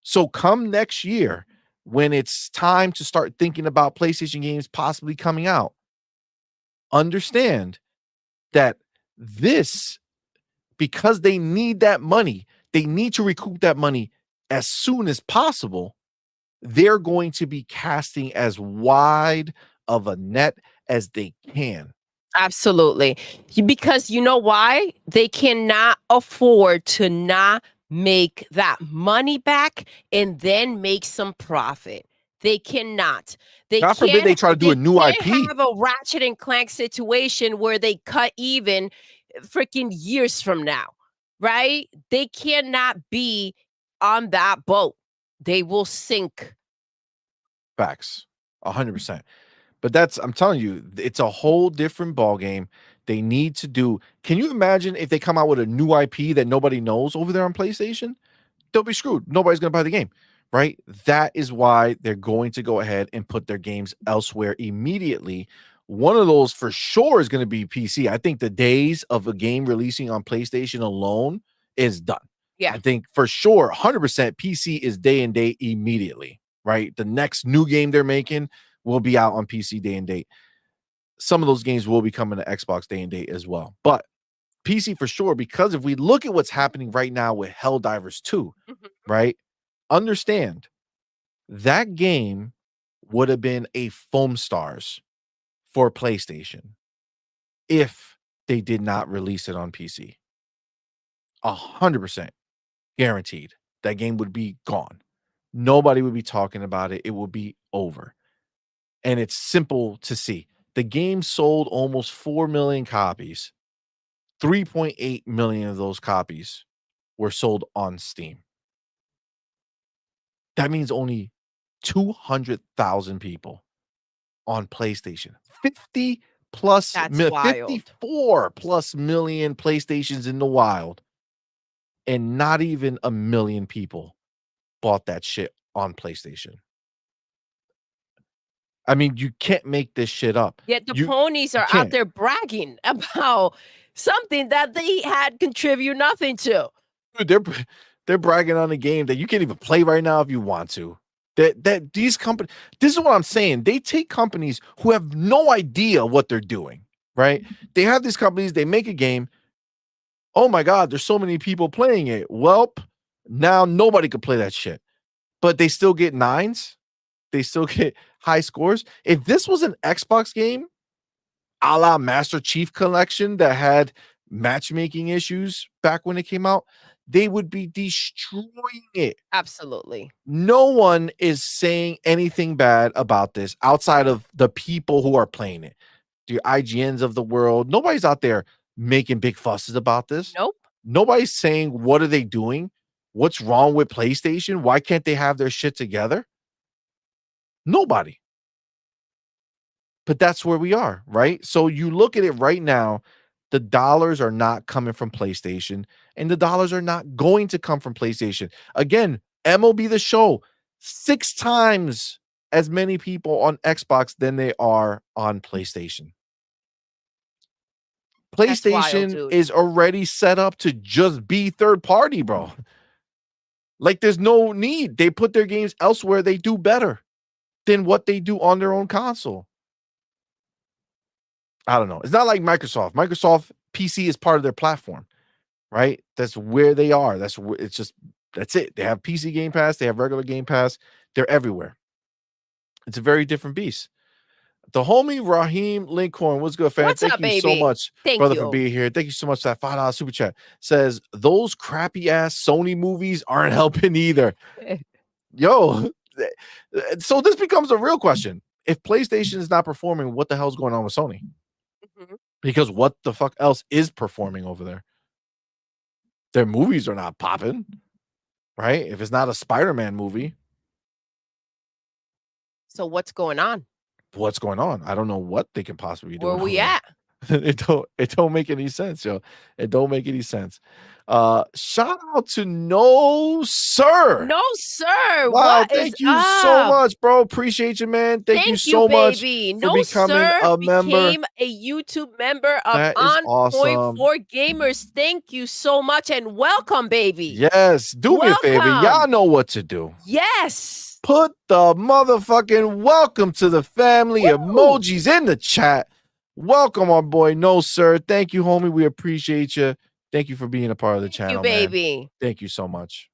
So come next year, when it's time to start thinking about PlayStation games possibly coming out, understand that this, because they need that money, they need to recoup that money as soon as possible. They're going to be casting as wide of a net as they can. Absolutely. Because you know why? They cannot afford to not make that money back and then make some profit. They cannot. God forbid they try to do a They new can't IP. have a Ratchet and Clank situation where they cut even freaking years from now, right? They cannot be on that boat. They will sink. Facts. 100%. But that's I'm telling you, it's a whole different ball game. They need to do. Can you imagine if they come out with a new IP that nobody knows over there on PlayStation? They'll be screwed. Nobody's going to buy the game, right? That is why they're going to go ahead and put their games elsewhere immediately. One of those for sure is going to be PC. I think the days of a game releasing on PlayStation alone is done. Yeah. I think for sure 100% PC is day and date immediately, right? The next new game they're making will be out on PC day and date. Some of those games will be coming to Xbox day and date as well. But PC for sure, because if we look at what's happening right now with Helldivers 2, Mhm. right? Understand that game would have been a foam stars for PlayStation if they did not release it on PC. 100% guaranteed that game would be gone. Nobody would be talking about it. It would be over. And it's simple to see. The game sold almost 4 million copies. 3.8 million of those copies were sold on Steam. That means only 200,000 people on PlayStation. That's wild. 54 plus million PlayStations in the wild, and not even a million people bought that shit on PlayStation. I mean, you can't make this shit up. Yet the You ponies you are out can't. there bragging about something that they had contribute nothing to. Dude, they're bragging on a game that you can't even play right now if you want to. That these companies, this is what I'm saying. They take companies who have no idea what they're doing, right? They have these companies, they make a game. Oh my God, there's so many people playing it. Welp, now nobody could play that shit. But they still get nines, they still get high scores. If this was an Xbox game, a la Master Chief Collection that had matchmaking issues back when it came out, they would be destroying it. Absolutely. No one is saying anything bad about this outside of the people who are playing it. The IGNs of the world, nobody's out there making big fusses about this. Nope. Nobody's saying, what are they doing? What's wrong with PlayStation? Why can't they have their shit together? Nobody. But that's where we are, right? So you look at it right now, the dollars are not coming from PlayStation, and the dollars are not going to come from PlayStation. Again, MLB The Show, 6 times as many people on Xbox than they are on PlayStation. That's wild, PlayStation dude. is already set up to just be third party, bro. Like, there's no need. They put their games elsewhere. They do better than what they do on their own console. I don't know. It's not like Microsoft. Microsoft PC is part of their platform, right? That's where they are. That's it. They have PC Game Pass. They have regular Game Pass. They're everywhere. It's a very different beast. The homie Raheem Lincoln, what's good, fam? What's Thank up, you so baby? much, Thank brother, for you. being here. Thank you so much for that $5 super chat. Says those crappy ass Sony movies aren't helping either. Yo, so this becomes a real question. If PlayStation is not performing, what the hell's going on with Sony? Mhm. Because what the fuck else is performing over there? Their movies are not popping, right? If it's not a Spider-Man movie, So what's going on? what's going on? I don't know what they can possibly be Where doing over we there. at? It don't make any sense, yo. It don't make any sense. Shout out to No Sir. No, sir. Wow, What is thank you so up? much, bro. Appreciate you, man. Thank you Thank you, so much baby. for No, becoming sir a member. became a YouTube member of That is OnPoint awesome. for Gamers. Thank you so much and welcome, baby. Yes, do me a favor. Y'all Welcome. know what to do. Yes. Put the motherfucking welcome to the family Woo! emojis in the chat. Welcome, our boy. No, sir. Thank you, homie. We appreciate you. Thank you for being a part of the Thank channel, you, man. baby. Thank you so much.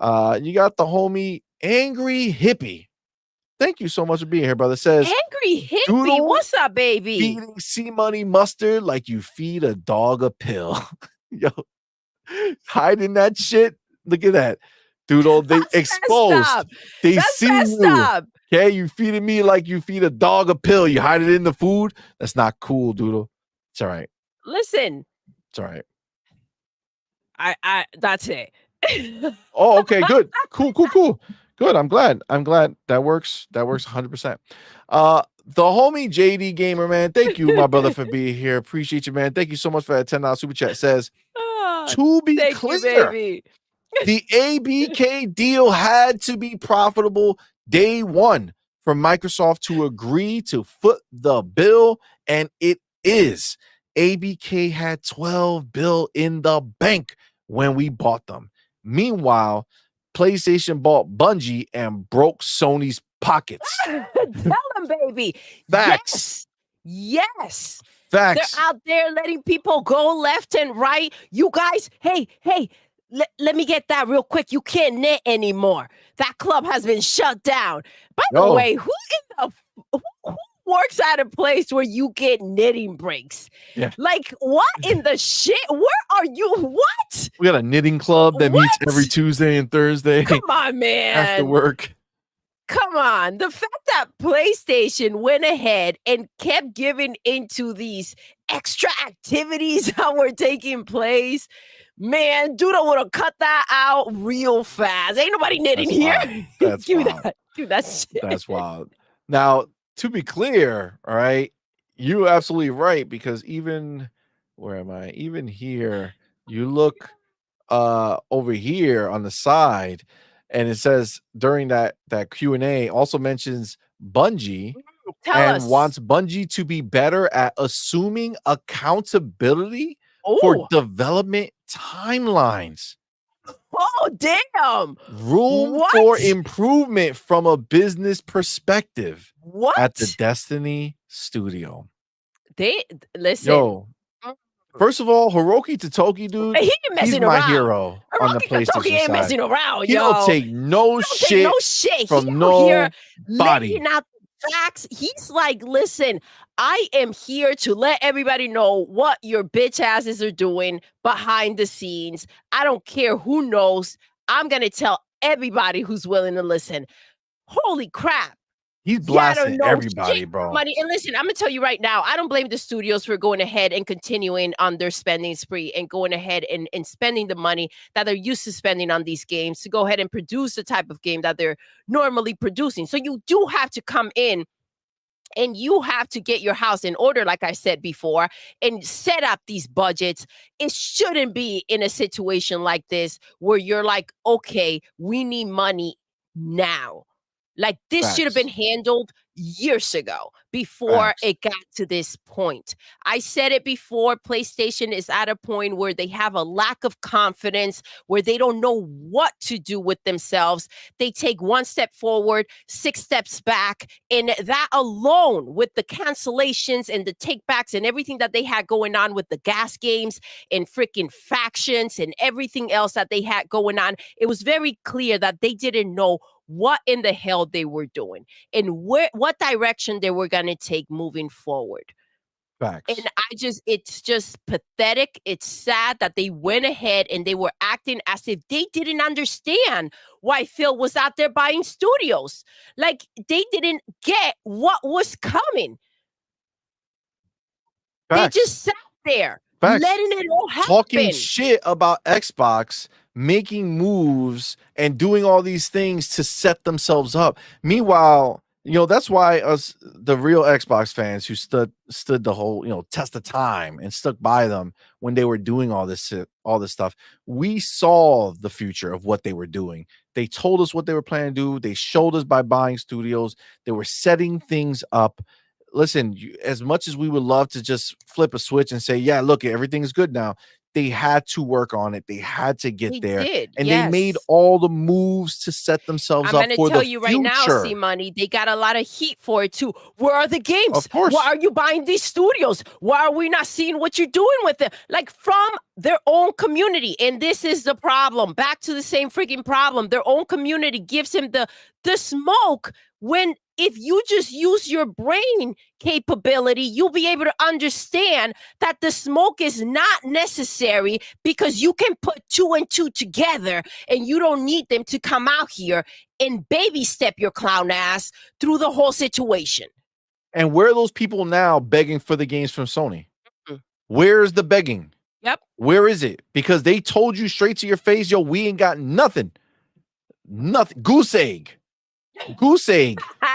You got the homie Angry Hippie. Thank you so much for being here, brother. Says Angry Hippie. Doodle What's up, baby? feeding CMoney mustard like you feed a dog a pill. Yo, hiding that shit. Look at that. Doodle, they That's messed exposed. up. They That's see messed you. up. Okay, you feeding me like you feed a dog a pill. You hide it in the food. That's not cool, Doodle. It's all right. Listen, It's all right. I that's it. Oh, okay, good. Cool. Good. I'm glad. That works. That works 100%. The homie JD Gamer, man. Thank you, my brother, for being here. Appreciate you, man. Thank you so much for that $10 super chat. Says, Ah, to be thank you, clear, baby. the ABK deal had to be profitable day one for Microsoft to agree to foot the bill, and it is. ABK had 12 bill in the bank when we bought them. Meanwhile, PlayStation bought Bungie and broke Sony's pockets. Tell them, baby. Facts. Yes. Facts. They're out there letting people go left and right. You guys, hey, let me get that real quick. You can't knit anymore. That club has been shut down. By the Yo. way, who works at a place where you get knitting breaks? Yeah. Like, what in the shit? Where are you? What? We got a knitting club that meets every What? Tuesday and Thursday Come on, man. after work. Come on. The fact that PlayStation went ahead and kept giving into these extra activities that were taking place, man, Doodle would have cut that out real fast. Ain't nobody knitting That's here. wild. That's Give me wild. that. Give that shit. That's wild. Now, to be clear, all right, you're absolutely right, because even where am I? Even here, you look over here on the side, and it says during that Q&A also mentions Bungie Tell and us. wants Bungie to be better at assuming accountability for development timelines. Oh, damn. Room for improvement from a business perspective at the Destiny studio. Listen. Yo, first of all, Hiroki Totoki, dude, He he's my hero on the Hiroki Totoki PlayStation ain't side. messing around, He yo. don't take no shit from He out no here body. laying out the facts. He's like, listen, I am here to let everybody know what your bitch asses are doing behind the scenes. I don't care who knows. I'm going to tell everybody who's willing to listen. Holy crap. He's blasting everybody, bro. Money. And listen, I'm gonna tell you right now, I don't blame the studios for going ahead and continuing on their spending spree and going ahead and spending the money that they're used to spending on these games to go ahead and produce the type of game that they're normally producing. So you do have to come in and you have to get your house in order, like I said before, and set up these budgets. It shouldn't be in a situation like this where you're like, okay, we need money now. Like, this should have been handled years ago before Facts. it got to this point. I said it before, PlayStation is at a point where they have a lack of confidence, where they don't know what to do with themselves. They take one step forward, six steps back, and that alone, with the cancellations and the takebacks and everything that they had going on with the gas games and freaking factions and everything else that they had going on, it was very clear that they didn't know what in the hell they were doing and what direction they were going to take moving forward. And Facts. it's just pathetic. It's sad that they went ahead and they were acting as if they didn't understand why Phil was out there buying studios. Like they didn't get what was coming. They Facts. just sat there Facts. letting it all Talking happen. shit about Xbox, making moves and doing all these things to set themselves up. Meanwhile, that's why us the real Xbox fans who stood the whole, test of time and stuck by them when they were doing all this stuff. We saw the future of what they were doing. They told us what they were planning to do. They showed us by buying studios. They were setting things up. Listen, as much as we would love to just flip a switch and say, yeah, look, everything's good now, they had to work on it. They had to get They there. did, And they made yes. all the moves to set themselves I'm up gonna for tell the you right now, future. CMoney, they got a lot of heat for it too. Where are the games? Of Why course. are you buying these studios? Why are we not seeing what you're doing with them? Like from their own community. And this is the problem. Back to the same freaking problem. Their own community gives him the smoke when if you just use your brain capability, you'll be able to understand that the smoke is not necessary because you can put two and two together and you don't need them to come out here and baby step your clown ass through the whole situation. And where are those people now begging for the games from Sony? Mm. Where's the begging? Yep. Where is it? Because they told you straight to your face, yo, we ain't got nothing. Nothing. Goose egg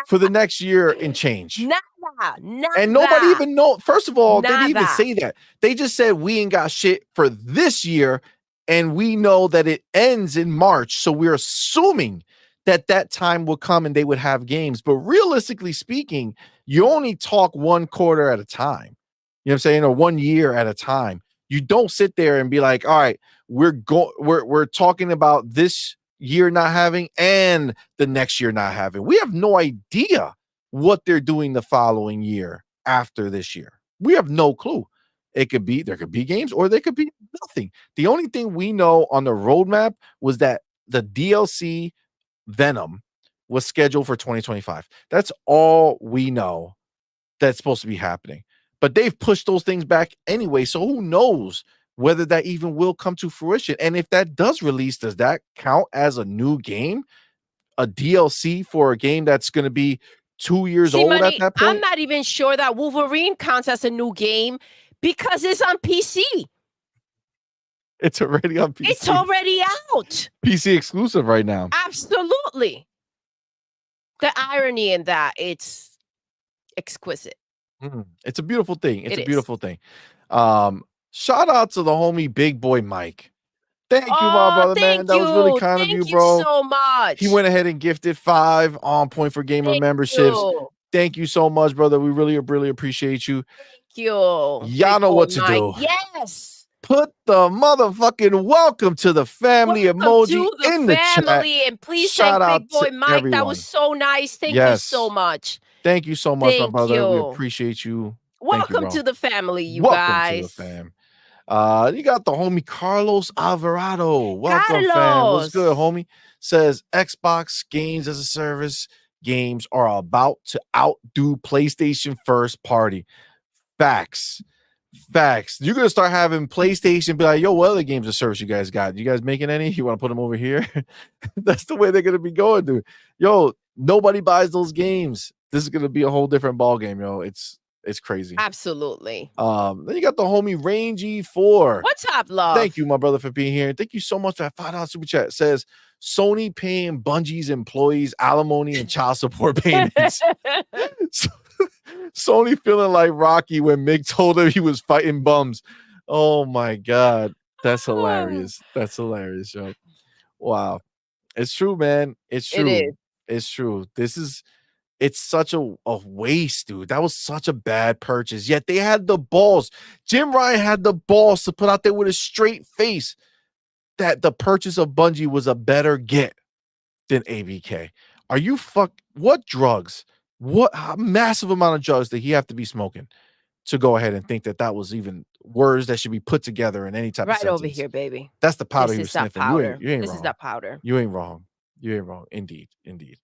for the next year and change. Nada. And nobody Nada. even know. First of all, they didn't even Nada. say that. They just said we ain't got shit for this year, and we know that it ends in March. So we're assuming that that time will come and they would have games. But realistically speaking, you only talk one quarter at a time. You know what I'm saying? Or 1 year at a time. You don't sit there and be like, all right, we're talking about this year not having and the next year not having. We have no idea what they're doing the following year after this year. We have no clue. There could be games or there could be nothing. The only thing we know on the roadmap was that the DLC Venom was scheduled for 2025. That's all we know that's supposed to be happening. But they've pushed those things back anyway. So who knows whether that even will come to fruition? And if that does release, does that count as a new game? A DLC for a game that's going to be 2 years old at CMoney, that I'm point? not even sure that Wolverine counts as a new game because it's on PC. It's already on PC. It's already out. PC exclusive right now. Absolutely. The irony in that, it's exquisite. It's a beautiful thing. It's It a is. beautiful thing. Shout out to the homie Big Boy Mike. Thank you, my Oh, brother, man. thank That was really you. kind of you, Thank you bro. so much. He went ahead and gifted 5 on point for gamer Thank memberships. you. Thank you so much, brother. We really, really appreciate you. Thank you. Y'all Big know boy what to Mike. do. Yes. Put the motherfucking welcome to the family Welcome emoji to the in the chat. family, and please Shout thank out Big to Boy Mike. That was everyone. so nice. Thank you so Yes. much. Thank you so much, my Thank brother. We you. appreciate you. Thank you, Welcome bro. to the family, you Welcome to the guys. fam. You got the homie Carlos Alvarado. Welcome, fam. What's good, Carlos. homie? Says Xbox games as a service games are about to outdo PlayStation first party. Facts. Facts. You're gonna start having PlayStation be like, yo, what other games of service you guys got? You guys making any? You want to put them over here? That's the way they're gonna be going, dude. Yo, nobody buys those games. This is gonna be a whole different ball game, yo. It's crazy. Absolutely. Then you got the homie Rangy 4. What's up, love? Thank you, my brother, for being here. Thank you so much for that $5 super chat. It says Sony paying Bungie's employees alimony and child support payments. Sony feeling like Rocky when Mick told him he was fighting bums. Oh my god, that's hilarious. That's hilarious, yo. Wow, it's true, man. It's It true. is. It's true. This is It's such a waste, dude. That was such a bad purchase. Yet they had the balls. Jim Ryan had the balls to put out there with a straight face that the purchase of Bungie was a better get than ABK. Are you what drugs? What massive amount of drugs did he have to be smoking to go ahead and think that that was even words that should be put together in any type of Right over sentence? here, baby. That's the powder This he is was that sniffing. You ain't powder. you ain't This is wrong. that powder. You ain't wrong. You ain't wrong. Indeed. Indeed.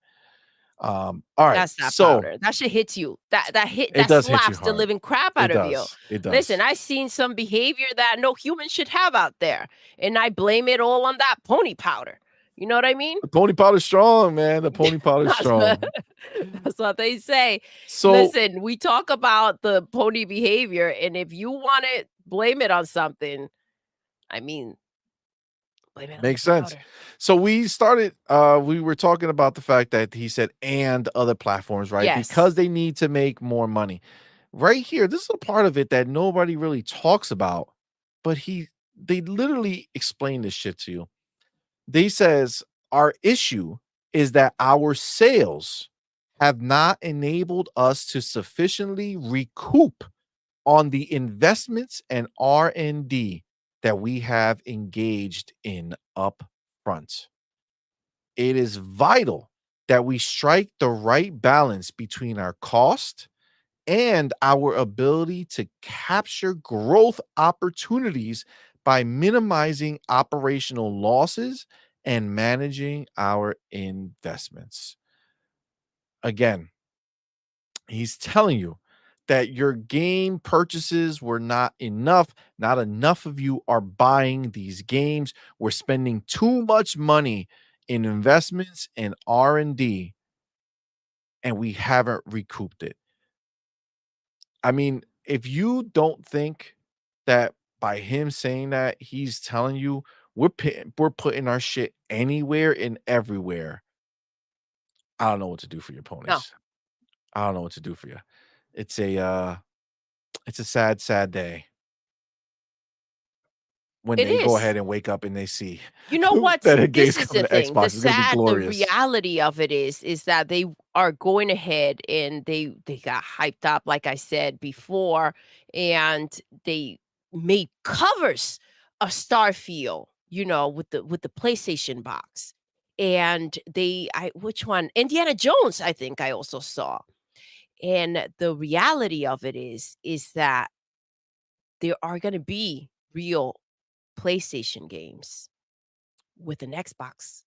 All right. That's that So powder. That shit hits you. it That does hit you slaps the hard. living crap out It of you. does. It Listen, does. I seen some behavior that no human should have out there, and I blame it all on that pony powder. You know what I mean? The pony powder's strong, man. The pony powder's That's what strong. that's what they say. So Listen, we talk about the pony behavior, and if you wanna blame it on something, I mean, blame it on the makes sense. powder. So we were talking about the fact that he said and other platforms, right? Because Yes. they need to make more money. Right here, this is a part of it that nobody really talks about, but they literally explain this shit to you. They says our issue is that our sales have not enabled us to sufficiently recoup on the investments and R&D that we have engaged in upfront. It is vital that we strike the right balance between our cost and our ability to capture growth opportunities by minimizing operational losses and managing our investments. Again, he's telling you that your game purchases were not enough. Not enough of you are buying these games. We're spending too much money in investments and R&D and we haven't recouped it. I mean, if you don't think that by him saying that, he's telling you we're putting our shit anywhere and everywhere. I don't know what to do for your No, ponies. I don't know what to do for you. It's a sad, sad day when it they go is. ahead and wake up and they see You know what? that a game's This is coming the to thing. Xbox. It's gonna be The glorious. reality of it is that they are going ahead and they got hyped up, like I said before, and they made covers of Starfield, you know, with the PlayStation box. And I which one? Indiana Jones, I think I also saw. And the reality of it is that there are gonna be real PlayStation games with an Xbox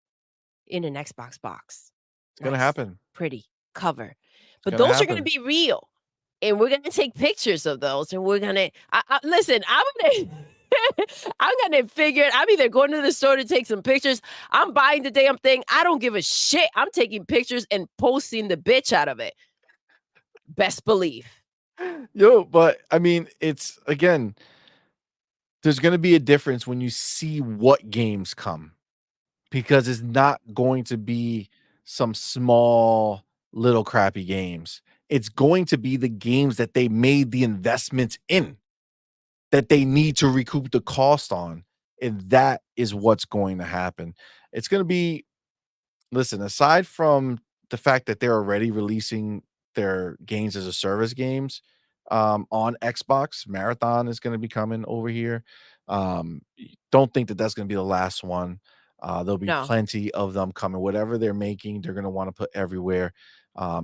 in an Xbox box. It's gonna Nice, happen. pretty cover. It's But gonna those are gonna happen. be real, and we're gonna take pictures of those, and we're gonna I listen, I'm gonna I'm gonna figure it I'm either going to the store to take some pictures, I'm buying the damn thing, I don't give a shit, I'm taking pictures and posting the bitch out of it. Best believe. Yo, but I mean, it's again, there's gonna be a difference when you see what games come. Because it's not going to be some small little crappy games. It's going to be the games that they made the investments in that they need to recoup the cost on. And that is what's going to happen. It's going to be listen, aside from the fact that they're already releasing their games as a service games on Xbox, Marathon is going to be coming over here. Don't think that that's going to be the last one. There'll be No. plenty of them coming. Whatever they're making, they're going to want to put everywhere.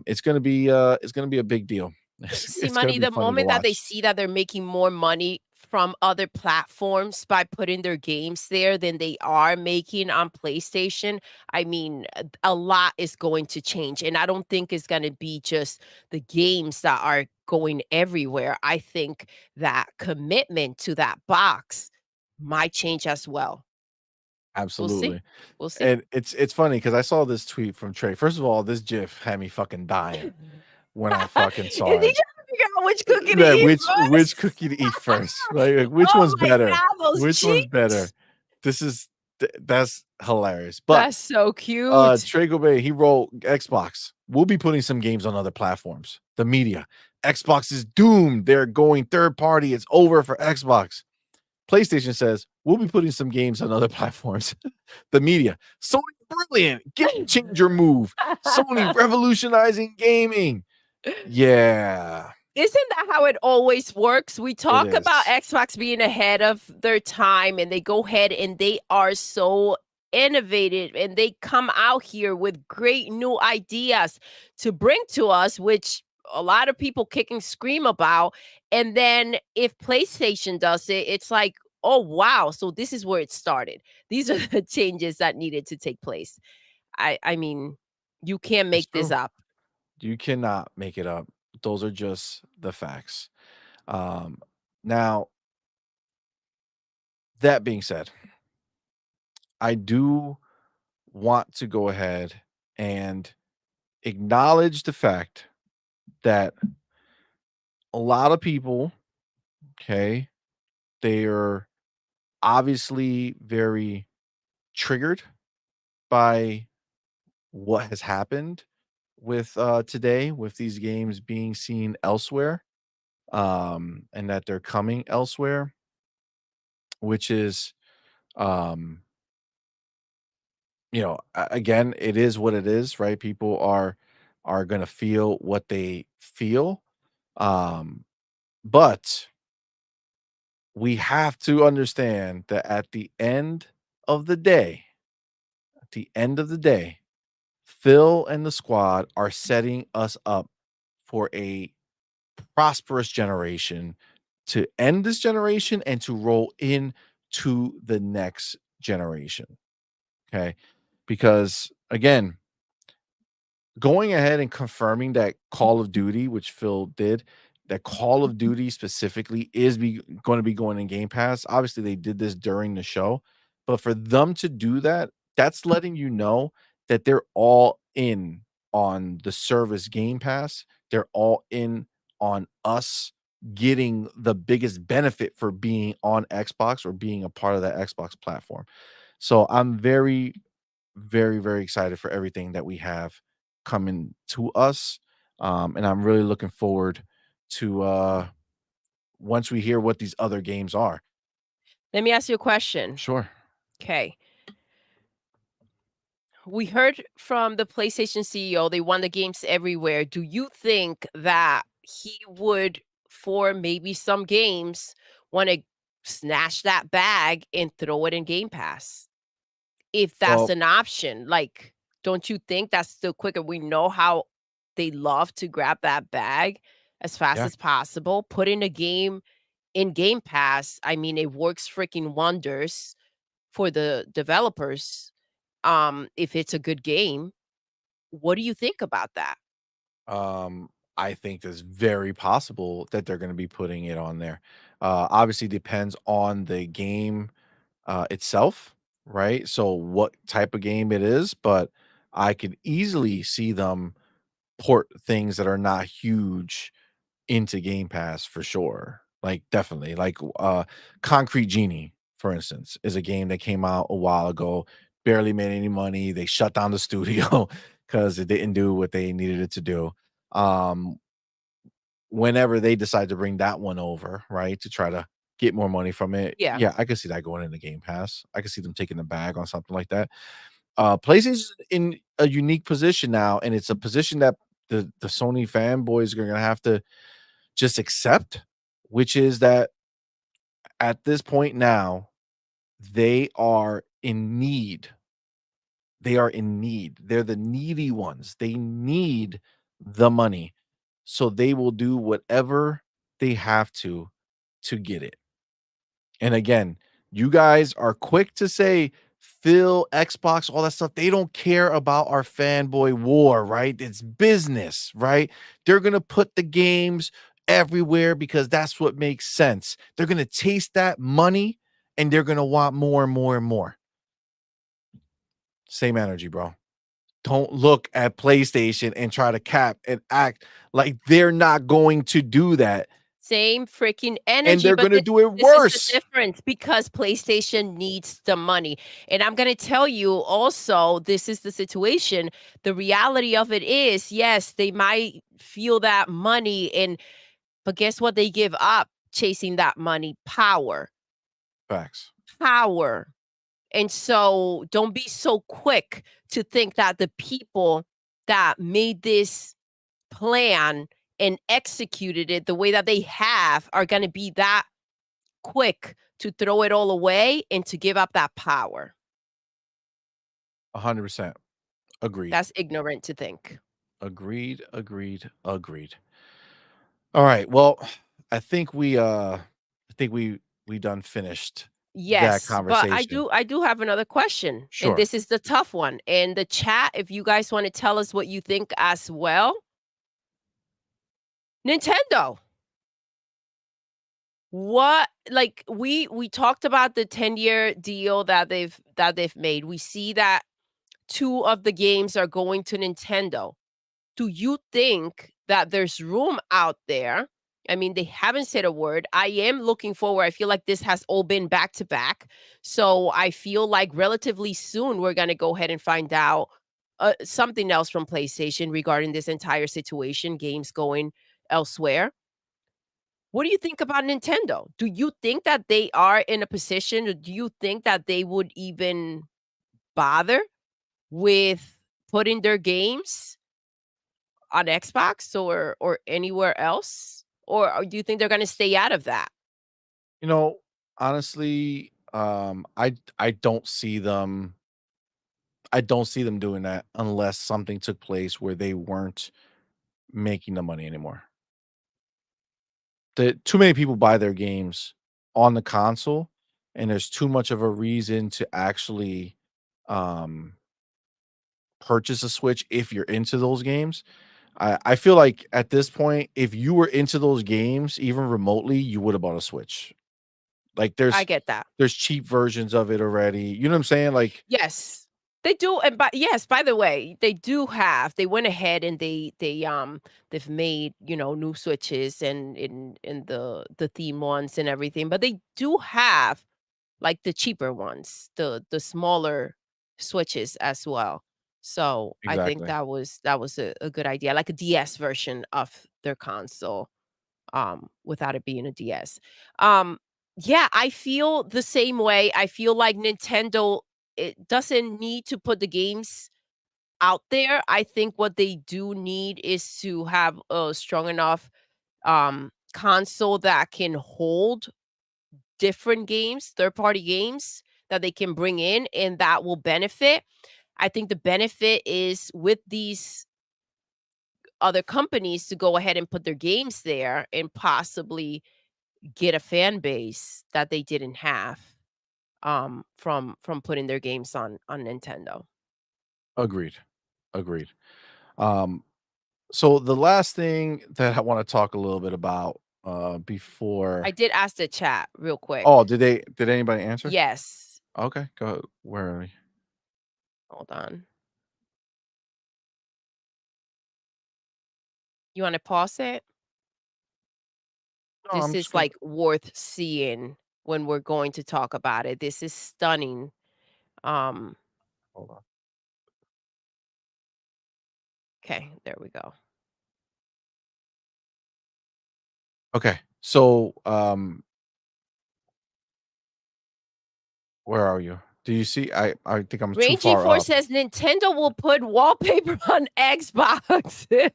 It's going to be a big deal. See, It's going to money, be the funny to moment that they watch. see that they're making more money from other platforms by putting their games there than they are making on PlayStation, I mean, a lot is going to change. And I don't think it's going to be just the games that are going everywhere. I think that commitment to that box might change as well. We'll see. Absolutely. We'll see. And it's funny because I saw this tweet from Trey. First of all, this GIF had me fucking dying when I fucking Is he saw trying it. to figure out which cookie to That eat which first? cookie to eat first? Like which Oh one's my better? god, those Which one's better? cheeks! This is that's hilarious. But That's so cute. Trey Gobert, he wrote Xbox. We'll be putting some games on other platforms. The media. Xbox is doomed. They're going third party. It's over for Xbox. PlayStation says we'll be putting some games on other platforms. The media. Sony brilliant. Game changer move. Sony revolutionizing gaming. Yeah, Isn't that how it always works? We it talk about is. Xbox being ahead of their time, and they go ahead and they are so innovative, and they come out here with great new ideas to bring to us, which a lot of people kick and scream about. And then if PlayStation does it, it's like, oh wow, so this is where it started. These are the changes that needed to take place. I mean, you can't It's make this true. up. You cannot make it up. Those are just the facts. Um, Now, that being said, I do want to go ahead and acknowledge the fact that a lot of people, okay, they are obviously very triggered by what has happened with today with these games being seen elsewhere, and that they're coming elsewhere, which is um again, it is what it is, right? People are going to feel what they feel. um but we have to understand that at the end of the day, at the end of the day, Phil and the squad are setting us up for a prosperous generation, to end this generation and to roll into the next generation. Okay. Because again, going ahead and confirming that Call of Duty, which Phil did, that Call of Duty specifically is going to be going in Game Pass. Obviously, they did this during the show, but for them to do that, that's letting you know that they're all in on the service Game Pass. They're all in on us getting the biggest benefit for being on Xbox or being a part of that Xbox platform. So I'm very, very, very excited for everything that we have coming to us. And I'm really looking forward to once we hear what these other games are. Let me ask you a question. Sure. Okay. We heard from the PlayStation CEO, they want the games everywhere. Do you think that he would, for maybe some games, want to snatch that bag and throw it in Game Pass? If that's Well, an option, like, don't you think that's still quicker? We know how they love to grab that bag as fast yeah. as possible. Put in a game in Game Pass. I mean, it works freaking wonders for the developers, if it's a good game. What do you think about that? I think it's very possible that they're going to be putting it on there. Obviously, depends on the game itself, right? So, what type of game it is, but I could easily see them port things that are not huge into Game Pass for sure. Like, definitely. Like, Concrete Genie, for instance, is a game that came out a while ago, barely made any money. They shut down the studio because it didn't do what they needed it to do. Um, Whenever they decide to bring that one over, right, to try to get more money from it, Yeah. yeah, I could see that going into Game Pass. I could see them taking the bag on something like that. PlayStation's in a unique position now, and it's a position that the Sony fanboys are gonna have to just accept, which is that at this point now, they are in need. They are in need. They're the needy ones. They need the money. So they will do whatever they have to get it. And again, you guys are quick to say Phil, Xbox, all that stuff. They don't care about our fanboy war, right? It's business, right? They're going to put the games everywhere because that's what makes sense. They're going to taste that money and they're going to want more and more and more. Same energy, bro. Don't look at PlayStation and try to cap and act like they're not going to do that. Same freaking And energy, they're but going to do it this is the worse. difference because PlayStation needs the money. And I'm gonna tell you also, this is the situation. The reality of it is, yes, they might feel that money but guess what they give up chasing that money? Power. Facts. Power. And so don't be so quick to think that the people that made this plan and executed it the way that they have are going to be that quick to throw it all away and to give up that power. 100%. Agreed. That's ignorant to think. Agreed, agreed, agreed. All right. Well, I think we done finished that Yes, but I conversation. do I do have another question, and Sure. this is the tough one. In the chat, if you guys want to tell us what you think as well, Nintendo. What like we talked about the 10-year deal that they've made. We see that 2 of the games are going to Nintendo. Do you think that there's room out there? I mean, they haven't said a word. I am looking forward. I feel like this has all been back to back. So I feel like relatively soon we're going to go ahead and find out something else from PlayStation regarding this entire situation, games going elsewhere. What do you think about Nintendo? Do you think that they are in a position, or do you think that they would even bother with putting their games on Xbox or anywhere else? Or do you think they're gonna stay out of that? You know, honestly, I don't see them doing that unless something took place where they weren't making the money anymore. The too many people buy their games on the console, and there's too much of a reason to actually, um, purchase a Switch if you're into those games. I feel like at this point, if you were into those games, even remotely, you would have bought a Switch. Like, I get that. there's cheap versions of it already, you know what I'm saying? Like Yes. They do, and by the way, they went ahead and they've made, new switches and in the theme ones and everything, but they do have like the cheaper ones, the smaller switches as well. So I think exactly. that was a good idea, like a DS version of their console, without it being a DS. Yeah, I feel the same way. I feel like Nintendo, it doesn't need to put the games out there. I think what they do need is to have a strong enough console that can hold different games, third party games that they can bring in and that will benefit. I think the benefit is with these other companies to go ahead and put their games there and possibly get a fan base that they didn't have from putting their games on Nintendo. Agreed, agreed. Um, so the last thing that I wanna talk a little bit about, I before did ask the chat real oh, quick. did anybody answer? Yes. Okay, go where are we? Hold on. You want to pause it? No, This I'm just is gonna like worth seeing when we're going to talk about it. This is stunning. Um, hold on. okay, there we go. Okay, so, where are you? Do you see I think I'm too Rangy far Force up. says Nintendo will put wallpaper on Xbox. There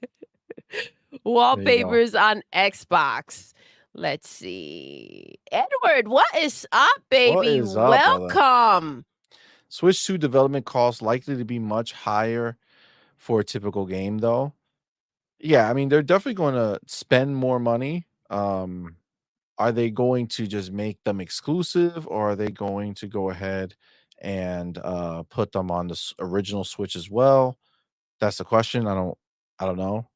you go. Wallpapers on Xbox. Let's see. Edward, what is up, What baby? is up, brother? Welcome. Switch 2 development costs likely to be much higher for a typical game, though. Yeah, I mean, they're definitely gonna spend more money. Are they going to just make them exclusive, or are they going to go ahead and, put them on the original Switch as well? That's the question. I don't know.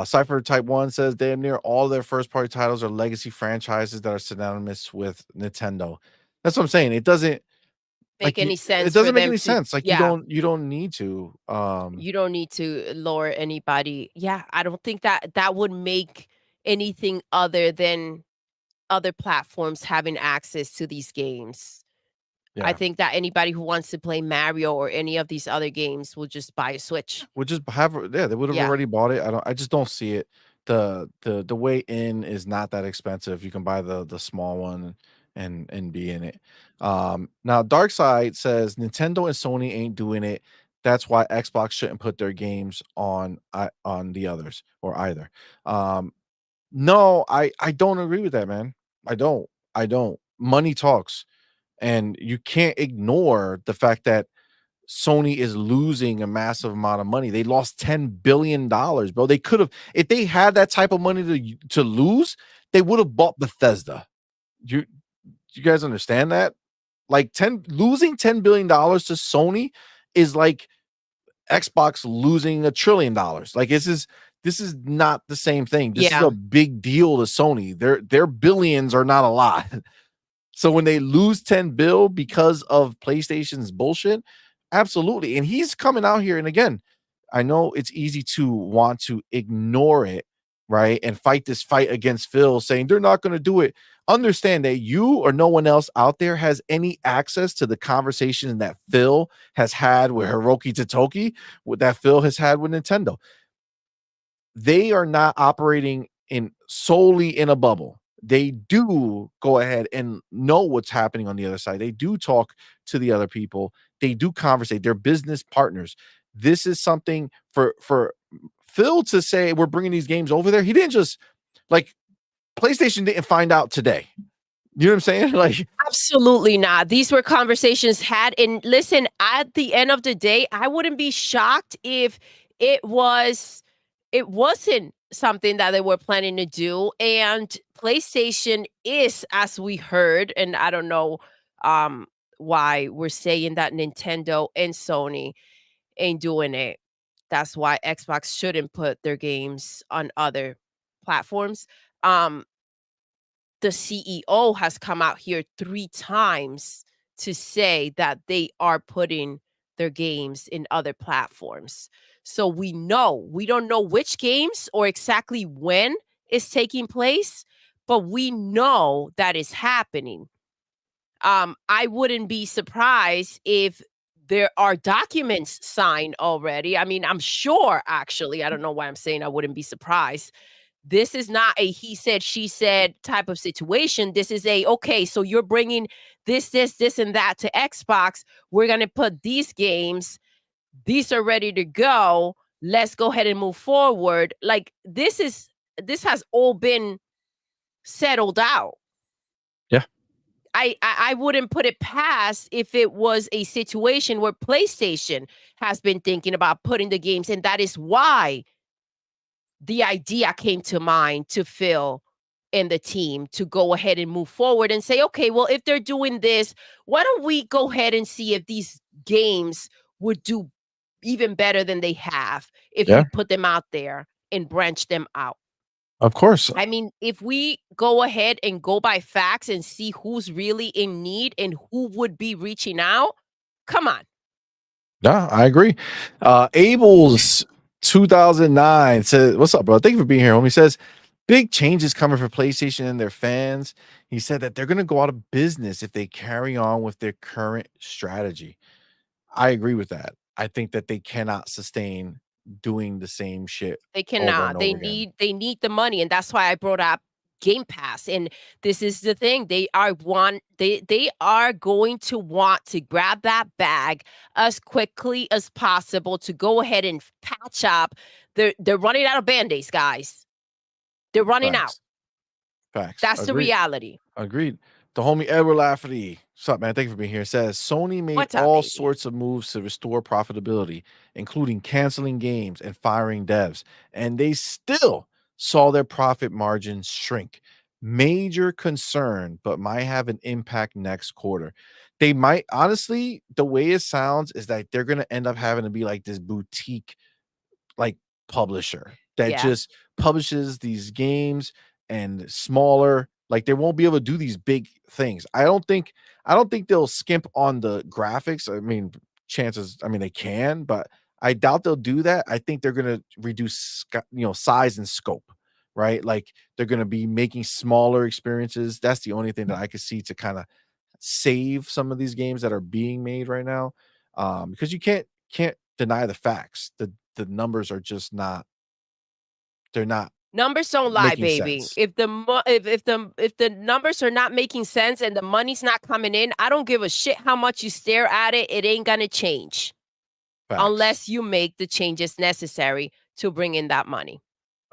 Cypher Type 1 says damn near all their first party titles are legacy franchises that are synonymous with Nintendo. That's what I'm saying. It doesn't Make any it sense for doesn't make them any to, sense. Like yeah, you don't need to. you don't need to lower anybody. Yeah, I don't think that that would make anything other than other platforms having access to these games. I Yeah. think that anybody who wants to play Mario or any of these other games will just buy a Switch. Would just have yeah, they would have Yeah. already bought it. I just don't see it. The way in is not that expensive. You can buy the small one and be in it. Now Darkside says Nintendo and Sony ain't doing it. That's why Xbox shouldn't put their games on the others or either. Um, no, I don't agree with that, man. I don't. I don't. Money talks, and you can't ignore the fact that Sony is losing a massive amount of money. They lost $10 billion, bro. They could have, if they had that type of money to lose, they would have bought Bethesda. You you guys understand that? Like 10 losing $10 billion to Sony is like Xbox losing $1 trillion. Like this is not the same thing. This is Yeah. a big deal to Sony. Their billions are not a lot. So when they lose 10 bill because of PlayStation's bullshit, absolutely. And he's coming out here and again, I know it's easy to want to ignore it, right? And fight this fight against Phil saying they're not going to do it. Understand that you or no one else out there has any access to the conversation that Phil has had with Hiroki Totoki, what that Phil has had with Nintendo. They are not operating in solely in a bubble. They do go ahead and know what's happening on the other side. They do talk to the other people. They do conversate. They're business partners. This is something for Phil to say we're bringing these games over there. He didn't just like PlayStation didn't find out today. You know what I'm saying? Like, Absolutely not. These were conversations had, and listen, at the end of the day, I wouldn't be shocked if it wasn't something that they were planning to do. And PlayStation is, as we heard, and I don't know um why we're saying that Nintendo and Sony ain't doing it. That's why Xbox shouldn't put their games on other platforms. Um the CEO has come out here 3 times to say that they are putting their games in other platforms. So we don't know which games or exactly when it's taking place, but we know that is happening. I wouldn't be surprised if there are documents signed already. I mean, I'm sure actually, I don't know why I'm saying I wouldn't be surprised. This is not a he said, she said type of situation. This is a, okay, so you're bringing this, and that to Xbox. We're going to put these games, these are ready to go. Let's go ahead and move forward. Like this has all been settled out. yeah, I wouldn't put it past if it was a situation where PlayStation has been thinking about putting the games, and that is why the idea came to mind to Phil and the team to go ahead and move forward and say, okay, well, if they're doing this, why don't we go ahead and see if these games would do even better than they have if yeah, we put them out there and branch them out. of course. I mean, if we go ahead and go by facts and see who's really in need and who would be reaching out, come on. Yeah, I agree. Abel's 2009 says, "What's up, bro? Thank you for being here." Homie says, "Big changes coming for PlayStation and their fans." He said that they're going to go out of business if they carry on with their current strategy. I agree with that. I think that they cannot sustain doing the same shit They over and cannot. over again. They need the money, and that's why I brought up Game Pass. And this is the thing. They are going to want to grab that bag as quickly as possible to go ahead and patch up. They're running out of band-aids, guys. They're running out. Facts. Facts. That's the Agreed. reality. Agreed. The homie Edward Lafferty, what's up, man? Thank you for being here. Says Sony made What's up, all baby? sorts of moves to restore profitability, including canceling games and firing devs, and they still saw their profit margins shrink. Major concern, but might have an impact next quarter. They might honestly, the way it sounds is that they're gonna end up having to be like this boutique like publisher that Yeah. just publishes these games and smaller like they won't be able to do these big things. I don't think they'll skimp on the graphics. I mean, chances I mean they can, but I doubt they'll do that. I think they're going to reduce size and scope, right? Like they're going to be making smaller experiences. That's the only thing that I could see to kind of save some of these games that are being made right now. Because you can't deny the facts. The numbers are just not they're not Numbers don't lie, making baby. sense. If the numbers are not making sense and the money's not coming in, I don't give a shit how much you stare at it. It ain't gonna change Facts. unless you make the changes necessary to bring in that money.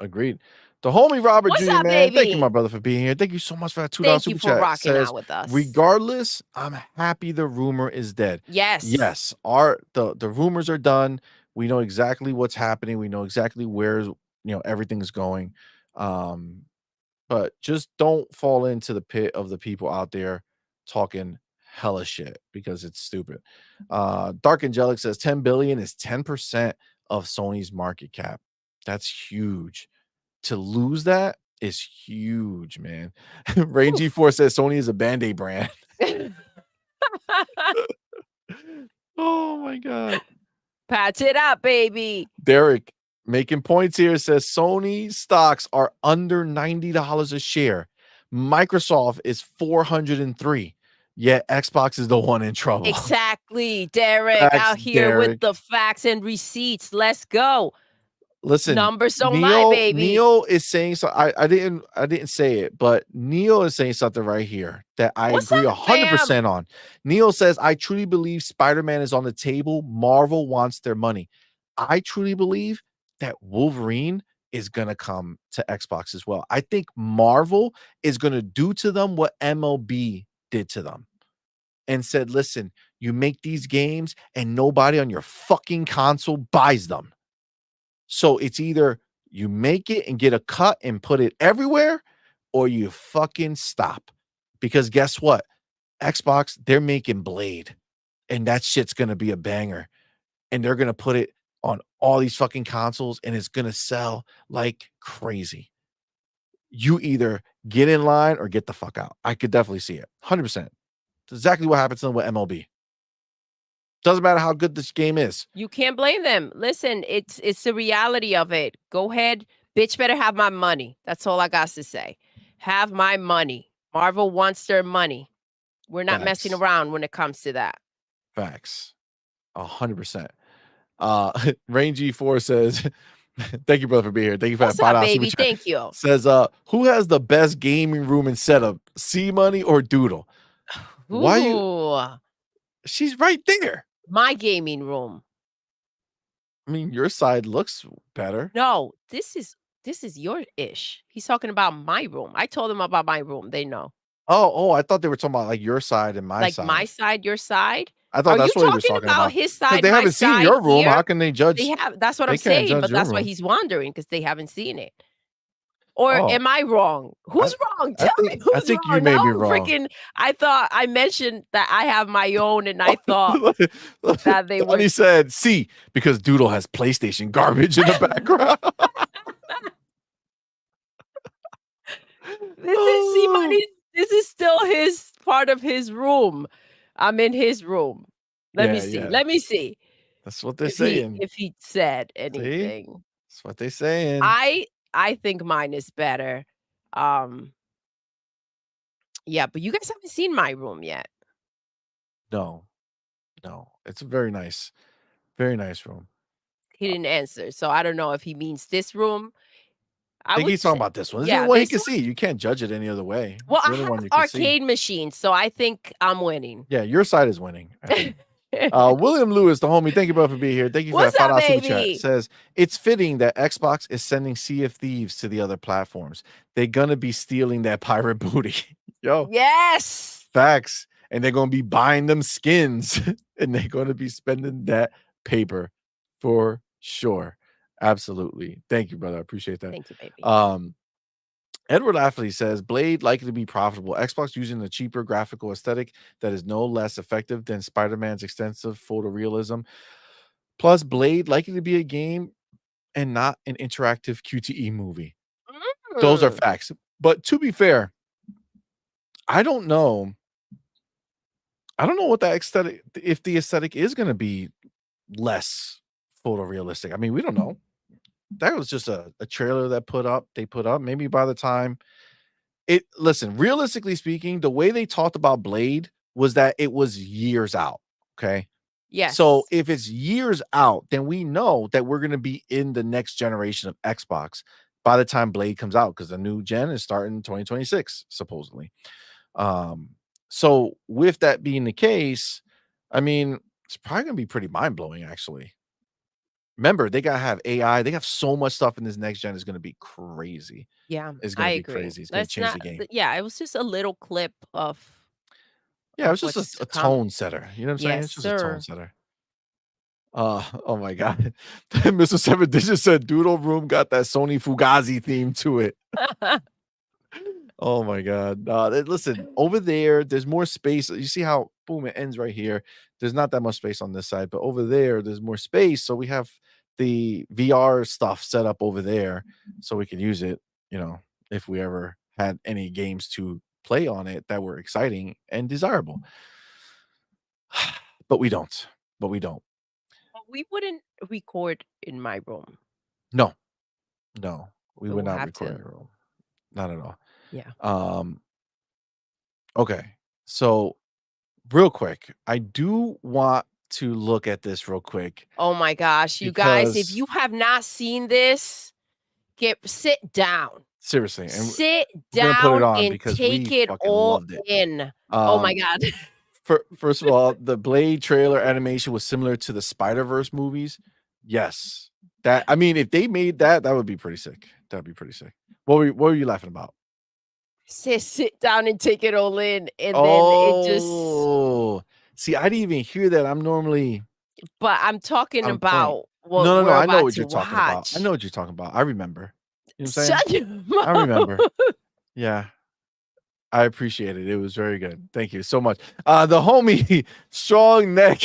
Agreed. The homie Robert What's Jr., up, man. Thank you, my baby? brother, for being here. Thank you so much for that $2 Thank you super for chat. rocking Says, out with us. regardless, I'm happy the rumor is dead. Yes. Yes, the rumors are done. We know exactly what's happening. We know exactly where everything's going. Um, but just don't fall into the pit of the people out there talking hella shit because it's stupid. Dark Angelic says 10 billion is 10% of Sony's market cap. That's huge. To lose that is huge, man. Rain Oof. G4 says Sony is a Band-Aid brand. Oh my god. Patch it up, baby. Derek making points here says Sony stocks are under $90 a share. Microsoft is 403. Yet Xbox is the one in trouble. Exactly, Derek, Facts, out here with Derek. the facts and receipts. Let's go. Listen, Numbers don't lie, Neil baby. Neil is saying so I didn't say it, but Neil is saying something right here that I What's agree up, fam? 100% on. Neil says, "I truly believe Spider-Man is on the table. Marvel wants their money." I truly believe that Wolverine is going to come to Xbox as well. I think Marvel is going to do to them what MLB did to them and said, "Listen, you make these games and nobody on your fucking console buys them. So it's either you make it and get a cut and put it everywhere, or you fucking stop." Because guess what? Xbox, they're making Blade, and that shit's gonna be a banger. And they're gonna put it on all these fucking consoles, and it's gonna sell like crazy. You either get in line or get the fuck out. I could definitely see it. 100%. It's exactly what happens to them with MLB. Doesn't matter how good this game is. You can't blame them. Listen, it's the reality of it. Go ahead, bitch better have my money. That's all I got to say. Have my money. Marvel wants their money. We're not messing Facts. around when it comes to that. Facts. 100%. Rain G4 says, thank you, brother, for being here. Thank you for that What's up, $5 super baby? chat. Thank you. Says, who has the best gaming room and setup? CMoney or Doodle? Why you Ooh, she's right there. my gaming room. I mean, your side looks better. No, this is your ish. He's talking about my room. I told him about my room. They know. Oh, I thought they were talking about like your side and my Like my side. side, your side? I thought Are you that's what he was talking talking about about. his Because side, they my haven't seen side your room. here? How can they judge? That's what I'm They can't saying, judge but your that's why room. he's wondering because they haven't seen it. Or Oh, am I wrong? I Who's wrong? I Tell think me I who's think you wrong. may Now be I'm wrong. freaking I thought I mentioned that I have my own and I thought that they were Donnie said, "See, because Doodle has PlayStation garbage in the background." This is see Oh, money. This is still his part of his room. I'm in his room. Let me yeah, see. yeah. Let me see That's what they're if he saying. if he said See? anything. That's what they're saying. I I think mine is better. Um yeah, but you guys haven't seen my room yet. No, no. It's a very nice room. He didn't answer. So I don't know if he means this room. I I think would he's talking say about this one. This is the yeah, only one he this can one. see. You can't judge it any other way. Well, It's the I only one have you can see. arcade machines, so I think I'm winning. Yeah, your side is winning, I think. William Lewis, the homie, thank you, brother, for being here. Thank you for What's that up, $5 super chat. baby? Says it's fitting that Xbox is sending Sea of Thieves to the other platforms. They're gonna be stealing that pirate booty. Yo, Yes. facts. And they're gonna be buying them skins and they're gonna be spending that paper for sure. Absolutely. Thank you, brother. I appreciate that. Thank you, baby. Um, Edward Athley says Blade likely to be profitable. Xbox using a cheaper graphical aesthetic that is no less effective than Spider-Man's extensive photorealism. Plus, Blade likely to be a game and not an interactive QTE movie. Those are Mm. facts. But to be fair, I don't know. I don't know what that aesthetic, if the aesthetic is going to be less photorealistic. I mean, we don't know. That was just a trailer that they put up. Maybe by the time listen, realistically speaking, the way they talked about Blade was that it was years out. Okay. So Yes. if it's years out, then we know that we're going to be in the next generation of Xbox. by the time Blade comes out, because the new gen is starting 2026, supposedly. Um, so with that being the case, I mean, it's probably gonna be pretty mind-blowing, actually. Remember, they gotta have AI. They have so much stuff in this next gen is gonna be crazy. Yeah, It's I gonna be agree. crazy. It's gonna Let's change not the game. yeah, it was just a little clip Yeah, it of was just what's to a come. tone setter. You know what I'm saying? Yes, It's just a tone sir. setter. Oh my god. Mr. Seven Digits said Doodle Room got that Sony Fugazi theme to it. Oh my god. Listen, over there, there's more space. You see how boom, it ends right here. There's not that much space on this side, but over there, there's more space. So we have the VR stuff set up over there so we can use it, you know, if we ever had any games to play on it that were exciting and desirable. But we don't. But we don't. But we wouldn't record in my room. No, no, we We would will not have record in to your room. Not at all. yeah. Um, okay. So real quick, I do want to look at this real quick Oh my gosh, you guys, if because you have not seen this, get sit down. seriously, and Sit we're gonna put it down on and because we take it fucking all loved it. in. Oh my Um, god. first of all, the Blade trailer animation was similar to the Spider-Verse movies. Yes. That I mean, if they made that, that would be pretty sick. That'd be pretty sick. What were you laughing about? Sit down and take it all in, and then it just Oh, see, I didn't even hear that. I'm normally but I'm talking on point. about what No, no, no, we're I know about what to you're talking about. I know watch. what you're talking about. I remember. You know what I'm saying? Shut your I mouth. remember. Yeah, I appreciate it. It was very good. Thank you so much. The homie, Strong Neck.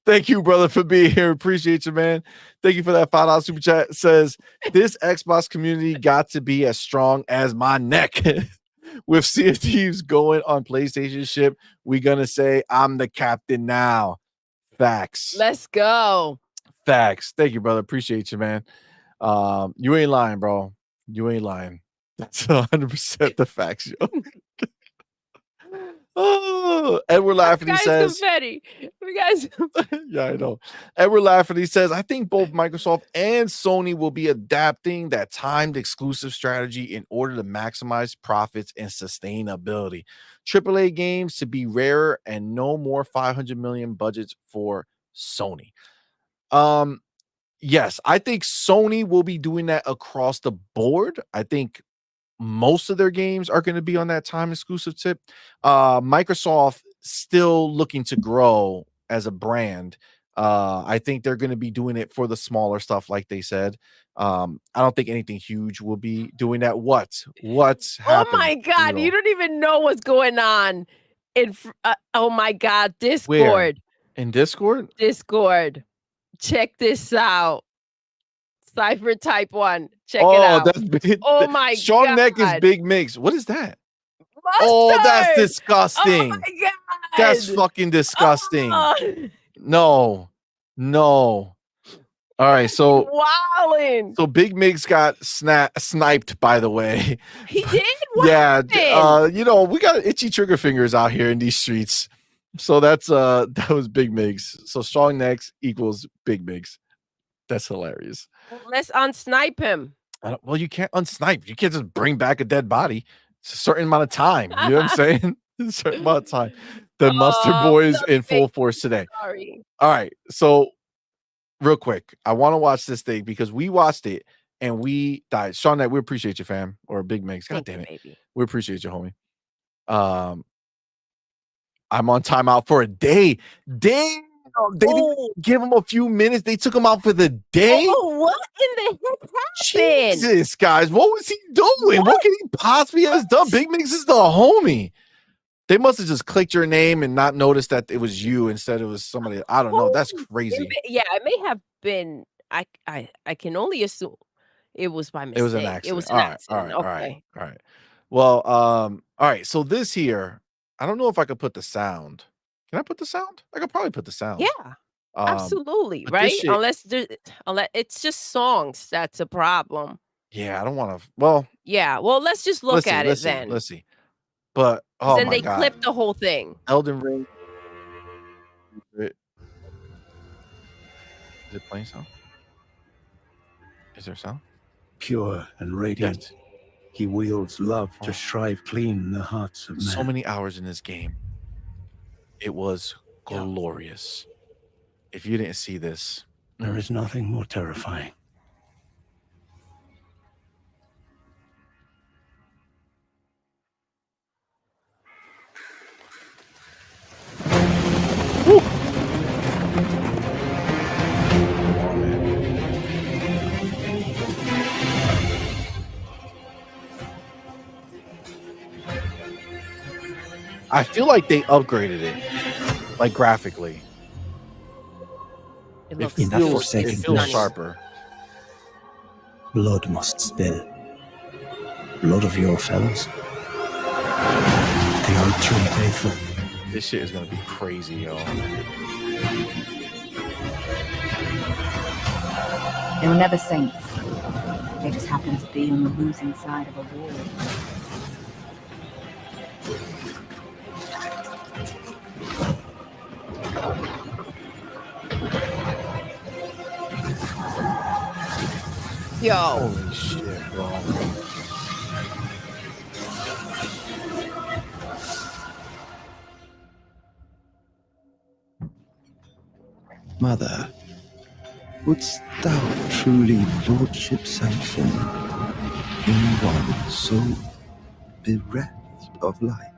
Thank you, brother, for being here. Appreciate you, man. Thank you for that $5 super chat. Says this Xbox community got to be as strong as my neck. With Sea of Thieves going on PlayStation ship, we gonna say I'm the captain now. Facts. Let's go. Facts. Thank you, brother. Appreciate you, man. You ain't lying, bro. You ain't lying. That's 100% the facts, yo. Oh, Edward You Lafferty guys says, confetti. You guys yeah, I know. Edward Lafferty says, I think both Microsoft and Sony will be adapting that timed exclusive strategy in order to maximize profits and sustainability. AAA games to be rarer and no more 500 million budgets for Sony. Um, yes, I think Sony will be doing that across the board. I think most of their games are going to be on that time exclusive tip. Microsoft still looking to grow as a brand. I think they're going to be doing it for the smaller stuff, like they said. I don't think anything huge will be doing that. What's Oh happened, my god, you Doodle? don't even know what's going on oh my god, Where Discord. in Discord? Discord. Check this out. Cypher type 1. Check it Oh, out. that's big. Oh my Strong neck is god. big mix. What is that? Oh, that's Mustard. Oh disgusting. my That's god. fucking disgusting. Oh, No, no. All right, you so wildin'. Big Mig's got sniped, by the way. He did? What Yeah, happened? you know, we got itchy trigger fingers out here in these streets. So that's that was Big Migs. So strong necks equals Big Migs. That's hilarious. Well, let's unsnipe him. Well, you can't unsnipe. You can't just bring back a dead body. It's a certain amount of time. You know what I'm saying? A certain amount of time. The Mustard Oh, Boys love in you, baby. full force today. Sorry. All right, so real quick, I want to watch this thing because we watched it and we died. Sean, we appreciate you, fam, or Big Mix. God Thank damn you, it. baby. We appreciate you, homie. I'm on timeout for a day. Damn, they didn't Oh, give him a few minutes. They took him out for the day. what in the heck happened? Jesus, guys, what was he doing? What What? can he possibly have done? Big Mix is the homie. They must have just clicked your name and not noticed that it was you instead it was somebody. I don't know. That's Holy crazy. it may have been I can only assume it was by It was an mistake. It accident. was an All right, all accident. right, all right, Okay. all right. Well, all right. So this here, I don't know if I could put the sound. Can I put the sound? I could probably put the sound. Yeah, Um, absolutely, but this right? shit, Unless it's just songs that's a problem. yeah, I don't want to. Well, Yeah, well, let's just look let's see, at let's it see, then, let's see. But 'cause oh then my they god, clipped the whole thing. Elden Ring. Is it playing sound? Is there sound? Pure and radiant, Yes. he wields love to Oh. shrive clean the hearts of So men. many hours in this game. It was Yeah. glorious. If you didn't see this. There is nothing more terrifying. Woo! I feel like they upgraded it, like, graphically. It It looks In that feels forsaken stunning. sharper. Blood must spill. Blood of your fellows. They are too faithful. This shit is gonna be crazy, yo. They were never saints. They just happened to be on the losing side of a war. Yo. Holy shit, bro. Mother, wouldst thou truly lordship sanction in one so bereft of light?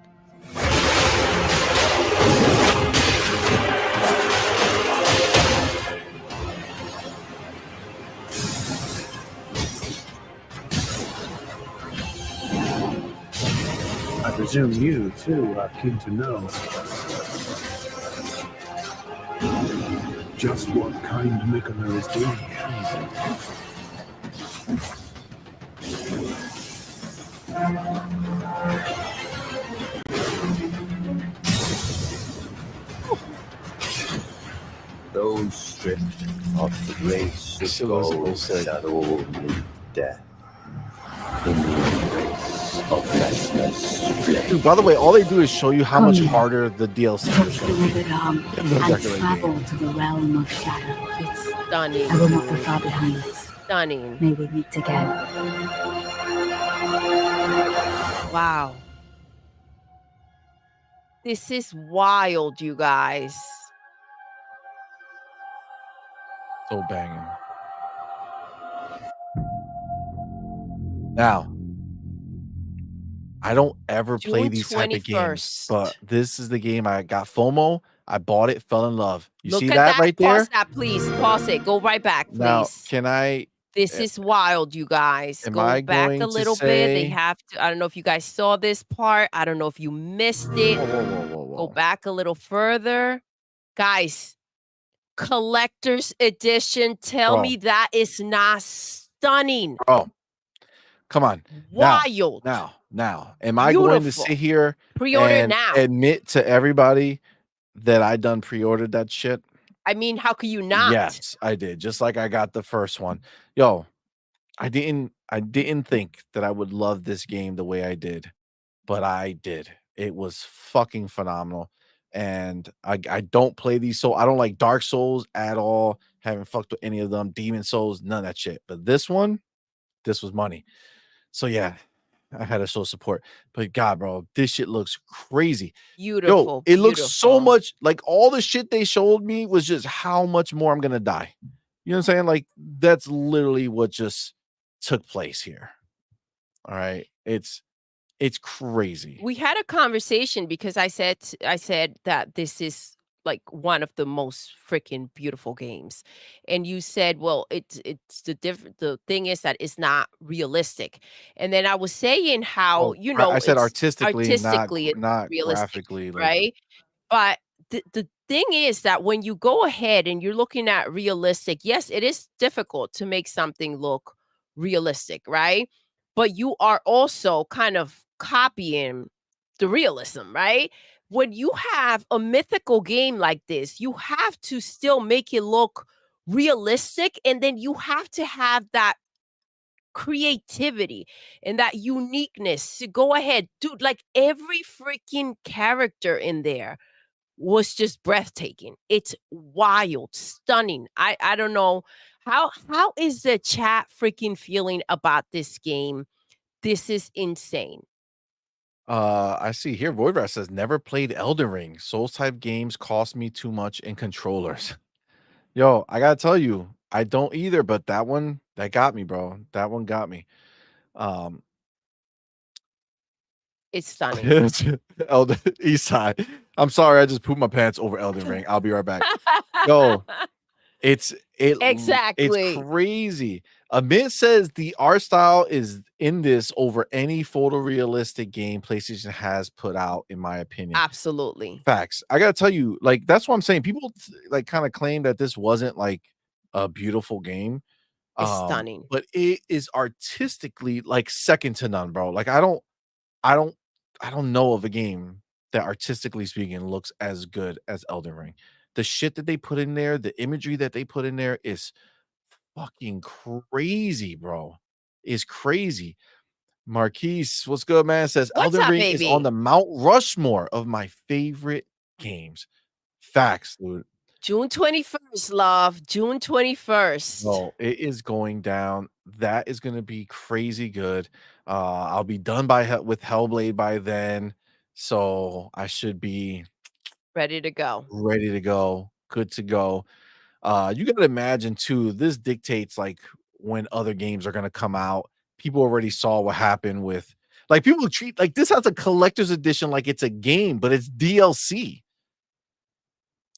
I presume you, too, are keen to know just what kind Miquella is doing here. Those stripped of the grace This of shit looks so gold sick. shall all meet death in the embrace of fleshless flesh. Dude, by the way, all they do is show you how much Come. harder the DLC Touch is the gonna be. withered arm No and calculating. travel to the realm of shadow. It's stunning. I will not be far behind us. Stunning. May we meet again. Wow. This is wild, you guys. So banging. Now, I don't ever play June these type of games, 21st. but this is the game I got FOMO. I bought it, fell in love. You Look see at that right Pause there? that, please. Pause it. Go right back, Now, please. can I? This is wild, you guys. Am Go I back a going to little bit. They say? have to. I don't know if you guys saw this part. I don't know if you missed it. Whoa, whoa, whoa, whoa, Go whoa! back a little further. Guys, collector's edition. Tell Bro, me that is not stunning. bro, come on. Wild. Now, am I going to sit Beautiful. here Pre-order and now. admit to everybody that I done pre-ordered that shit? I mean, how could you not? Yes, I did. Just like I got the first one. Yo, I didn't think that I would love this game the way I did, but I did. It was fucking phenomenal. And I don't play these, so I don't like Dark Souls at all. Haven't fucked with any of them. Demon Souls, none of that shit. But this one, this was money. So yeah, I had to show support. But God, bro, this shit looks crazy. Yo, Beautiful. it looks so Beautiful. much like all the shit they showed me was just how much more I'm gonna die. You know what I'm saying? Like that's literally what just took place here. All right. It's crazy. We had a conversation because I said that this is like one of the most freaking beautiful games. And you said, well, it's the thing is that it's not realistic. And then I was saying how, Oh, I said it's artistically, artistically it's not realistic, graphically. Like, right? But the thing is that when you go ahead and you're looking at realistic, yes, it is difficult to make something look realistic, right? But you are also kind of copying the realism, right? When you have a mythical game like this, you have to still make it look realistic, and then you have to have that creativity and that uniqueness to go ahead, dude. Like every freaking character in there was just breathtaking. It's wild, stunning. I don't know How is the chat freaking feeling about this game? This is insane. I see here Void Rat says never played Elden Ring. Souls type games cost me too much in controllers. Yo, I gotta tell you, I don't either, but that one that got me, bro. That one got me. Um It's stunning. Elden Eastside. I'm sorry, I just pooped my pants over Elden Ring. I'll be right back. Yo, it's Exactly. crazy. Amit says the art style is in this over any photorealistic game PlayStation has put out, in my opinion. Absolutely. Facts. I gotta tell you, like, that's what I'm saying. People like kind of claim that this wasn't like a beautiful game. It's stunning. But it is artistically like second to none, bro. Like, I don't I don't know of a game that artistically speaking looks as good as Elden Ring. The shit that they put in there, the imagery that they put in there is fucking crazy, bro. Is crazy. Marquise, what's good, man? Says What's Elden up, Ring is on baby? the Mount Rushmore of my favorite games. Facts, dude. June 21st, love. June 21st. No, it is going down. That is gonna be crazy good. I'll be done by with Hellblade by then, so I should be Ready to go. ready to go, good to go. You gotta imagine too, this dictates like when other games are gonna come out. People already saw what happened with like people treat like this as a collector's edition, like it's a game, but it's DLC.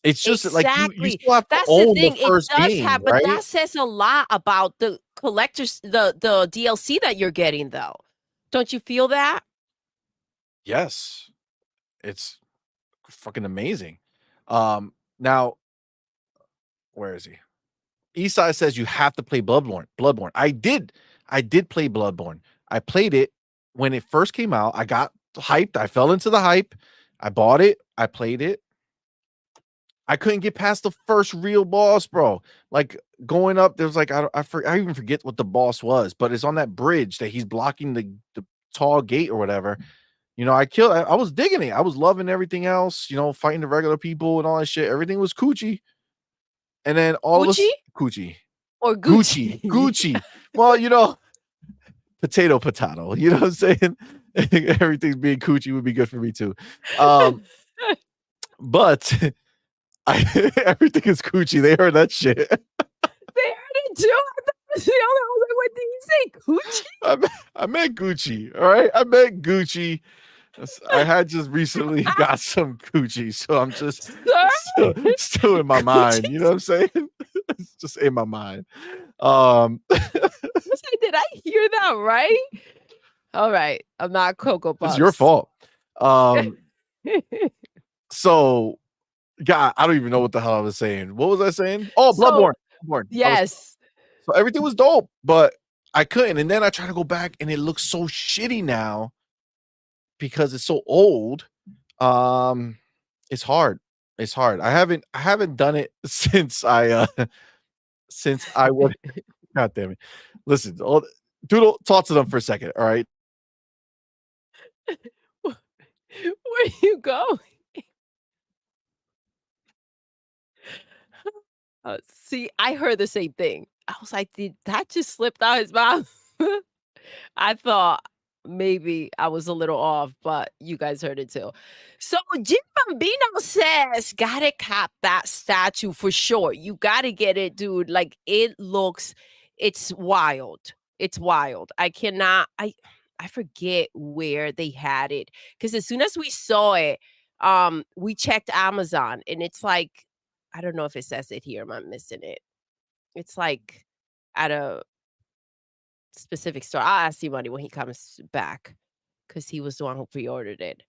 It's just that, like you Exactly. still have to That's the own the thing. It first does game, have, but right? that says a lot about the collectors, the DLC that you're getting, though. Don't you feel that? Yes, it's fucking amazing. Now where is he? Eastside says you have to play Bloodborne. Bloodborne. I did play Bloodborne. I played it when it first came out. I got hyped. I fell into the hype. I bought it. I played it. I couldn't get past the first real boss, bro. Like going up, there was like I even forget what the boss was, but it's on that bridge that he's blocking the tall gate or whatever. You know, I was digging it. I was loving everything else, you know, fighting the regular people and all that shit. Everything was coochie. And then all of Gucci us coochie. or Gucci, Gucci? Gucci. Well, you know, potato, potato. You know what I'm saying? Everything's being coochie would be good for me too. Um, but everything is coochie. They heard that shit. They heard it too. I thought it was the only one. Like, what did you say? Gucci? I meant Gucci. All right, I meant Gucci. I had just recently got some Gucci, so I'm just Sir? still in my mind. You know what I'm saying? It's just in my mind. Was did I hear that right? All right. I'm not Cocoa It's your Puffs. fault. So God, I don't even know what the hell I was saying. What was I saying? Oh, So, Bloodborne. Bloodborne. yes. So everything was dope, but I couldn't. And then I tried to go back, and it looks so shitty now because it's so old. Um, it's hard. It's hard. I haven't done it since I would. God damn it! Listen, Doodle, talk to them for a second. All right. Where you go? See, I heard the same thing. I was like, "Did that just slipped out his mouth?" I thought maybe I was a little off, but you guys heard it too. So Jim Bambino says, "Gotta cop that statue for sure. You gotta get it, dude. Like it looks, it's wild. It's wild. I cannot. I forget where they had it because as soon as we saw it, we checked Amazon and it's like I don't know if it says it here. Am I missing it? It's like at a specific store. I'll ask CMoney when he comes back because he was the one who pre-ordered it.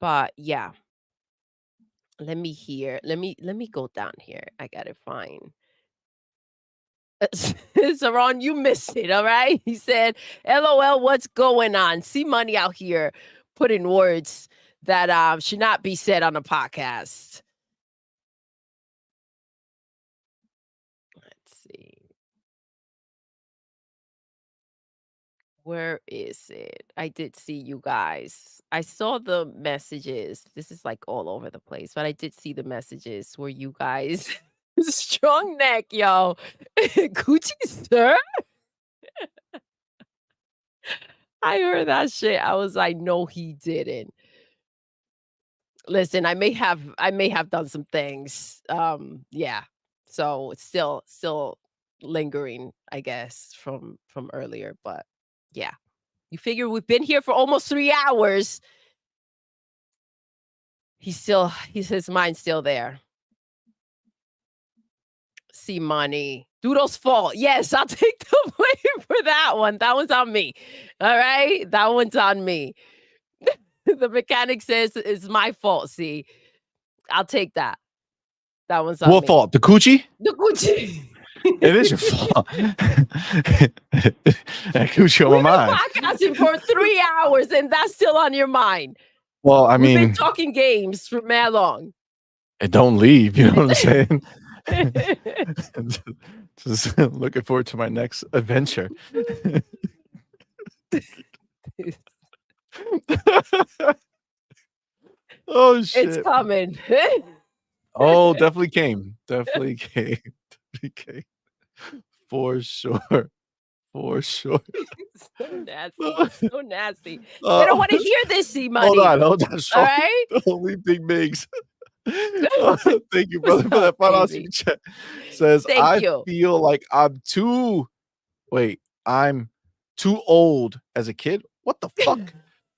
But yeah, let me go down here. I gotta find. So Ron, you missed it, all right? He said, LOL, what's going on? See money out here putting words that should not be said on a podcast. Let's see. Where is it? I did see you guys. I saw the messages. This is like all over the place, but I did see the messages where you guys Strong neck, yo. Gucci, sir? I heard that shit. I was like, "No, he didn't." Listen, I may have done some things. Yeah. So it's still lingering, I guess, from earlier, but yeah. You figure we've been here for almost 3 hours. He's his mind's still there. CMoney. Doodle's fault. Yes, I'll take the blame for that one. That one's on me. All right? That one's on me. The mechanic says it's my fault, see? I'll take that. That one's on What me. fault? The coochie? The Gucci. It is your fault. That coochie on We've my been mind. podcasting for 3 hours, and that's still on your mind. Well, I We've been mean, talking games for mad long. it don't leave. You know what I'm saying? Just looking forward to my next adventure. Oh It's shit! coming. Oh, definitely came. Definitely came. Definitely came. For sure. For sure. So nasty. So nasty. They Uh, don't want to hear this, hold CMoney. on. All Sean. right? Holy big bigs. Thank you, What's brother, for that up, final baby? super chat. Says Thank I you. feel like I'm too old as a kid. What the fuck?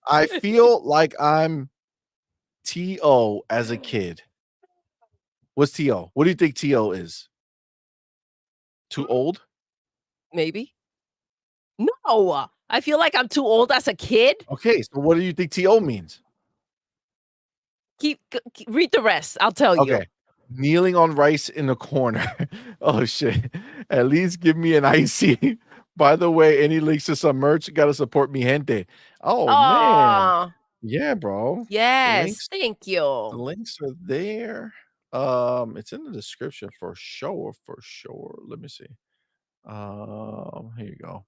I feel like I'm TO as a kid. What's TO? What do you think TO is? Too old? Maybe. No, I feel like I'm too old as a kid. Okay, so what do you think TO means? Read the rest. I'll tell you. Okay. Kneeling on rice in the corner. Oh shit. At least give me an icy. By the way, any links to some merch, gotta support me gente. Oh man. Aw, Yeah, bro. The yes. links, Thank the you. links are there. It's in the description for sure, for sure. Let me see. Here you go.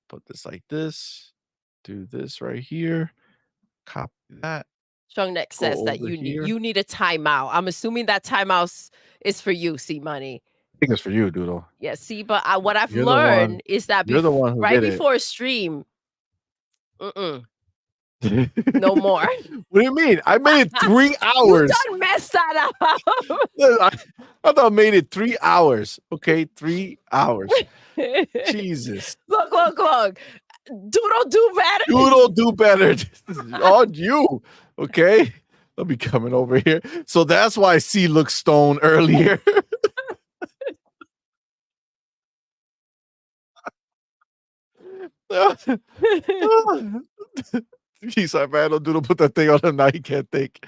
Put this like this. Do this right here. Copy that. Strong Neck Go says that over here. you need a timeout. I'm assuming that timeout is for you, CMoney. I think it's for you, Doodle. Yeah, see, but what I've You're the one. learned is that You're the one who right did it. before a stream, no more. What do you mean? I made it 3 You hours. done messed that up. I thought I made it 3 hours. Okay, 3 hours. Jesus. Look. Doodle do better. Doodle do better. This is on you. Okay. I'll be coming over here. So that's why C looked stone earlier. He's like, man, don't Doodle put that thing on him now. He can't think.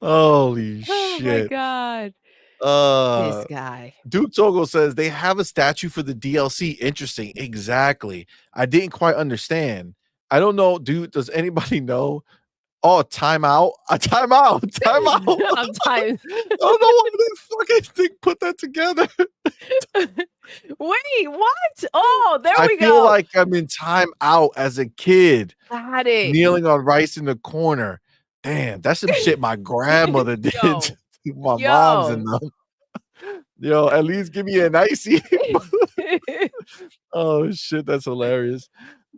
Holy Oh my shit. god. This guy. Duke Togo says they have a statue for the DLC. Interesting. Exactly. I didn't quite understand. I don't know, dude. Does anybody know? Oh, timeout. A timeout. Timeout. I'm tired. I don't know why they fucking thing put that together. Wait, what? Oh, there I we feel go. like I'm in timeout as a kid, Got it. kneeling on rice in the corner. Damn, that's some shit my grandmother did Yo. to my mom's and them. Yo, at least give me an icy. Oh shit, that's hilarious.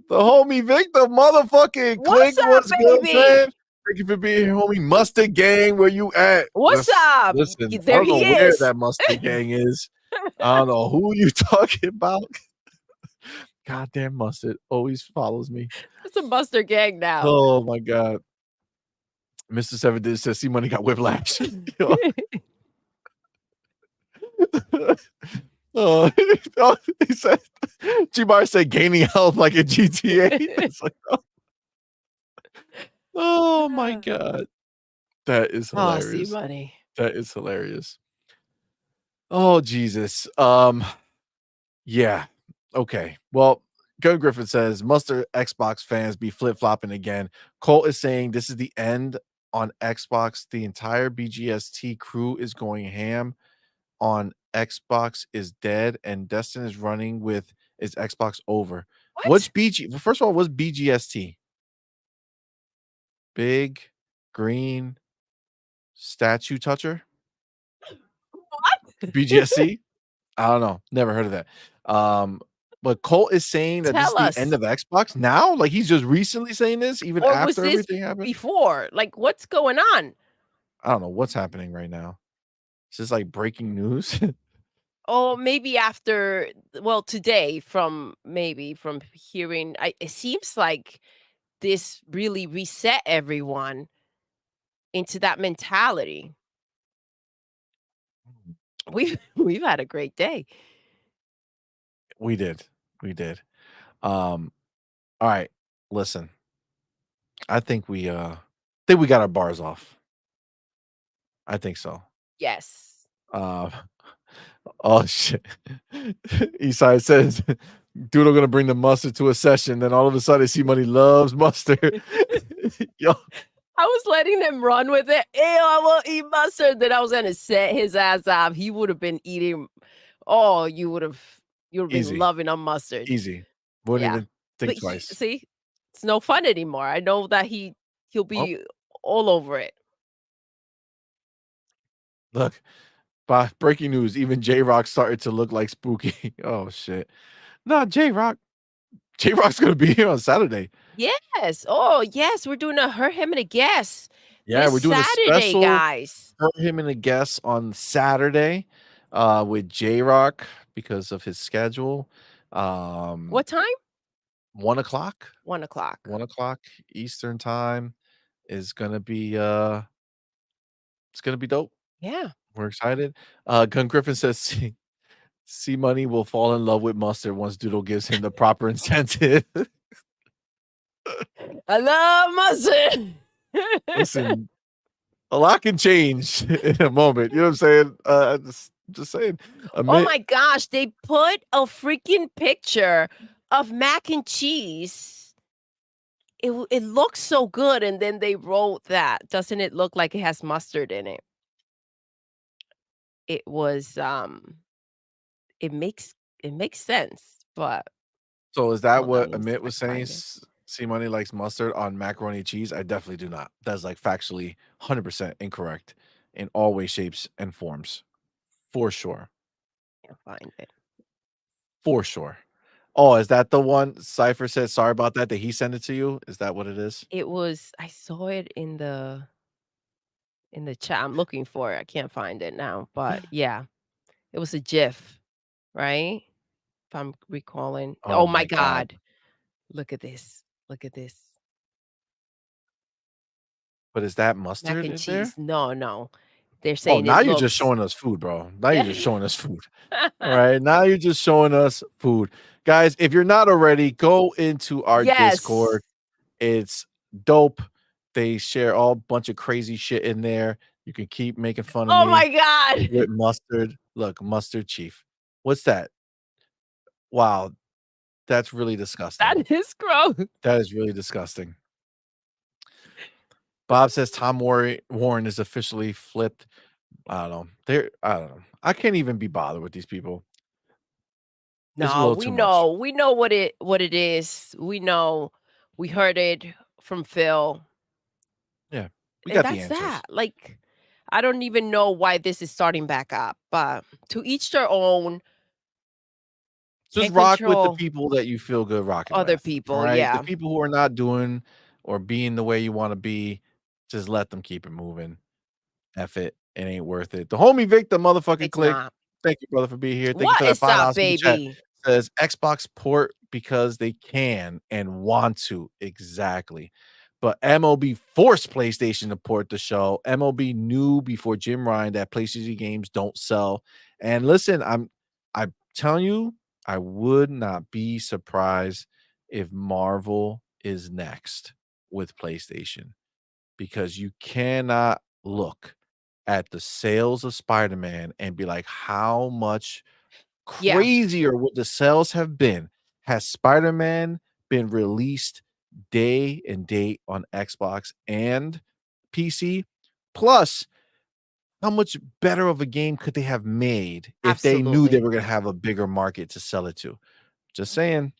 The homie Vic, the motherfucking What's click. up, What's good, baby? man? Thank you for being here, homie. Mustard Gang, where you at? What's up? Listen, There I don't know he where is. that Mustard Gang is. I don't know who you talking about. Goddamn Mustard always follows me. It's a Buster gang now. Oh my god. Mr. Seven did says CMoney got whiplash. Yo. Oh, he said G-Bar said gaining health like a GTA. It's like, oh my god. That is Oh, hilarious. CMoney. That is hilarious. Oh Jesus. Yeah. Okay. Well, Gun Griffin says Muster Xbox fans be flip-flopping again. Colt is saying this is the end on Xbox. The entire BGST crew is going ham on Xbox is dead and Destin is running with is Xbox over. What? What's BG? Well, first of all, what's BGST? Big green statue toucher? What? BGSC? I don't know. Never heard of that. But Colt is saying that this is Tell the end us. of Xbox now? Like, he's just recently saying this even Or was after this everything happened? before? Like, what's going on? I don't know what's happening right now. Is this like breaking news? Oh, maybe after, well, today from hearing, it seems like this really reset everyone into that mentality. We've had a great day. We did. We did. All right. Listen, I think we got our bars off. I think so. Yes. Uh oh shit. Eastside says Doodle gonna bring the mustard to a session, then all of a sudden CMoney loves mustard. Yo, I was letting them run with it. Ew, I will eat mustard. Then I was gonna set his ass up. He would have been eating. Oh, you would have been easy, loving on mustard. easy. Wouldn't Yeah. even think But he twice. see, it's no fun anymore. I know that he'll Oh, be all over it. look, by breaking news, even J Rock started to look like Spooky. Oh shit. Nah, J Rock. J Rock's gonna be here on Saturday. Yes. Oh, yes. We're doing a her, him, and a guess Yeah, this we're doing a Saturday, special guys. her, him, and a guest on Saturday with J Rock because of his schedule. Um, What time? 1 o'clock. 1 o'clock. 1 o'clock Eastern time is gonna be it's gonna be dope. Yeah. We're excited. Gun Griffin says C Money will fall in love with mustard once Doodle gives him the proper incentive. I love mustard. Listen, a lot can change in a moment. You know what I'm saying? Just saying. A Oh minute. my gosh, they put a freaking picture of mac and cheese. It looks so good, and then they wrote that. Doesn't it look like it has mustard in it? It was, it makes it makes sense, but So is that hold on, what let me see Amit if I was can saying? find it. C Money likes mustard on macaroni and cheese? I definitely do not. That's like factually 100% incorrect in all ways, shapes, and forms. For sure. Can't find it. For sure. Oh, is that the one Cypher said sorry about that he sent it to you? Is that what it is? It was I saw it in the chat. I'm looking for it. I can't find it now, but yeah, it was a GIF, right? If I'm recalling. Oh Oh my my god. god. Look at this. Look at this. But is that Mac mustard and in cheese. there? No, no. They're Oh, saying now it you're just looks. showing us food, bro. Now you're Yeah. just showing us food. All right. Now you're just showing us food. Guys, if you're not already, go into our Yes. Discord. It's dope. They share all bunch of crazy shit in there. You can keep making fun of Oh me my god. with mustard. Look, mustard chief. What's that? Wow, that's really disgusting. That is gross. That is really disgusting. Bob says Tom Warren is officially flipped. I don't know. I don't know. I can't even be bothered with these people. It's a No, little we too much. know. We know what it is. We know. We heard it from Phil. Yeah. We And got the that's that. answers. Like, I don't even know why this is starting back up, but to each their own. Just Can't rock with the control people that you feel good rocking other with. All people. right. The Yeah. people who are not doing or being the way you want to be, just let them keep it moving. F it. It ain't worth it. The homie Vic, the motherfucking It's click. not. Thank you, brother, for being here. Thank you for What that is up, $5 super chat. baby? Says Xbox port because they can and want to. Exactly. But MLB forced PlayStation to port the show. MLB knew before Jim Ryan that PlayStation games don't sell. And listen, I'm telling you, I would not be surprised if Marvel is next with PlayStation because you cannot look at the sales of Spider-Man and be like, how much Yeah, crazier would the sales have been has Spider-Man been released day and date on Xbox and PC? Plus, how much better of a game could they have made if they knew they absolutely. were going to have a bigger market to sell it to? Just saying.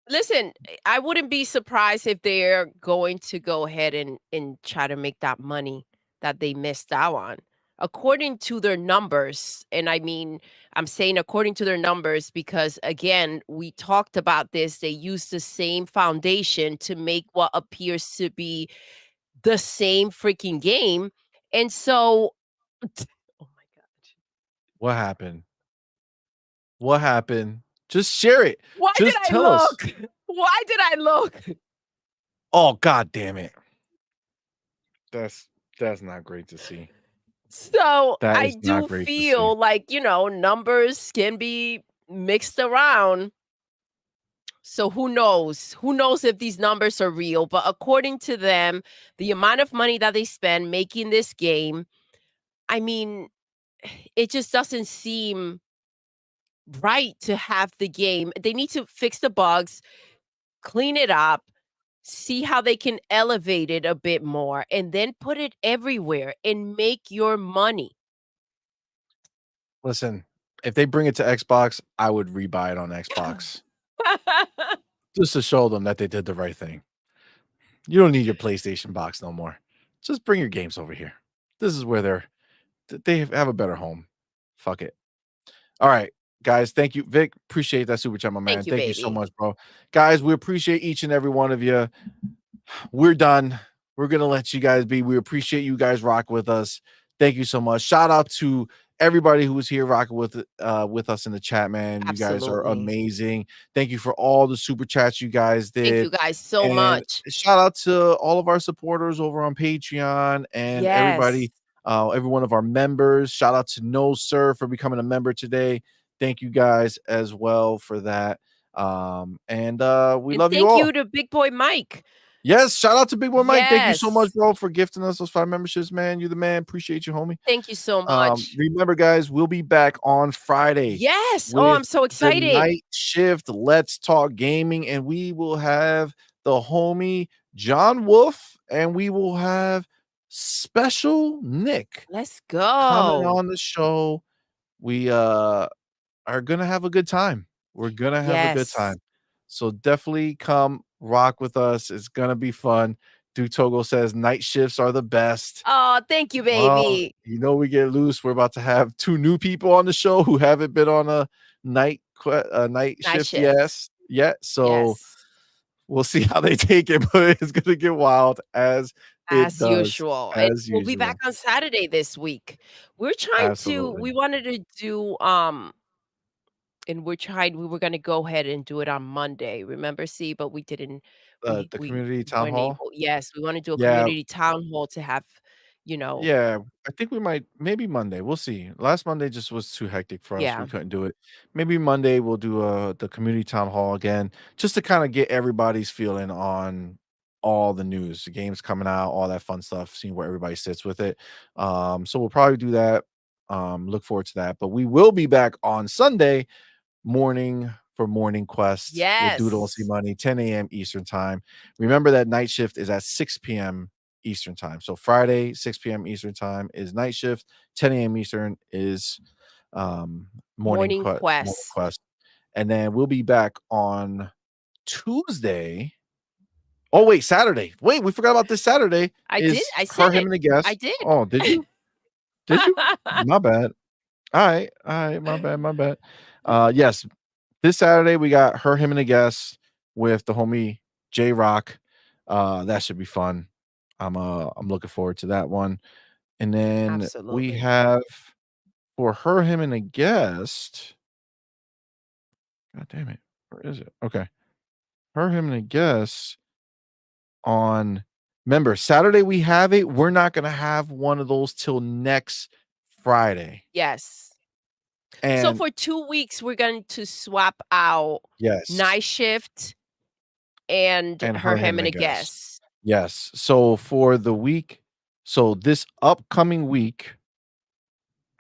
Listen, I wouldn't be surprised if they're going to go ahead and try to make that money that they missed out on. according to their numbers, and I mean, I'm saying according to their numbers because, again, we talked about this. They use the same foundation to make what appears to be the same freaking game. And so, oh my God. What happened? What happened? Just share it. Why did Just I tell us. look? Why did I look? Oh, god damn it. That's not great to see. So That I is not do great to see. feel like, numbers can be mixed around. So who knows? Who knows if these numbers are real? But according to them, the amount of money that they spend making this game, I mean, it just doesn't seem right to have the game. They need to fix the bugs, clean it up, see how they can elevate it a bit more, and then put it everywhere and make your money. Listen, if they bring it to Xbox, I would rebuy it on Xbox just to show them that they did the right thing. You don't need your PlayStation box no more. Just bring your games over here. This is where they have a better home. Fuck it. All right, guys. Thank you, Vic. Appreciate that super chat, my man. Thank you, Thank you so baby. much, bro. Guys, we appreciate each and every one of you. We're done. We're gonna let you guys be. We appreciate you guys rock with us. Thank you so much. Shout out to everybody who was here rocking with us in the chat, man. You guys are Absolutely. amazing. Thank you for all the super chats you guys Thank you did. guys so And much. shout out to all of our supporters over on Patreon and Yes. everybody, every one of our members. Shout out to No Sir for becoming a member today. Thank you guys as well for that. And we And love you thank all. you to Big Boy Mike. Yes, shout out to Big Boy Mike. Thank you so much, Yes. bro, for gifting us those 5 memberships, man. You're the man. Appreciate you, homie. Thank you so much. Remember, guys, we'll be back on Friday Yes. Oh, with I'm so the excited. night shift. Let's talk gaming, and we will have the homie John Wolf, and we will have special Nick Let's coming go. on the show. We are gonna have a good time. We're gonna have a good Yes. time. So definitely come rock with us. It's gonna be fun. Duke Togo says night shifts are the best. Oh, thank you, Well, baby. we get loose. We're about to have 2 new people on the show who haven't been on a night night Night shift shift. yet. So Yes. we'll see how they take it, but it's gonna get wild as it As does, usual. And as we'll be back usual. on Saturday this week. We Absolutely. wanted to do and we were gonna go ahead and do it on Monday, remember? See, but we didn't The we community town weren't hall. able. Yes, we wanna do a Yeah, community town hall to have, you know yeah, I think we might maybe Monday. We'll see. Last Monday just was too hectic for us. We yeah. couldn't do it. Maybe Monday we'll do the community town hall again, just to kind of get everybody's feeling on all the news, the games coming out, all that fun stuff, seeing where everybody sits with it. So we'll probably do that. Look forward to that. But we will be back on Sunday morning for Morning Quest with Doodle and Yes. CMoney, 10 a.m. Eastern time. Remember that night shift is at 6 p.m. Eastern time. So Friday, 6 p.m. Eastern time is night shift. 10 a.m. Eastern is Morning morning Quest. quest. And then we'll be back on Tuesday. Oh, wait, Saturday. Wait, we forgot about this Saturday. I did, Is I said her, him, it. and a I guest. did. Oh, did you? Did you? My bad. All right, my bad, my bad. Yes, this Saturday we got her, him, and a guest with the homie J Rock. That should be fun. I'm looking forward to that one. And then we Absolutely. have for her, him, and a guest. God damn it. Where is it? Okay. Her, him, and a guest on remember Saturday we have it. We're not gonna have one of those till next Friday. Yes. So And for 2 weeks, we're going to swap out yes, night shift and and her, her, him, him, and and a a guest. guess. Yes. So for the week, so this upcoming week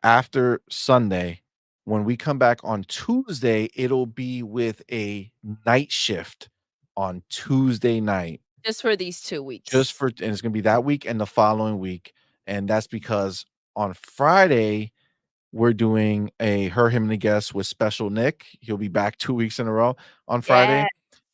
after Sunday, when we come back on Tuesday, it'll be with a night shift on Tuesday night. Just for these 2 Just weeks. for and it's gonna be that week and the following week. And that's because on Friday, we're doing a her, him, and a guest with special Nick. He'll be back 2 weeks in a row on Yeah. Friday.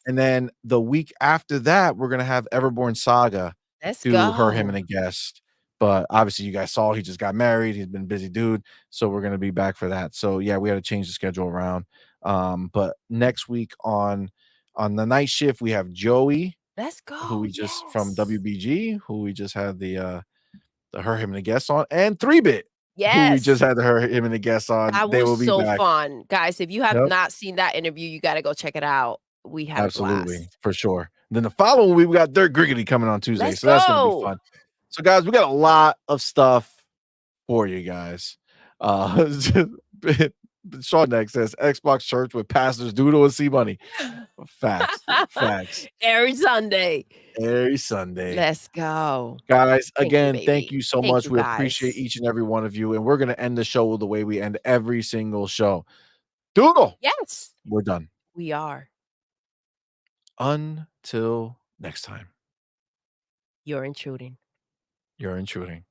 And then the week after that, we're gonna have Everborn Saga Let's do her, him, and go. a guest. But obviously, you guys saw he just got married. He's been a busy dude, so we're gonna be back for that. So yeah, we had to change the schedule around. But next week on the night shift, we have Joey, Let's who go. we just from Yes. WBG, who we just had the her, him, and the guest on, and 3-Bit, who we just Yes. had the her, him, and the guest on. That They was will be so back. fun. Guys, if you have Yep, not seen that interview, you gotta go check it out. We had a absolutely, blast. for sure. Then the following week, we got Dirt Griggity coming on Tuesday, Let's so that's gonna be go. fun. So, guys, we got a lot of stuff for you guys. Sean next says Xbox church with pastors Doodle and CMoney. Facts, facts. Every Sunday. Every Sunday. Let's go. Guys, Thank you, again, thank baby. you so Thank much. you, We appreciate guys. each and every one of you, and we're gonna end the show the way we end every single show. Doodle, Yes, we're done. we are. Until next time, You're intruding. you're intruding.